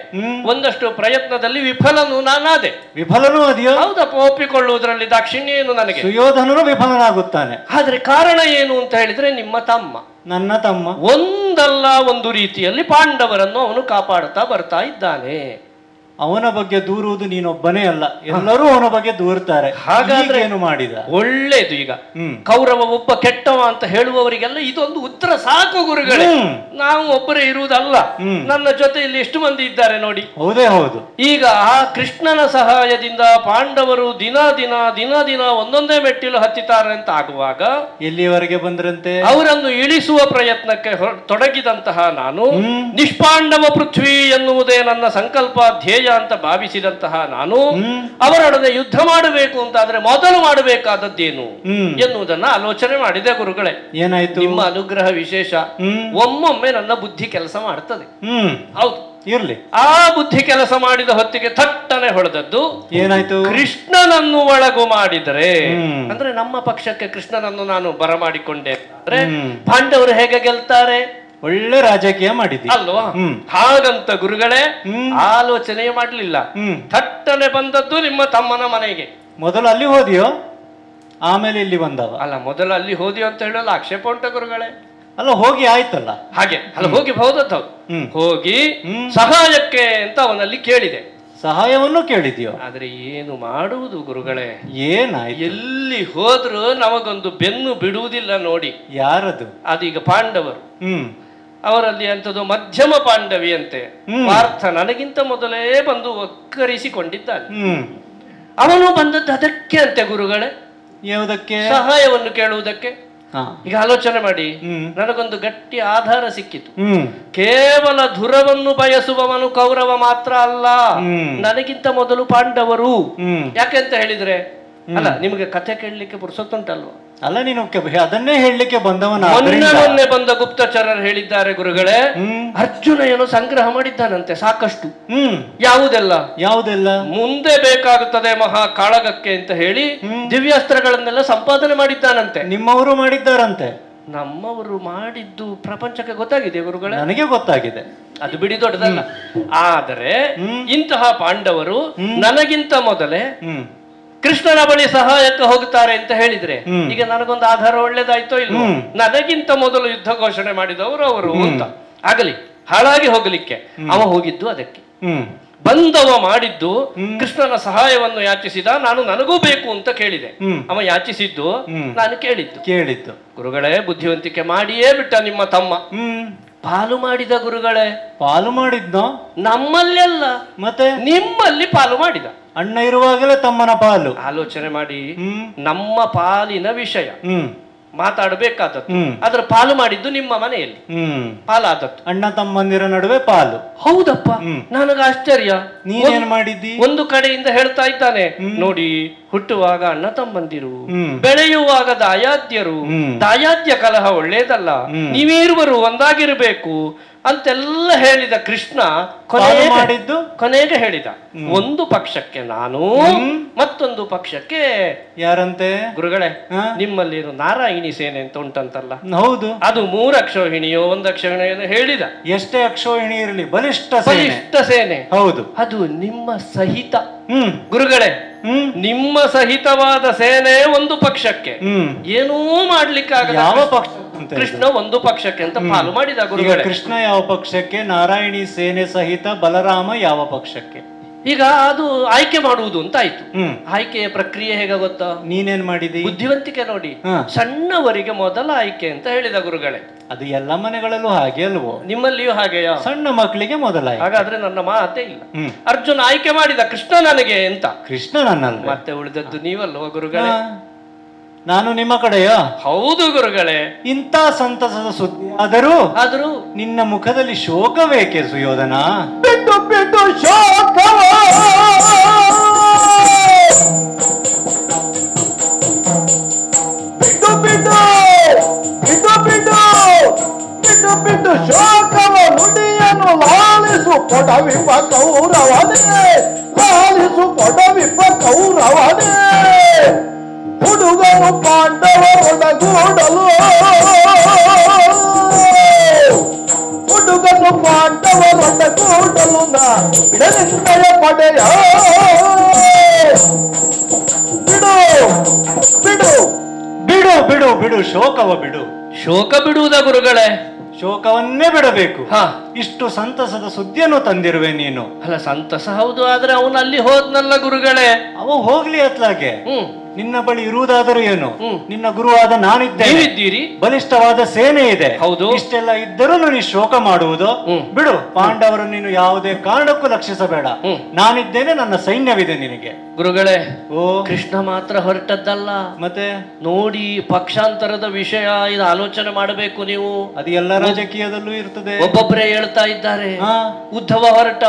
ಒಂದಷ್ಟು ಪ್ರಯತ್ನದಲ್ಲಿ ವಿಫಲನು ನಾನಾದೆ. ವಿಫಲನೂ ಅದೆಯೋ? ಹೌದಪ್ಪ, ಒಪ್ಪಿಕೊಳ್ಳುವುದರಲ್ಲಿ ದಾಕ್ಷಿಣ್ಯ ಏನು ನನಗೆ. ಸುಯೋಧನನು ವಿಫಲನಾಗುತ್ತಾನೆ. ಆದ್ರೆ ಕಾರಣ ಏನು ಅಂತ ಹೇಳಿದ್ರೆ, ನಿಮ್ಮ ತಮ್ಮ, ನನ್ನ ತಮ್ಮ ಒಂದಲ್ಲ ಒಂದು ರೀತಿಯಲ್ಲಿ ಪಾಂಡವರನ್ನು ಅವನು ಕಾಪಾಡುತ್ತಾ ಬರ್ತಾ ಇದ್ದಾನೆ. ಅವನ ಬಗ್ಗೆ ದೂರುವುದು ನೀನೊಬ್ಬನೇ ಅಲ್ಲ, ಎಲ್ಲರೂ ಅವನ ಬಗ್ಗೆ ದೂರ್ತಾರೆ. ಹಾಗಾದ್ರೆ ಏನು ಮಾಡಿದ? ಒಳ್ಳೇದು. ಈಗ ಕೌರವ ಒಬ್ಬ ಕೆಟ್ಟವ ಅಂತ ಹೇಳುವವರಿಗೆಲ್ಲ ಇದೊಂದು ಉತ್ತರ ಸಾಕು ಗುರುಗಳೇ. ನಾವು ಒಬ್ಬರೇ ಇರುವುದಲ್ಲ, ನನ್ನ ಜೊತೆಯಲ್ಲಿ ಎಷ್ಟು ಮಂದಿ ಇದ್ದಾರೆ ನೋಡಿ. ಹೌದೇ ಹೌದು. ಈಗ ಆ ಕೃಷ್ಣನ ಸಹಾಯದಿಂದ ಪಾಂಡವರು ದಿನ ದಿನ ದಿನ ದಿನ ಒಂದೊಂದೇ ಮೆಟ್ಟಿಲು ಹತ್ತಿದ್ದಾರೆ ಅಂತ ಆಗುವಾಗ ಎಲ್ಲಿಯವರೆಗೆ ಬಂದ್ರಂತೆ? ಅವರನ್ನು ಇಳಿಸುವ ಪ್ರಯತ್ನಕ್ಕೆ ತೊಡಗಿದಂತಹ ನಾನು ನಿಷ್ಪಾಂಡವ ಪೃಥ್ವಿ ಎನ್ನುವುದೇ ನನ್ನ ಸಂಕಲ್ಪ ಧ್ಯೇಯ ಅಂತ ಭಾವಿಸಿದಂತಹ ನಾನು ಅವರೊಡನೆ ಯುದ್ಧ ಮಾಡಬೇಕು ಅಂತಾದ್ರೆ ಮೊದಲು ಮಾಡಬೇಕಾದದ್ದೇನು ಎನ್ನುವುದನ್ನ ಆಲೋಚನೆ ಮಾಡಿದೆ ಗುರುಗಳೇ. ಏನಾಯ್ತು? ನಿಮ್ಮ ಅನುಗ್ರಹ ವಿಶೇಷ. ಒಮ್ಮೊಮ್ಮೆ ನನ್ನ ಬುದ್ಧಿ ಕೆಲಸ ಮಾಡ್ತದೆ. ಹೌದು, ಇರ್ಲಿ. ಆ ಬುದ್ಧಿ ಕೆಲಸ ಮಾಡಿದ ಹೊತ್ತಿಗೆ ಥಟ್ಟನೆ ಹೊಡೆದದ್ದು ಏನಾಯ್ತು? ಕೃಷ್ಣನನ್ನು ಒಳಗು ಮಾಡಿದರೆ, ಅಂದ್ರೆ ನಮ್ಮ ಪಕ್ಷಕ್ಕೆ ಕೃಷ್ಣನನ್ನು ನಾನು ಬರಮಾಡಿಕೊಂಡೆ ಅಂದ್ರೆ ಪಾಂಡವರು ಹೇಗೆ ಗೆಲ್ತಾರೆ? ಒಳ್ಳೆ ರಾಜಕೀಯ ಮಾಡಿದ್ದಿ ಅಲ್ವಾ? ಹಾಗಂತ ಗುರುಗಳೇ ಆಲೋಚನೆ ಮಾಡ್ಲಿಲ್ಲ. ಥಟ್ಟನೆ ಬಂದದ್ದು ನಿಮ್ಮ ತಮ್ಮನ ಮನೆಗೆ. ಮೊದಲು ಅಲ್ಲಿ ಹೋದಿಯೋ? ಆಮೇಲೆ ಇಲ್ಲಿ ಬಂದವ. ಅಲ್ಲ, ಮೊದಲು ಅಲ್ಲಿ ಹೋದಿ ಅಂತ ಹೇಳಲ್ಲ, ಆಕ್ಷೇಪ ಉಂಟ ಗುರುಗಳೇ? ಅಲ್ಲ, ಹೋಗಿ ಆಯ್ತಲ್ಲ. ಹಾಗೆ ಅಲ್ಲ, ಹೋಗಿ ಹೌದದ್ದು ಹೋಗಿ ಸಹಾಯಕ್ಕೆ ಅಂತ ಅವನಲ್ಲಿ ಕೇಳಿದೆ. ಸಹಾಯವನ್ನು ಕೇಳಿದ್ಯೋ? ಆದ್ರೆ ಏನು ಮಾಡುವುದು ಗುರುಗಳೇ? ಏನಾಯ್ತು? ಎಲ್ಲಿ ಹೋದ್ರು ನಮಗೊಂದು ಬೆನ್ನು ಬಿಡುವುದಿಲ್ಲ ನೋಡಿ. ಯಾರದು? ಅದೀಗ ಪಾಂಡವರು. ಅವರಲ್ಲಿ ಅಂತದ್ದು ಮಧ್ಯಮ ಪಾಂಡವಿಯಂತೆ. ಪಾರ್ಥ ನನಗಿಂತ ಮೊದಲೇ ಬಂದು ಒಕ್ಕರಿಸಿಕೊಂಡಿದ್ದಾನೆ. ಅವನು ಬಂದದ್ದು ಅದಕ್ಕೆ ಅಂತೆ ಗುರುಗಳೇ, ಯಾವುದಕ್ಕೆ? ಸಹಾಯವನ್ನು ಕೇಳುವುದಕ್ಕೆ. ಈಗ ಆಲೋಚನೆ ಮಾಡಿ, ನನಗೊಂದು ಗಟ್ಟಿ ಆಧಾರ ಸಿಕ್ಕಿತು. ಕೇವಲ ಧುರವನ್ನು ಬಯಸುವವನು ಕೌರವ ಮಾತ್ರ ಅಲ್ಲ, ನನಗಿಂತ ಮೊದಲು ಪಾಂಡವರು. ಯಾಕೆಂತ ಹೇಳಿದ್ರೆ, ಅಲ್ಲ ನಿಮಗೆ ಕಥೆ ಕೇಳಲಿಕ್ಕೆ ಪುರುಸೊತ್ತುಂಟಲ್ವ? ಅಲ್ಲ, ನೀನು ಅದನ್ನೇ ಹೇಳಲಿಕ್ಕೆ ಬಂದವನ. ಮೊನ್ನೆ ಬಂದ ಗುಪ್ತಚರರು ಹೇಳಿದ್ದಾರೆ ಗುರುಗಳೇ, ಅರ್ಜುನ ಏನೋ ಸಂಗ್ರಹ ಮಾಡಿದ್ದಾನಂತೆ ಸಾಕಷ್ಟು. ಯಾವುದೆಲ್ಲ ಮುಂದೆ ಬೇಕಾಗುತ್ತದೆ ಮಹಾ ಕಾಳಗಕ್ಕೆ ಅಂತ ಹೇಳಿ ದಿವ್ಯಾಸ್ತ್ರಗಳನ್ನೆಲ್ಲ ಸಂಪಾದನೆ ಮಾಡಿದ್ದಾನಂತೆ. ನಿಮ್ಮವರು ಮಾಡಿದ್ದಾರಂತೆ? ನಮ್ಮವರು ಮಾಡಿದ್ದು ಪ್ರಪಂಚಕ್ಕೆ ಗೊತ್ತಾಗಿದೆ ಗುರುಗಳೇ. ನನಗೆ ಗೊತ್ತಾಗಿದೆ. ಅದು ಬಿಡಿ, ದೊಡ್ಡದಲ್ಲ. ಆದರೆ ಇಂತಹ ಪಾಂಡವರು ನನಗಿಂತ ಮೊದಲೇ ಕೃಷ್ಣನ ಬಳಿ ಸಹಾಯಕ್ಕೆ ಹೋಗುತ್ತಾರೆ ಅಂತ ಹೇಳಿದ್ರೆ, ಈಗ ನನಗೊಂದು ಆಧಾರ ಒಳ್ಳೇದಾಯ್ತೋ ಇಲ್ವೋ? ನನಗಿಂತ ಮೊದಲು ಯುದ್ಧ ಘೋಷಣೆ ಮಾಡಿದವರು ಅವರು ಅಂತ. ಆಗಲಿ, ಹಾಳಾಗಿ ಹೋಗಲಿಕ್ಕೆ ಅವ ಹೋಗಿದ್ದು ಅದಕ್ಕೆ. ಬಂದವ ಮಾಡಿದ್ದು ಕೃಷ್ಣನ ಸಹಾಯವನ್ನು ಯಾಚಿಸಿದ. ನಾನು ನನಗೂ ಬೇಕು ಅಂತ ಕೇಳಿದೆ. ಅವ ಯಾಚಿಸಿದ್ದು, ನಾನು ಕೇಳಿದ್ದು. ಗುರುಗಳೇ, ಬುದ್ಧಿವಂತಿಕೆ ಮಾಡಿಯೇ ಬಿಟ್ಟ ನಿಮ್ಮ ತಮ್ಮ. ಪಾಲು ಮಾಡಿದ ಗುರುಗಳೇ. ಪಾಲು ಮಾಡಿದ್ನೋ? ನಮ್ಮಲ್ಲಿ ಅಲ್ಲ, ಮತ್ತೆ ನಿಮ್ಮಲ್ಲಿ ಪಾಲು ಮಾಡಿದ. ಅಣ್ಣ ಇರುವಾಗಲೇ ತಮ್ಮನ ಪಾಲು. ಆಲೋಚನೆ ಮಾಡಿ, ನಮ್ಮ ಪಾಲಿನ ವಿಷಯ ಮಾತಾಡಬೇಕಾದದ್ದು, ಅದರ ಪಾಲು ಮಾಡಿದ್ದು ನಿಮ್ಮ ಮನೆಯಲ್ಲಿ ಪಾಲಾದದ್ದು. ಅಣ್ಣ ತಮ್ಮಂದಿರ ನಡುವೆ ಪಾಲು. ಹೌದಪ್ಪ, ನನಗ ಆಶ್ಚರ್ಯ. ನೀನೇನ್ ಮಾಡಿದ್ದಿ? ಒಂದು ಕಡೆಯಿಂದ ಹೇಳ್ತಾ ಇದ್ದಾನೆ ನೋಡಿ, ಹುಟ್ಟುವಾಗ ಅಣ್ಣ ತಮ್ಮಂದಿರು, ಬೆಳೆಯುವಾಗ ದಾಯಾದ್ಯರು, ದಾಯಾದ್ಯ ಕಲಹ ಒಳ್ಳೇದಲ್ಲ, ನೀವಿರುವರು ಒಂದಾಗಿರಬೇಕು ಅಂತೆಲ್ಲ ಹೇಳಿದ ಕೃಷ್ಣ ಕೊನೆಗೆ ಹೇಳಿದ, ಒಂದು ಪಕ್ಷಕ್ಕೆ ನಾನು, ಮತ್ತೊಂದು ಪಕ್ಷಕ್ಕೆ ಯಾರಂತೆ ಗುರುಗಳೇ? ನಿಮ್ಮಲ್ಲಿ ನಾರಾಯಣಿ ಸೇನೆ ಅಂತ ಉಂಟಂತಲ್ಲ? ಹೌದು. ಅದು 3 ಅಕ್ಷೋಹಿಣಿಯೋ 1 ಅಕ್ಷೋಹಿಣಿಯೋ ಹೇಳಿದ. ಎಷ್ಟೇ ಅಕ್ಷೋಹಿಣಿ ಇರಲಿ, ಬಲಿಷ್ಠ ಸೇನೆ. ಹೌದು, ಅದು ನಿಮ್ಮ ಸಹಿತ ಗುರುಗಳೇ. ನಿಮ್ಮ ಸಹಿತವಾದ ಸೇನೆ ಒಂದು ಪಕ್ಷಕ್ಕೆ, ಏನೂ ಮಾಡ್ಲಿಕ್ಕಾಗಲ್ಲ. ಯಾವ ಪಕ್ಷ? ಕೃಷ್ಣ ಒಂದು ಪಕ್ಷಕ್ಕೆ ಅಂತ ಪಾಲು ಮಾಡಿದ ಗುರುಗಳೇ. ಕೃಷ್ಣ ಯಾವ ಪಕ್ಷಕ್ಕೆ? ನಾರಾಯಣಿ ಸೇನೆ ಸಹಿತ ಬಲರಾಮ ಯಾವ ಪಕ್ಷಕ್ಕೆ? ಈಗ ಅದು ಆಯ್ಕೆ ಮಾಡುವುದು ಅಂತ ಆಯ್ತು. ಆಯ್ಕೆಯ ಪ್ರಕ್ರಿಯೆ ಹೇಗ ಗೊತ್ತಾ? ನೀನೇನ್ ಮಾಡಿದಿ? ಬುದ್ಧಿವಂತಿಕೆ ನೋಡಿ. ಸಣ್ಣವರಿಗೆ ಮೊದಲ ಆಯ್ಕೆ ಅಂತ ಹೇಳಿದ ಗುರುಗಳೇ. ಅದು ಎಲ್ಲ ಮನೆಗಳಲ್ಲೂ ಹಾಗೆ ಅಲ್ವೋ? ನಿಮ್ಮಲ್ಲಿಯೂ ಹಾಗೆಯಾ? ಸಣ್ಣ ಮಕ್ಕಳಿಗೆ ಮೊದಲ. ಹಾಗಾದ್ರೆ ನನ್ನ ಮಾತೇ ಇಲ್ಲ. ಅರ್ಜುನ ಆಯ್ಕೆ ಮಾಡಿದ ಕೃಷ್ಣ ನನಗೆ ಅಂತ. ಕೃಷ್ಣ ನನ್ನಲ್ಲ, ಮತ್ತೆ ಉಳಿದದ್ದು ನೀವಲ್ವ ಗುರುಗಳೇ? ನಾನು ನಿಮ್ಮ ಕಡೆಯ. ಹೌದು ಗುರುಗಳೇ. ಇಂಥ ಸಂತಸದ ಸುದ್ದಿ ಆದರೂ ನಿನ್ನ ಮುಖದಲ್ಲಿ ಶೋಕವೇಕೆ ಸುಯೋಧನ? ಬಿಟ್ಟು ಬಿಟ್ಟು ಶೋಕವ ಬಿಟ್ಟು ಬಿಟ್ಟು ಬಿಟ್ಟು ಬಿಟ್ಟು ಬಿಟ್ಟು ಬಿಟ್ಟು ಶೋಕವ ನುಡಿಯನ್ನು ಲಾಲಿಸು ಕೊಡವಿಪ್ಪ ಕೌರವನೇ, ಲಾಲಿಸು ಕೊಡವಿಪ್ಪ ಕೌರವನೇ. ಹುಡುಗನು ಪಾಂಡವರೊಡಗೂಡಲು, ಹುಡುಗನು ಪಾಂಡವರೊಡಗೂಡಲು ಬಿಡಲಿಂದಯ ಪಡೆಯ. ಬಿಡು ಬಿಡು ಬಿಡು ಬಿಡು ಬಿಡು ಶೋಕವ ಬಿಡು. ಶೋಕ ಬಿಡುವುದ ಗುರುಗಳೇ? ಶೋಕವನ್ನೇ ಬಿಡಬೇಕು. ಇಷ್ಟು ಸಂತಸದ ಸುದ್ದಿಯನ್ನು ತಂದಿರುವೆ ನೀನು. ಅಲ್ಲ, ಸಂತಸ ಹೌದು, ಆದ್ರೆ ಅವನು ಅಲ್ಲಿ ಹೋದ್ನಲ್ಲ ಗುರುಗಳೇ. ಅವ ಹೋಗ್ಲಿ ಅತ್ಲಾಗೆ. ನಿನ್ನ ಬಳಿ ಇರುವುದಾದರೂ ಏನು? ನಿನ್ನ ಗುರುವಾದ ನಾನಿದ್ದೇನೆ, ಬಲಿಷ್ಠವಾದ ಸೇನೆ ಇದೆ. ಹೌದು, ಇಷ್ಟೆಲ್ಲ ಇದ್ದರೂ ನೀನು ಶೋಕ ಮಾಡುವುದು ಬಿಡು. ಪಾಂಡವರು ನೀನು ಯಾವುದೇ ಕಾರಣಕ್ಕೂ ಲಕ್ಷಿಸಬೇಡ. ನಾನಿದ್ದೇನೆ, ನನ್ನ ಸೈನ್ಯವಿದೆ ನಿನಗೆ. ಗುರುಗಳೇ, ಕೃಷ್ಣ ಮಾತ್ರ ಹೊರಟದ್ದಲ್ಲ, ಮತ್ತೆ ನೋಡಿ ಪಕ್ಷಾಂತರದ ವಿಷಯ ಇದು ಆಲೋಚನೆ ಮಾಡಬೇಕು ನೀವು. ಅದು ಎಲ್ಲ ರಾಜಕೀಯದಲ್ಲೂ ಇರ್ತದೆ. ಒಬ್ಬೊಬ್ಬರೇ ಹೇಳ್ತಾ ಇದ್ದಾರೆ, ಉದ್ಧವ ಹೊರಟ,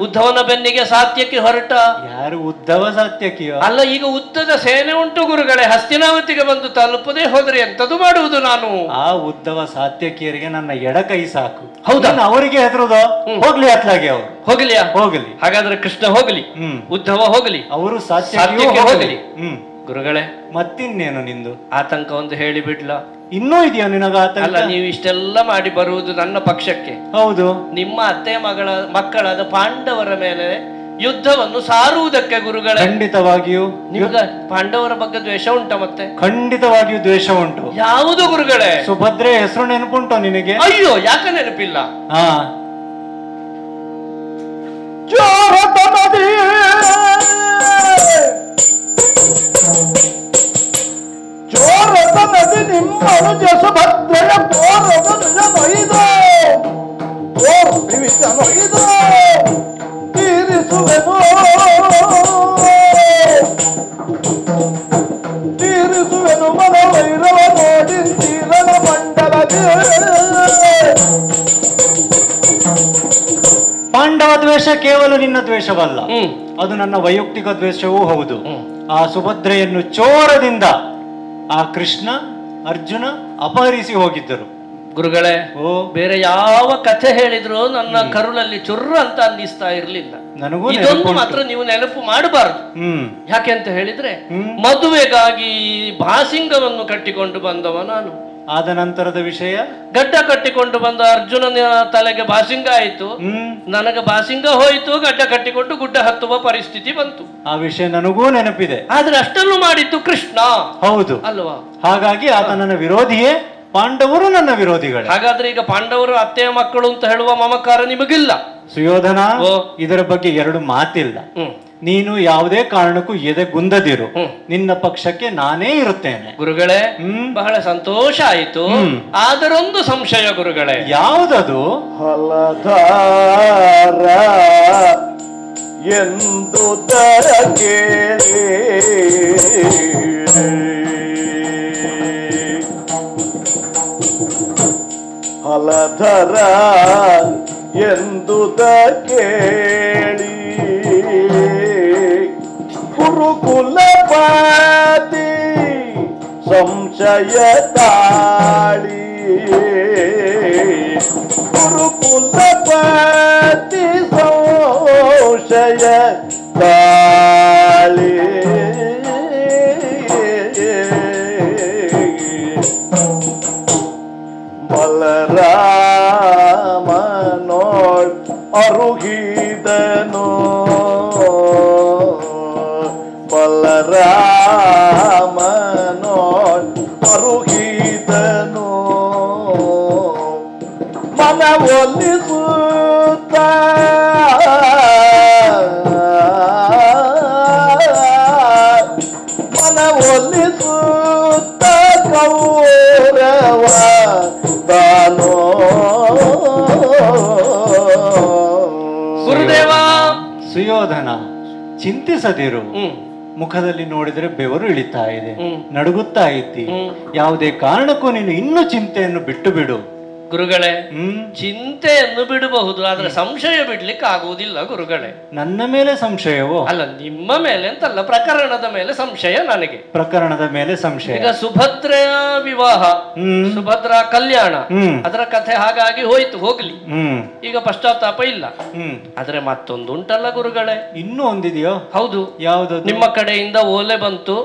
ಉದ್ಧವನ ಬೆನ್ನಿಗೆ ಸಾತ್ಯಕಿ ಹೊರಟ. ಯಾರು ಉದ್ಧವ ಸಾತ್ಯಕಿಯೋ? ಅಲ್ಲ, ಈಗ ಉದ್ದದ ಸೇನೆ ಉಂಟು ಗುರುಗಳೇ. ಹಸ್ತಿನಾವತಿಗೆ ಬಂದು ತಲುಪದೇ ಹೋದ್ರೆ ಎಂತದು ಮಾಡುವುದು ನಾನು? ಆ ಉದ್ಧವ ಸಾತ್ಯಕಿಯರಿಗೆ ನನ್ನ ಎಡಕೈ ಸಾಕು. ಹೌದಾ? ಅವರಿಗೆ ಹೆದರುದು? ಹೋಗ್ಲಿ ಅತ್ಲಾಗೆ, ಅವರು ಹೋಗ್ಲಿಯಾ? ಹೋಗ್ಲಿ. ಹಾಗಾದ್ರೆ ಕೃಷ್ಣ ಹೋಗ್ಲಿ, ಉದ್ಧವ ಹೋಗ್ಲಿ, ಅವರು ಸಾತ್ಯಕಿ ಹೋಗ್ಲಿ. ಗುರುಗಳೇ, ಮತ್ತಿನ್ನೇನು ನಿಂದು ಆತಂಕ ಒಂದು ಹೇಳಿ ಬಿಡ್ಲಾ? ಇನ್ನೂ ಇದೆಯಾ ನಿನಗ ಆತಂಕ? ಅಲ್ಲ, ನೀವು ಇಷ್ಟೆಲ್ಲ ಮಾಡಿ ಬರುವುದು ನನ್ನ ಪಕ್ಷಕ್ಕೆ. ಹೌದು. ನಿಮ್ಮ ಅತ್ತೆ ಮಕ್ಕಳಾದ ಪಾಂಡವರ ಮೇಲೆ ಯುದ್ಧವನ್ನು ಸಾರುವುದಕ್ಕೆ ಗುರುಗಳೇ. ಖಂಡಿತವಾಗಿಯೂ. ನಿಮಗೆ ಪಾಂಡವರ ಬಗ್ಗೆ ದ್ವೇಷ ಉಂಟ ಮತ್ತೆ? ಖಂಡಿತವಾಗಿಯೂ ದ್ವೇಷ ಉಂಟು. ಯಾವುದು ಗುರುಗಳೇ? ಸುಭದ್ರೆ ಹೆಸರು ನೆನಪುಂಟು ನಿನಗೆ? ಅಯ್ಯೋ, ಯಾಕೆ ನೆನಪಿಲ್ಲ? ಹಾ, ಚೋರತ ನದಿ ನಿಮ್ಮ ಸುಭದ್ರೆಯ ಪೋರೊಯ್ದು ತೀರಿಸುವೆನು ಮನವೈರವ ನೋಡಿ ತೀರನ ಮಂಡಲವೇ. ಪಾಂಡವ ದ್ವೇಷ ಕೇವಲ ನಿನ್ನ ದ್ವೇಷವಲ್ಲ, ಅದು ನನ್ನ ವೈಯಕ್ತಿಕ ದ್ವೇಷವೂ ಹೌದು. ಆ ಸುಭದ್ರೆಯನ್ನು ಚೋರದಿಂದ ಆ ಕೃಷ್ಣ ಅರ್ಜುನ ಅಪಹರಿಸಿ ಹೋಗಿದ್ದರು ಗುರುಗಳೇ. ಬೇರೆ ಯಾವ ಕಥೆ ಹೇಳಿದ್ರು ನನ್ನ ಕರುಳಲ್ಲಿ ಚುರ್ರ ಅಂತ ಅನ್ನಿಸ್ತಾ ಇರ್ಲಿಲ್ಲ. ನನಗೂ ಇದೊಂದು ಮಾತ್ರ ನೀವು ನೆನಪು ಮಾಡಬಾರದು. ಯಾಕೆ ಅಂತ ಹೇಳಿದ್ರೆ, ಮದುವೆಗಾಗಿ ಭಾಸಿಂಗವನ್ನು ಕಟ್ಟಿಕೊಂಡು ಬಂದವ ನಾನು. ಆದ ನಂತರದ ವಿಷಯ, ಗಡ್ಡ ಕಟ್ಟಿಕೊಂಡು ಬಂದ ಅರ್ಜುನನ ತಲೆಗೆ ಭಾಸಿಂಗ ಆಯಿತು, ನನಗೆ ಭಾಸಿಂಗ ಹೋಯಿತು, ಗಡ್ಡ ಕಟ್ಟಿಕೊಂಡು ಗುಡ್ಡ ಹತ್ತುವ ಪರಿಸ್ಥಿತಿ ಬಂತು. ಆ ವಿಷಯ ನನಗೂ ನೆನಪಿದೆ. ಆದ್ರೆ ಅಷ್ಟನ್ನು ಮಾಡಿದ್ದು ಕೃಷ್ಣ, ಹೌದು ಅಲ್ವಾ? ಹಾಗಾಗಿ ಆತ ನನ್ನ ವಿರೋಧಿಯೇ, ಪಾಂಡವರು ನನ್ನ ವಿರೋಧಿಗಳು. ಹಾಗಾದ್ರೆ ಈಗ ಪಾಂಡವರು ಅತ್ತೆಯ ಮಕ್ಕಳು ಅಂತ ಹೇಳುವ ಮಮಕಾರ ನಿಮಗಿಲ್ಲ? ಸುಯೋಧನ, ಇದರ ಬಗ್ಗೆ ಎರಡು ಮಾತಿಲ್ಲ. ನೀನು ಯಾವುದೇ ಕಾರಣಕ್ಕೂ ಎದೆಗುಂದದಿರು, ನಿನ್ನ ಪಕ್ಷಕ್ಕೆ ನಾನೇ ಇರುತ್ತೇನೆ. ಗುರುಗಳೇ, ಬಹಳ ಸಂತೋಷ ಆಯಿತು. ಆದರೊಂದು ಸಂಶಯ ಗುರುಗಳೇ. ಯಾವುದದು? ಹಲಧಾರ ಎಂದು ದರ ಕೇಳಿ ಹಲಧರ ಎಂದುದ ಕೇಳಿ ಗುರುಕುಲಪತಿ ಸಂಶಯ ತಾಳಿ ಗುರುಕುಲಪತಿ ಸಂಶಯ ತಾಳಿ ಬಲರಾಮನೋಳ್ ಅರುಗಿದನು ಬಲರಾಮನೋಳ್ ಅರುಗಿದನು ಮನವೊಲಿಸುತ್ತ ಮನವೊಲಿಸುತ್ತ ಕೌರವ ತಾನೋ. ಗುರುದೇವ. ಸುಯೋಧನ, ಚಿಂತಿಸದಿರು. ಮುಖದಲ್ಲಿ ನೋಡಿದರೆ ಬೆವರು ಇಳಿತಾ ಇದೆ, ನಡುಗುತ್ತಾ ಇದ್ದಿ. ಯಾವುದೇ ಕಾರಣಕ್ಕೂ ನೀನು ಇನ್ನೂ ಚಿಂತೆಯನ್ನು ಬಿಟ್ಟು ಬಿಡು. ಗುರುಗಳೇ, ಚಿಂತೆಯನ್ನು ಬಿಡಬಹುದು, ಆದ್ರೆ ಸಂಶಯ ಬಿಡ್ಲಿಕ್ಕೆ ಆಗುವುದಿಲ್ಲ ಗುರುಗಳೇ. ನನ್ನ ಮೇಲೆ ಸಂಶಯವೋ? ಅಲ್ಲ, ನಿಮ್ಮ ಮೇಲೆ ಅಂತಲ್ಲ, ಪ್ರಕರಣದ ಮೇಲೆ ಸಂಶಯ ನನಗೆ. ಪ್ರಕರಣದ ಮೇಲೆ ಸಂಶಯ? ಈಗ ಸುಭದ್ರೆಯ ವಿವಾಹ, ಸುಭದ್ರ ಕಲ್ಯಾಣ, ಅದರ ಕಥೆ ಹಾಗಾಗಿ ಹೋಯ್ತು, ಹೋಗ್ಲಿ. ಈಗ ಪಶ್ಚಾತ್ತಾಪ ಇಲ್ಲ. ಆದ್ರೆ ಮತ್ತೊಂದು ಉಂಟಲ್ಲ ಗುರುಗಳೇ. ಇನ್ನೂ ಒಂದಿದೆಯೋ? ಹೌದು. ಯಾವುದು? ನಿಮ್ಮ ಕಡೆಯಿಂದ ಓಲೆ ಬಂತು,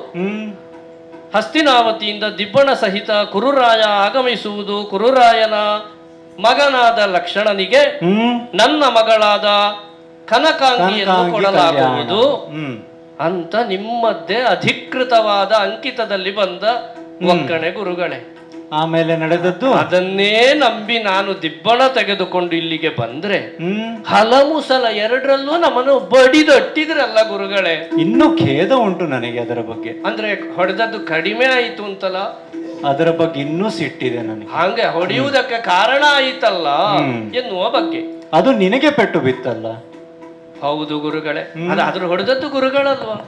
ಹಸ್ತಿನಾವತಿಯಿಂದ ದಿಬ್ಬಣ ಸಹಿತ ಕುರುರಾಯ ಆಗಮಿಸುವುದು, ಕುರುರಾಯನ ಮಗನಾದ ಲಕ್ಷಣನಿಗೆ ನನ್ನ ಮಗಳಾದ ಕನಕಾಂಗಿಯನ್ನು ಕೊಡಲಾಗುವುದು ಅಂತ ನಿಮ್ಮದ್ದೇ ಅಧಿಕೃತವಾದ ಅಂಕಿತದಲ್ಲಿ ಬಂದ ಒಕ್ಕಣೆ ಗುರುಗಳೇ. ಆಮೇಲೆ ನಡೆದದ್ದು ಅದನ್ನೇ ನಂಬಿ ನಾನು ದಿಬ್ಬಣ ತೆಗೆದುಕೊಂಡು ಇಲ್ಲಿಗೆ ಬಂದ್ರೆ ಹಲಮುಸಲ ಎರಡರಲ್ಲೂ ನಮ್ಮನ್ನು ಬಡಿದಟ್ಟಿದ್ರಲ್ಲ ಗುರುಗಳೇ. ಇನ್ನೂ ಖೇದ ಉಂಟು ನನಗೆ ಅದರ ಬಗ್ಗೆ. ಅಂದ್ರೆ ಹೊಡೆದದ್ದು ಕಡಿಮೆ ಆಯಿತು ಅಂತಲ್ಲ, ಅದರ ಬಗ್ಗೆ ಇನ್ನೂ ಸಿಟ್ಟಿದೆ ನನಗೆ. ಹಂಗೆ ಹೊಡೆಯುವುದಕ್ಕೆ ಕಾರಣ ಆಯಿತಲ್ಲ ಎನ್ನುವ ಬಗ್ಗೆ. ಅದು ನಿನಗೆ ಪೆಟ್ಟು ಬಿತ್ತಲ್ಲ? ಹೌದು ಗುರುಗಳೇ, ಅದ್ರ ಹೊಡೆದದ್ದು ಗುರುಗಳಲ್ವಾ?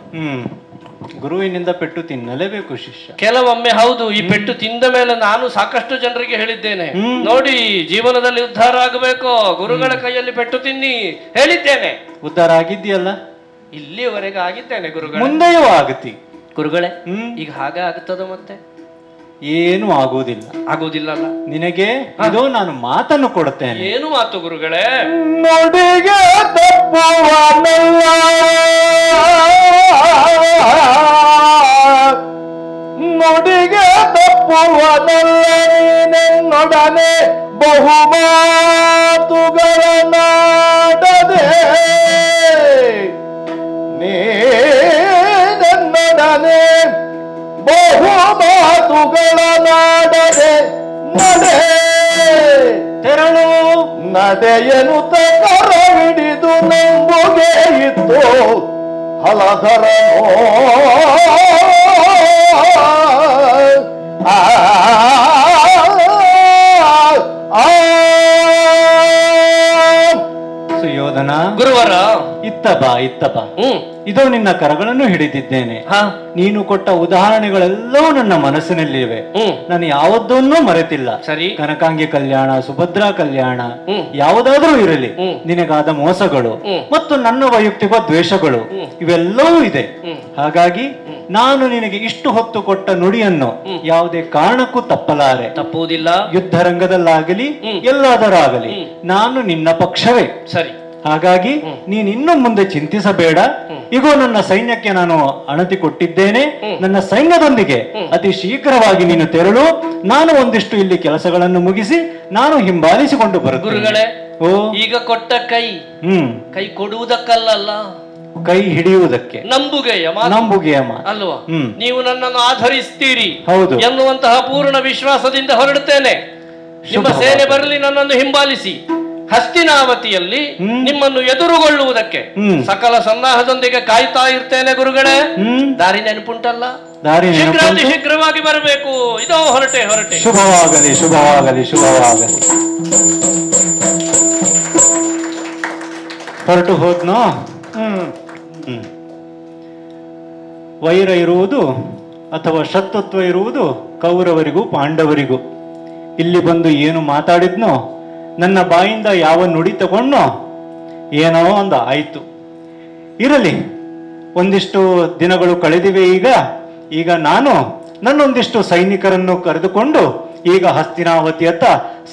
ಗುರುವಿನಿಂದ ಪೆಟ್ಟು ತಿನ್ನಲೇಬೇಕು ಶಿಷ್ಯ. ಕೆಲವೊಮ್ಮೆ ಹೌದು, ಈ ಪೆಟ್ಟು ತಿಂದ ಮೇಲೆ ನಾನು ಸಾಕಷ್ಟು ಜನರಿಗೆ ಹೇಳಿದ್ದೇನೆ, ನೋಡಿ ಜೀವನದಲ್ಲಿ ಉದ್ಧಾರ ಆಗಬೇಕು, ಗುರುಗಳ ಕೈಯಲ್ಲಿ ಪೆಟ್ಟು ತಿನ್ನಿ ಹೇಳಿದ್ದೇನೆ. ಉದ್ಧಾರ ಆಗಿದ್ಯಲ್ಲ? ಇಲ್ಲಿಯವರೆಗೆ ಆಗಿದ್ದೇನೆ ಗುರುಗಳೇ. ಮುಂದೆಯೂ ಆಗುತ್ತಿ ಗುರುಗಳೇ. ಈಗ ಹಾಗೆ ಆಗುತ್ತದ ಮತ್ತೆ? ಏನು ಆಗುವುದಿಲ್ಲ. ಆಗುವುದಿಲ್ಲಲ್ಲ? ನಿನಗೆ ಇದೋ ನಾನು ಮಾತನ್ನು ಕೊಡುತ್ತೇನೆ. ಏನು ಮಾತು ಗುರುಗಳೇ? ನುಡಿಗೆ ತಪ್ಪುವನಲ್ಲ, ನುಡಿಗೆ ತಪ್ಪುವನಲ್ಲ, ನೀನೆನ್ನೊಡನೆ ಬಹುಮಾತುಗಳನ್ನಾಡದೆ ಬಹು ಮಾತುಗಳ ನಾಡದೆ ನಡೆ ತೆರಳು ನಡೆಯನುತ ಕರ ಹಿಡಿದು ನಂಬುಗೆ ಇತ್ತು ಹಲಧರನೋ ಸುಯೋಧನ ಗುರುವರ ಇತ್ತ ಬಾ ಇದೋ ನಿನ್ನ ಕರಗಳನ್ನು ಹಿಡಿದಿದ್ದೇನೆ. ನೀನು ಕೊಟ್ಟ ಉದಾಹರಣೆಗಳೆಲ್ಲವೂ ನನ್ನ ಮನಸ್ಸಿನಲ್ಲಿವೆ. ನಾನು ಯಾವುದನ್ನೂ ಮರೆತಿಲ್ಲ. ಸರಿ. ಕನಕಾಂಗಿ ಕಲ್ಯಾಣ, ಸುಭದ್ರಾ ಕಲ್ಯಾಣ, ಯಾವುದಾದ್ರೂ ಇರಲಿ, ನಿನಗಾದ ಮೋಸಗಳು ಮತ್ತು ನನ್ನ ವೈಯಕ್ತಿಕ ದ್ವೇಷಗಳು ಇವೆಲ್ಲವೂ ಇದೆ. ಹಾಗಾಗಿ ನಾನು ನಿನಗೆ ಇಷ್ಟು ಹೊತ್ತು ಕೊಟ್ಟ ನುಡಿಯನ್ನು ಯಾವುದೇ ಕಾರಣಕ್ಕೂ ತಪ್ಪಲಾರೆ. ತಪ್ಪುವುದಿಲ್ಲ. ಯುದ್ಧ ರಂಗದಲ್ಲಾಗಲಿ ಎಲ್ಲಾದರಾಗಲಿ ನಾನು ನಿನ್ನ ಪಕ್ಷವೇ. ಸರಿ. ಹಾಗಾಗಿ ನೀನ್ ಇನ್ನು ಮುಂದೆ ಚಿಂತಿಸಬೇಡ. ಈಗ ನನ್ನ ಸೈನ್ಯಕ್ಕೆ ನಾನು ಅಣತಿ ಕೊಟ್ಟಿದ್ದೇನೆ. ನನ್ನ ಸೈನ್ಯದೊಂದಿಗೆ ಅತಿ ಶೀಘ್ರವಾಗಿ ನೀನು ತೆರಳು. ನಾನು ಒಂದಿಷ್ಟು ಇಲ್ಲಿ ಕೆಲಸಗಳನ್ನು ಮುಗಿಸಿ ನಾನು ಹಿಂಬಾಲಿಸಿಕೊಂಡು ಬರುತ್ತೇನೆ. ಗುರುಗಳೇ, ಓ ಈಗ ಕೊಟ್ಟ ಕೈ ಕೊಡುವುದಕ್ಕಲ್ಲ, ಕೈ ಹಿಡಿಯುವುದಕ್ಕೆ, ನಂಬುಗೆಯ ಅಲ್ವಾ? ನೀವು ನನ್ನನ್ನು ಆಧರಿಸ್ತೀರಿ ಹೌದು ಎನ್ನುವಂತಹ ಪೂರ್ಣ ವಿಶ್ವಾಸದಿಂದ ಹೊರಡುತ್ತೇನೆ. ನಿಮ್ಮ ಸೇನೆ ಬರಲಿ, ನನ್ನನ್ನು ಹಿಂಬಾಲಿಸಿ. ಹಸ್ತಿನಾವತಿಯಲ್ಲಿ ನಿಮ್ಮನ್ನು ಎದುರುಗೊಳ್ಳುವುದಕ್ಕೆ ಸಕಲ ಸನ್ನಾಹದೊಂದಿಗೆ ಕಾಯ್ತಾ ಇರ್ತೇನೆ ಗುರುಗಳೇ. ದಾರಿ ನೆನಪುಂಟಲ್ಲ? ಶೀಘ್ರವಾಗಿ ಬರಬೇಕು. ಇದೋ ಹೊರಟೆ. ಶುಭವಾಗಲಿ. ಹೊರಟು ಹೋದ್ನೋ. ವೈರ ಇರುವುದು ಅಥವಾ ಶತ್ರುತ್ವ ಇರುವುದು ಕೌರವರಿಗೂ ಪಾಂಡವರಿಗೂ. ಇಲ್ಲಿ ಬಂದು ಏನು ಮಾತಾಡಿದ್ನೋ, ನನ್ನ ಬಾಯಿಂದ ಯಾವ ನುಡಿ ತಗೊಂಡ್ನೋ, ಏನೋ ಒಂದು ಆಯ್ತು. ಇರಲಿ, ಒಂದಿಷ್ಟು ದಿನಗಳು ಕಳೆದಿವೆ. ಈಗ ನಾನು ನನ್ನೊಂದಿಷ್ಟು ಸೈನಿಕರನ್ನು ಕರೆದುಕೊಂಡು ಈಗ ಹಸ್ತಿನಾವತಿಯತ್ತ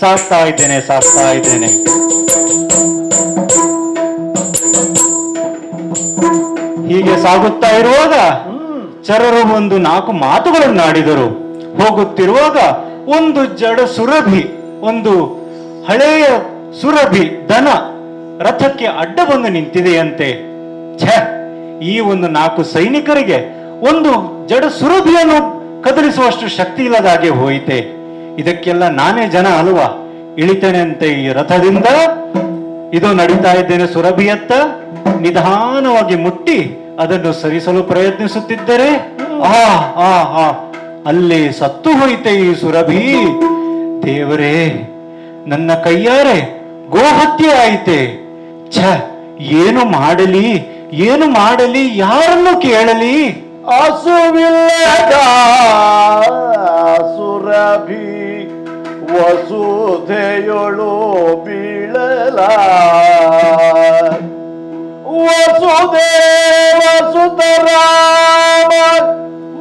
ಸಾಗ್ತಾ ಇದ್ದೇನೆ. ಹೀಗೆ ಸಾಗುತ್ತಾ ಇರುವಾಗ ಚರರು ಒಂದು 4 ಮಾತುಗಳನ್ನಾಡಿದರು. ಹೋಗುತ್ತಿರುವಾಗ ಒಂದು ಜಡ ಸುರಭಿ, ಒಂದು ಹಳೆಯ ಸುರಭಿ ದನ ರಥಕ್ಕೆ ಅಡ್ಡ ಬಂದು ನಿಂತಿದೆಯಂತೆ. ಈ ಒಂದು 4 ಸೈನಿಕರಿಗೆ ಒಂದು ಜಡ ಸುರಭಿಯನ್ನು ಕದಲಿಸುವಷ್ಟು ಶಕ್ತಿ ಇಲ್ಲದ ಹಾಗೆ ಹೋಯಿತೆ. ಇದಕ್ಕೆಲ್ಲ ನಾನೇ ಜನ ಅಲ್ವಾ? ಇಳಿತೇನೆ ಅಂತೆ ಈ ರಥದಿಂದ. ಇದು ನಡೀತಾ ಇದ್ದೇನೆ ಸುರಭಿಯತ್ತ. ನಿಧಾನವಾಗಿ ಮುಟ್ಟಿ ಅದನ್ನು ಸರಿಸಲು ಪ್ರಯತ್ನಿಸುತ್ತಿದ್ದರೆ ಅಲ್ಲಿ ಸತ್ತು ಹೋಯಿತೆ ಈ ಸುರಭಿ. ದೇವರೇ, ನನ್ನ ಕೈಯಾರೆ ಗೋಹತ್ಯೆ ಆಯಿತೆ. ಏನು ಮಾಡಲಿ, ಯಾರನ್ನು ಕೇಳಲಿ? ಹಸುವಿಲ್ಲದ ಸುರಭಿ ವಸುಧೆಯೊಳು ಬೀಳಲ. ವಸುದೇವ ಸುತರಾಮ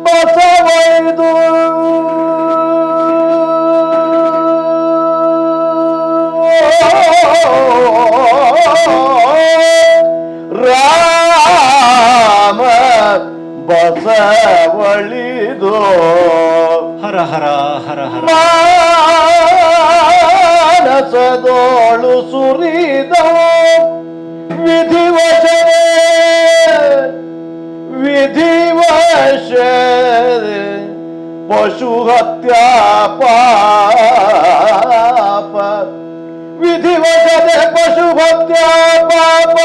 ಬಸವೈದು ರಾಮ ಬಸವಳಿದು ಹರ ಹರ ಹರ ಹರ ಮಾನಸದೋಳು ಸುರಿದ ವಿಧಿವಶ ಪಶು ಹತ್ಯಾ ಪಾಪ. ವಿಧಿವಶದೆ ಪಶು ಹತ್ಯಾ ಪಾಪ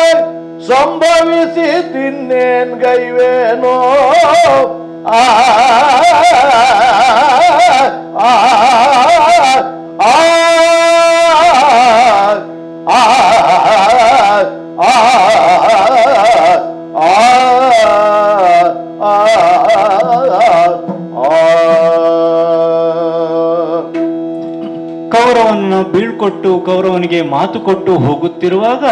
ಸಂಭವಿಸಿ ತಿನ್ನೇನ್ ಗೈವೇನೋ. ಆ ಕೌರವನನ್ನು ಬೀಳ್ಕೊಟ್ಟು ಕೌರವನಿಗೆ ಮಾತು ಕೊಟ್ಟು ಹೋಗುತ್ತಿರುವಾಗ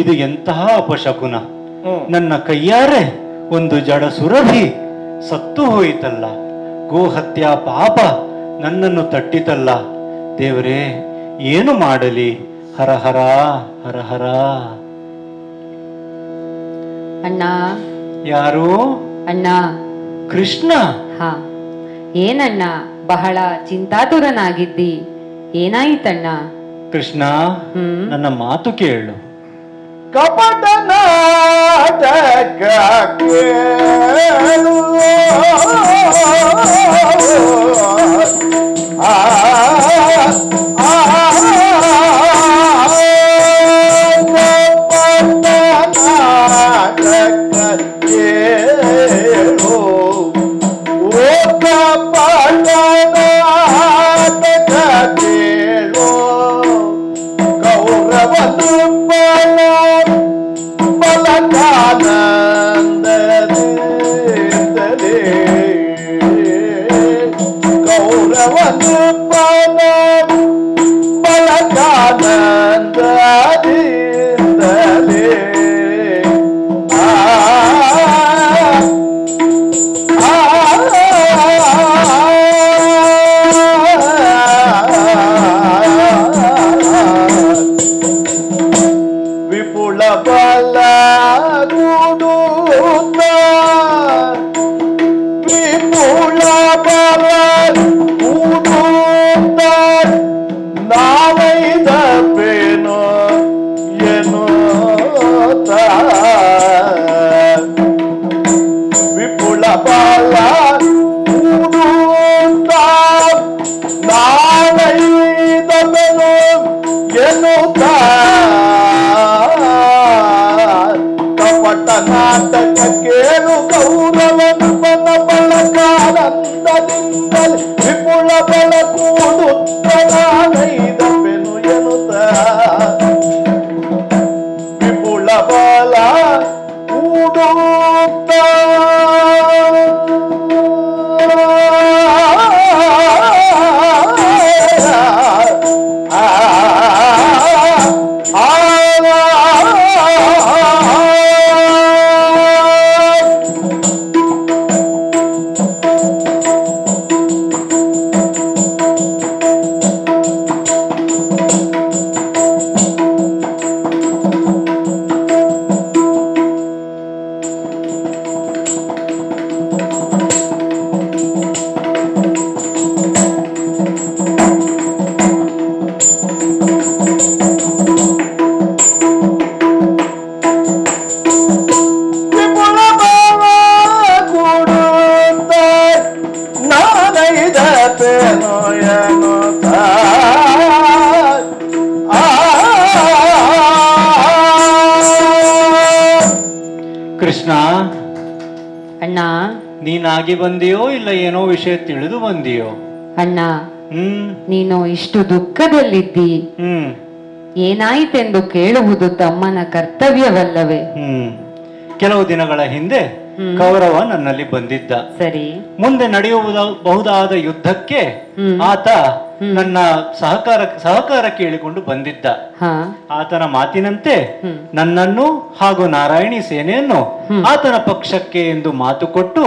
ಇದು ಎಂತಹ ಅಪಶಕುನ. ನನ್ನ ಕೈಯಾರೆ ಒಂದು ಜಡ ಸುರಭಿ ಸತ್ತು ಹೋಯಿತಲ್ಲ. ಗೋಹತ್ಯಾ ಪಾಪ ನನ್ನನ್ನು ತಟ್ಟಿತಲ್ಲ. ದೇವರೇ, ಏನು ಮಾಡಲಿ? ಹರ ಹರ ಹರ ಹರ. ಅಣ್ಣ. ಯಾರು? ಅಣ್ಣ. ಕೃಷ್ಣ. ಹಾ, ಏನಣ್ಣ ಬಹಳ ಚಿಂತಾತುರನಾಗಿದ್ದಿ? ಏನಾಯಿತಣ್ಣ? ಕೃಷ್ಣ, ನನ್ನ ಮಾತು ಕೇಳು. ಕಪಟ ನಾಟಕ ಕೇಳು ಬಾಲ ಕೂಡುತ್ತ ನಾವೈದ ಪೇನೋ ಏನೋ ವಿಪುಲ ಬಾಲ ಕೂಡುತ್ತ ನಾವೈದ ಪೇನೋ ಎನ್ನುತ್ತ ಕಪಟ ನಾಟಕ ಕೇಳು ಗೌರವನು ಬನ ಬಳಕಾನಂದದಿಂದಲೇ ವಿಪುಲ ಬಲ ಕೂಡುತ್ತ ನಾನೈದ ಪೆನು ಎನ್ನುತ್ತ ವಿಪುಲ ಬಲ ಕೂಡುತ್ತ ಕೃಷ್ಣ, ಅಣ್ಣ, ನೀನಾಗಿ ಬಂದಿಯೋ ಇಲ್ಲ ಏನೋ ವಿಷಯ ತಿಳಿದು ಬಂದಿಯೋ? ಅಣ್ಣ, ನೀನು ಇಷ್ಟು ದುಃಖದಲ್ಲಿದ್ದಿ, ಏನಾಯಿತೆಂದು ಕೇಳುವುದು ತಮ್ಮನ ಕರ್ತವ್ಯವಲ್ಲವೇ? ಕೆಲವು ದಿನಗಳ ಹಿಂದೆ ಕೌರವ ನನ್ನಲ್ಲಿ ಬಂದಿದ್ದ. ಸರಿ. ಮುಂದೆ ನಡೆಯಬಹುದಾದ ಯುದ್ಧಕ್ಕೆ ಆತ ನನ್ನ ಸಹಕಾರ ಕೇಳಿಕೊಂಡು ಬಂದಿದ್ದ. ಆತನ ಮಾತಿನಂತೆ ನನ್ನನ್ನು ಹಾಗೂ ನಾರಾಯಣಿ ಸೇನೆಯನ್ನು ಆತನ ಪಕ್ಷಕ್ಕೆ ಎಂದು ಮಾತು ಕೊಟ್ಟು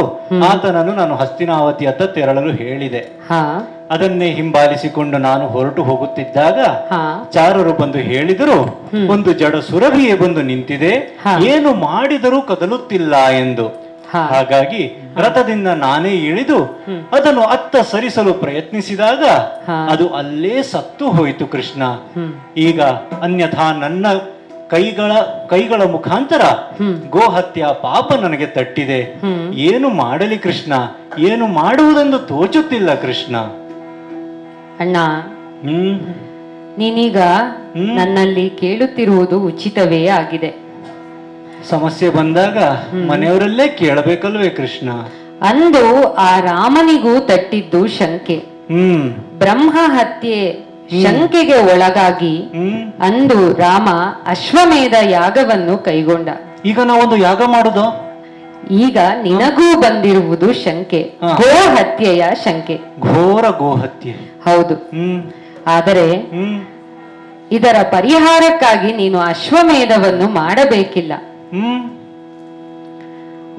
ಆತನನ್ನು ನಾನು ಹಸ್ತಿನಾವತಿಯತ್ತ ತೆರಳಲು ಹೇಳಿದೆ. ಅದನ್ನೇ ಹಿಂಬಾಲಿಸಿಕೊಂಡು ನಾನು ಹೊರಟು ಹೋಗುತ್ತಿದ್ದಾಗ ಚಾರರು ಬಂದು ಹೇಳಿದರು, ಒಂದು ಜಡ ಸುರಭಿಯೇ ಬಂದು ನಿಂತಿದೆ, ಏನು ಮಾಡಿದರೂ ಕದಲುತ್ತಿಲ್ಲ ಎಂದು. ಹಾಗಾಗಿ ರಥದಿಂದ ನಾನೇ ಇಳಿದು ಅದನ್ನು ಅತ್ತ ಸರಿಸಲು ಪ್ರಯತ್ನಿಸಿದಾಗ ಅದು ಅಲ್ಲೇ ಸತ್ತು ಹೋಯಿತು ಕೃಷ್ಣ. ಈಗ ಅನ್ಯಥಾ ನನ್ನ ಕೈಗಳ ಮುಖಾಂತರ ಗೋಹತ್ಯ ಪಾಪ ನನಗೆ ತಟ್ಟಿದೆ. ಏನು ಮಾಡಲಿ ಕೃಷ್ಣ, ಏನು ಮಾಡುವುದೆಂದು ತೋಚುತ್ತಿಲ್ಲ ಕೃಷ್ಣ. ಅಣ್ಣ, ನೀನೀಗ ನನ್ನಲ್ಲಿ ಕೇಳುತ್ತಿರುವುದು ಉಚಿತವೇ ಆಗಿದೆ. ಸಮಸ್ಯೆ ಬಂದಾಗ ಮನೆಯವರಲ್ಲೇ ಕೇಳಬೇಕಲ್ವೇ ಕೃಷ್ಣ? ಅಂದು ಆ ರಾಮನಿಗೂ ತಟ್ಟಿದ್ದು ಶಂಕೆ. ಬ್ರಹ್ಮ ಹತ್ಯೆ ಶಂಕೆಗೆ ಒಳಗಾಗಿ ಅಂದು ರಾಮ ಅಶ್ವಮೇಧ ಯಾಗವನ್ನು ಕೈಗೊಂಡ. ಈಗ ನಾವೊಂದು ಯಾಗ ಮಾಡುದು. ಈಗ ನಿನಗೂ ಬಂದಿರುವುದು ಶಂಕೆ, ಗೋ ಹತ್ಯೆಯ ಶಂಕೆ. ಘೋರ ಗೋಹತ್ಯೆ. ಹೌದು. ಆದರೆ ಇದರ ಪರಿಹಾರಕ್ಕಾಗಿ ನೀನು ಅಶ್ವಮೇಧವನ್ನು ಮಾಡಬೇಕಿಲ್ಲ.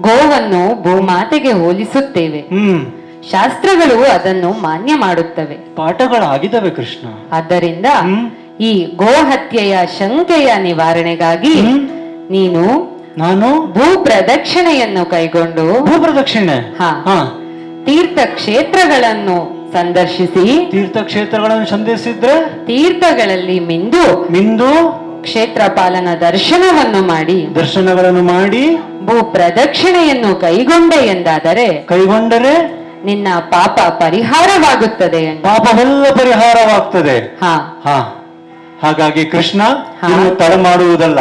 ಗೋವನ್ನು ಭೂಮಾತೆಗೆ ಹೋಲಿಸುತ್ತೇವೆ. ಶಾಸ್ತ್ರಗಳು ಅದನ್ನು ಮಾನ್ಯ ಮಾಡುತ್ತವೆ. ಪಾಠಗಳಾಗಿದ್ದಾವೆ ಕೃಷ್ಣ. ಆದ್ದರಿಂದ ಈ ಗೋಹತ್ಯೆಯ ಶಂಕೆಯ ನಿವಾರಣೆಗಾಗಿ ನಾನು ಭೂ ಪ್ರದಕ್ಷಿಣೆಯನ್ನು ಕೈಗೊಂಡು ಭೂಪ್ರದಕ್ಷಿಣೆ ತೀರ್ಥಕ್ಷೇತ್ರಗಳನ್ನು ಸಂದರ್ಶಿಸಿ ತೀರ್ಥಗಳಲ್ಲಿ ಮಿಂದು ಕ್ಷೇತ್ರಪಾಲನ ದರ್ಶನವನ್ನು ಮಾಡಿ ಭೂ ಪ್ರದಕ್ಷಿಣೆಯನ್ನು ಕೈಗೊಂಡರೆ ನಿನ್ನ ಪಾಪ ಪರಿಹಾರವಾಗುತ್ತದೆ. ಪಾಪವೆಲ್ಲ ಪರಿಹಾರವಾಗ್ತದೆ. ಹಾಗಾಗಿ ಕೃಷ್ಣ ತಡ ಮಾಡುವುದಲ್ಲ.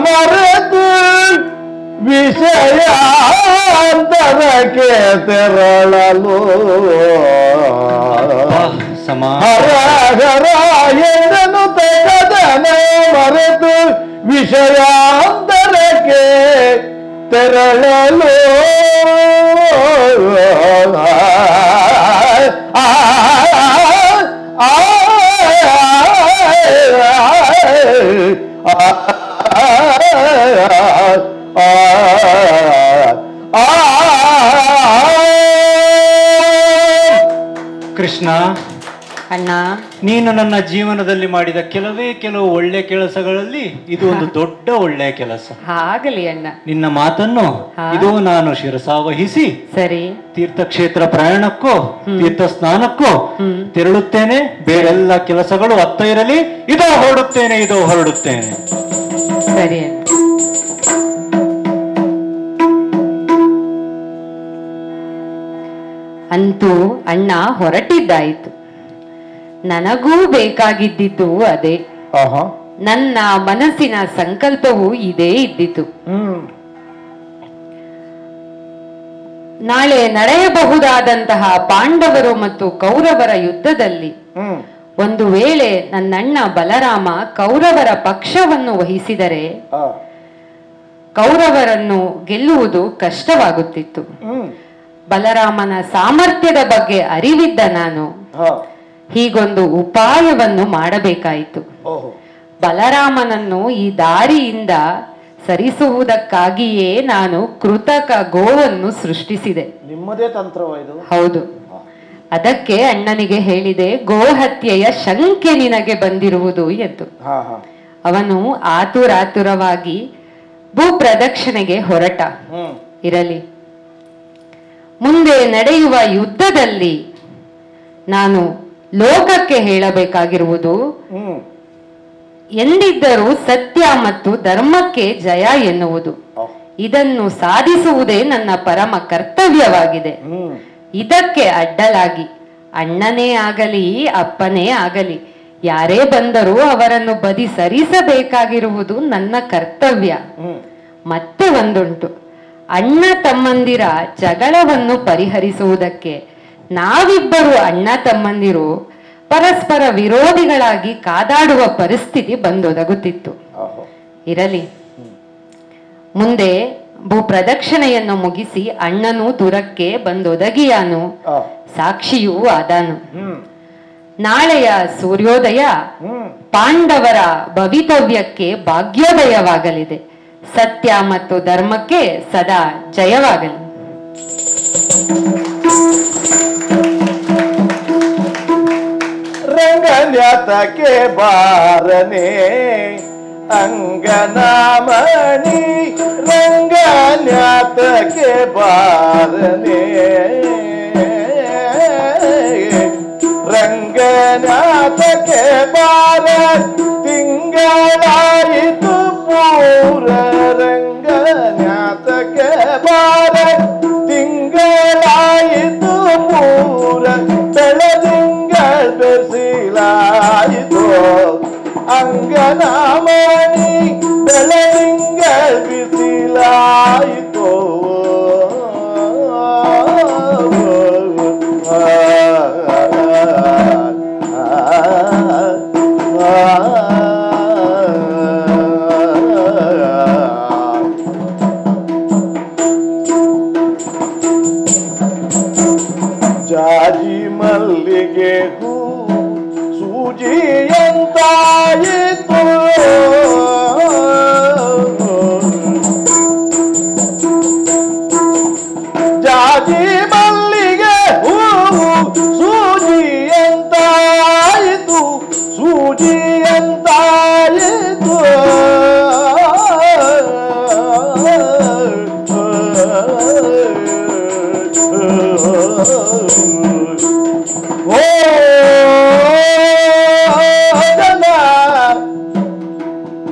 ಮರೆತು ವಿಷಯಾಂತರಕ್ಕೆ ತೆರಳಲು ಎಂದನು ತೆಗದನೆ ಮರೆತು ವಿಷಯಾಂತರಕ್ಕೆ ತೆರಳಲು ಕೃಷ್ಣ, ಅಣ್ಣ, ನೀನು ನನ್ನ ಜೀವನದಲ್ಲಿ ಮಾಡಿದ ಕೆಲವು ಒಳ್ಳೆ ಕೆಲಸಗಳಲ್ಲಿ ಇದು ಒಂದು ದೊಡ್ಡ ಒಳ್ಳೆಯ ಕೆಲಸ. ಆಗಲಿ ಅಣ್ಣ. ನಿನ್ನ ಮಾತನ್ನು ಇದು ನಾನು ಶಿರಸಾವಹಿಸಿ ಸರಿ ತೀರ್ಥಕ್ಷೇತ್ರ ಪ್ರಯಾಣಕ್ಕೋ ತೀರ್ಥ ಸ್ನಾನಕ್ಕೋ ತೆರಳುತ್ತೇನೆ. ಬೇರೆಲ್ಲ ಕೆಲಸಗಳು ಅತ್ತ ಇರಲಿ, ಇದೋ ಹೊರಡುತ್ತೇನೆ. ಸರಿ ಅಣ್ಣ. ಅಂತೂ ಅಣ್ಣ ಹೊರಟಿದ್ದಾಯಿತು. ನನಗೂ ಬೇಕಾಗಿದ್ದಿದ್ದು ಅದೇ. ನನ್ನ ಮನಸ್ಸಿನ ಸಂಕಲ್ಪವೂ ಇದೇ ಇದ್ದಿತು. ನಾಳೆ ನಡೆಯಬಹುದಾದಂತಹ ಪಾಂಡವರು ಮತ್ತು ಕೌರವರ ಯುದ್ಧದಲ್ಲಿ ಒಂದು ವೇಳೆ ನನ್ನಣ್ಣ ಬಲರಾಮ ಕೌರವರ ಪಕ್ಷವನ್ನು ವಹಿಸಿದರೆ ಕೌರವರನ್ನು ಗೆಲ್ಲುವುದು ಕಷ್ಟವಾಗುತ್ತಿತ್ತು. ಬಲರಾಮನ ಸಾಮರ್ಥ್ಯದ ಬಗ್ಗೆ ಅರಿವಿದ್ದ ನಾನು ಹೀಗೊಂದು ಉಪಾಯವನ್ನು ಮಾಡಬೇಕಾಯಿತು. ಬಲರಾಮನನ್ನು ಈ ದಾರಿಯಿಂದ ಸರಿಸುವುದಕ್ಕಾಗಿಯೇ ನಾನು ಕೃತಕ ಗೋವನ್ನು ಸೃಷ್ಟಿಸಿದೆ. ನಿಮ್ಮದೇ ತಂತ್ರವಾಯಿತು? ಹೌದು. ಅದಕ್ಕೆ ಅಣ್ಣನಿಗೆ ಹೇಳಿದೆ, ಗೋಹತ್ಯೆಯ ಶಂಕೆ ನಿನಗೆ ಬಂದಿರುವುದು ಎಂದು. ಅವನು ಆತುರಾತುರವಾಗಿ ಭೂ ಪ್ರದಕ್ಷಿಣೆಗೆ ಹೊರಟ. ಇರಲಿ, ಮುಂದೆ ನಡೆಯುವ ಯುದ್ಧದಲ್ಲಿ ನಾನು ಲೋಕಕ್ಕೆ ಹೇಳಬೇಕಾಗಿರುವುದು ಎಂದಿದ್ದರೂ ಸತ್ಯ ಮತ್ತು ಧರ್ಮಕ್ಕೆ ಜಯ ಎನ್ನುವುದು. ಇದನ್ನು ಸಾಧಿಸುವುದೇ ನನ್ನ ಪರಮ ಕರ್ತವ್ಯವಾಗಿದೆ. ಇದಕ್ಕೆ ಅಡ್ಡಲಾಗಿ ಅಣ್ಣನೇ ಆಗಲಿ ಅಪ್ಪನೇ ಆಗಲಿ ಯಾರೇ ಬಂದರೂ ಅವರನ್ನು ಬದಿ ಸರಿಸಬೇಕಾಗಿರುವುದು ನನ್ನ ಕರ್ತವ್ಯ. ಮತ್ತೆ ಒಂದುಂಟು, ಅಣ್ಣ ತಮ್ಮಂದಿರ ಜಗಳವನ್ನು ಪರಿಹರಿಸುವುದಕ್ಕೆ ನಾವಿಬ್ಬರು ಅಣ್ಣ ತಮ್ಮಂದಿರು ಪರಸ್ಪರ ವಿರೋಧಿಗಳಾಗಿ ಕಾದಾಡುವ ಪರಿಸ್ಥಿತಿ ಬಂದೊದಗುತ್ತಿತ್ತು. ಇರಲಿ, ಮುಂದೆ ಭೂ ಪ್ರದಕ್ಷಿಣೆಯನ್ನು ಮುಗಿಸಿ ಅಣ್ಣನು ದೂರಕ್ಕೆ ಬಂದೊದಗಿಯಾನು, ಸಾಕ್ಷಿಯೂ ಆದಾನು. ನಾಳೆಯ ಸೂರ್ಯೋದಯ ಪಾಂಡವರ ಭವಿತವ್ಯಕ್ಕೆ ಭಾಗ್ಯೋದಯವಾಗಲಿದೆ. ಸತ್ಯ ಮತ್ತು ಧರ್ಮಕ್ಕೆ ಸದಾ ಜಯವಾಗಲಿ. ರಂಗನ್ಯಾತಕ್ಕೆ ಬಾರನೆ ಅಂಗನಾಮಣಿ, ರಂಗನ್ಯಾತಕ್ಕೆ ಬಾರನೆ ರಂಗನಾಥಕ್ಕೆ ಬಾರ, ತಿಂಗಳಾಯಿತು ಪೂರ ರಂಗನಾಥಕ್ಕೆ ಬಾರ, ತಿಂಗಳಾಯಿತು ಪೂರ ಬೆಳದಿಂಗಳ ಬೆಸಿಲಾಯಿತು ಅಂಗನಾಮಣಿ, ಬೆಳದಿಂಗಳ ಬಿಸಿಲಾಯಿತು. ಜಾಜಿ ಮಲ್ಲಿಗೆ ಹೂ ಸೂಜಿಯಂತಾಯಿತು, ಜಾಜಿ ಮಲ್ಲಿಗೆ ಹೂ ಸೂಜಿಯಂತಾಯಿತು, ಸೂಜಿಯಂತಾಯಿತು.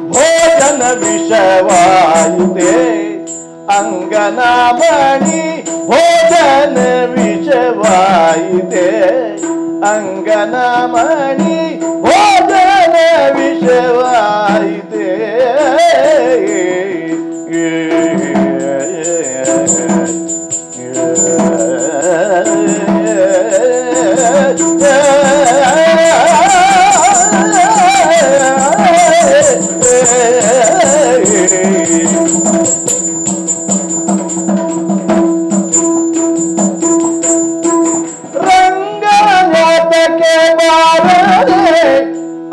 ಭೋಜನ ವಿಷವಾಯಿತೆ ಅಂಗನಾಮಣಿ, ಭೋಜನ ವಿಷವಾಯಿತೆ ಅಂಗನಾಮಣಿ, ಭೋಜನ ವಿಷವಾಯಿತೆ. ರಂಗನಾಥಕ್ಕೆ ಬಾರನೆ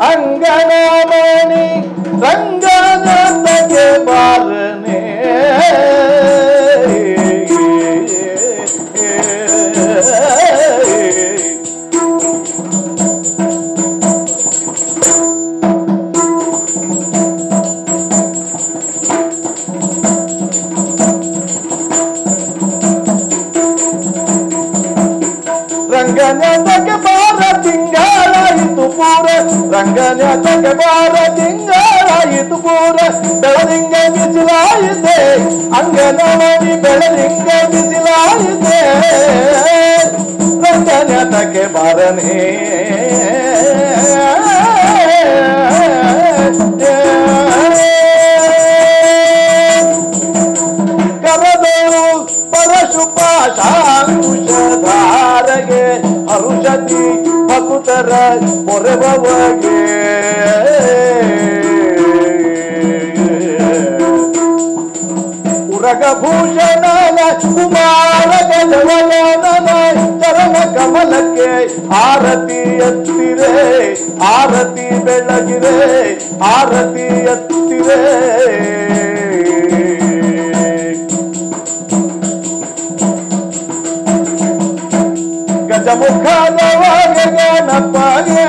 ಅಂಗನಾಮಣಿ, ರಂಗನಾಥಕ್ಕೆ ಬಾರನೆ ರಂಗನಾಥಕ್ಕೆ ಬಾರ ತಿಂಗಳಾಯಿತು ಪೂರ ರಂಗನಾಥಕ್ಕೆ ಬಾರ ತಿಂಗಳಾಯಿತು ಪೂರ ಬೆಳದಿಂಗ ಬಿಸಿಲಾಯಿತೆ ಅಂಗನವನಿ ಬೆಳದಿಂಗ ಬಿಸಿಲಾಯಿತೆ ರಂಗನಾಥಕ್ಕೆ ಬಾರನೇ ಕರದೋರು ಪರಶುಪಾಶಾಂಕುಶಧಾರಗೆ ಹರುಷತಿ ಭಕುತರ ಮೊರೆಬವಗೆ ಉರಗಭೂಷಣನ ಕುಮಾರ ಗಜವದನನ ಚರಣ ಕಮಲಕ್ಕೆ ಆರತಿ ಎತ್ತಿರೆ ಆರತಿ ಬೆಳಗಿರೆ ಆರತಿ ಎತ್ತಿರೆ ಗಜಮುಖದವಗೆ ಗಣಪಗೆ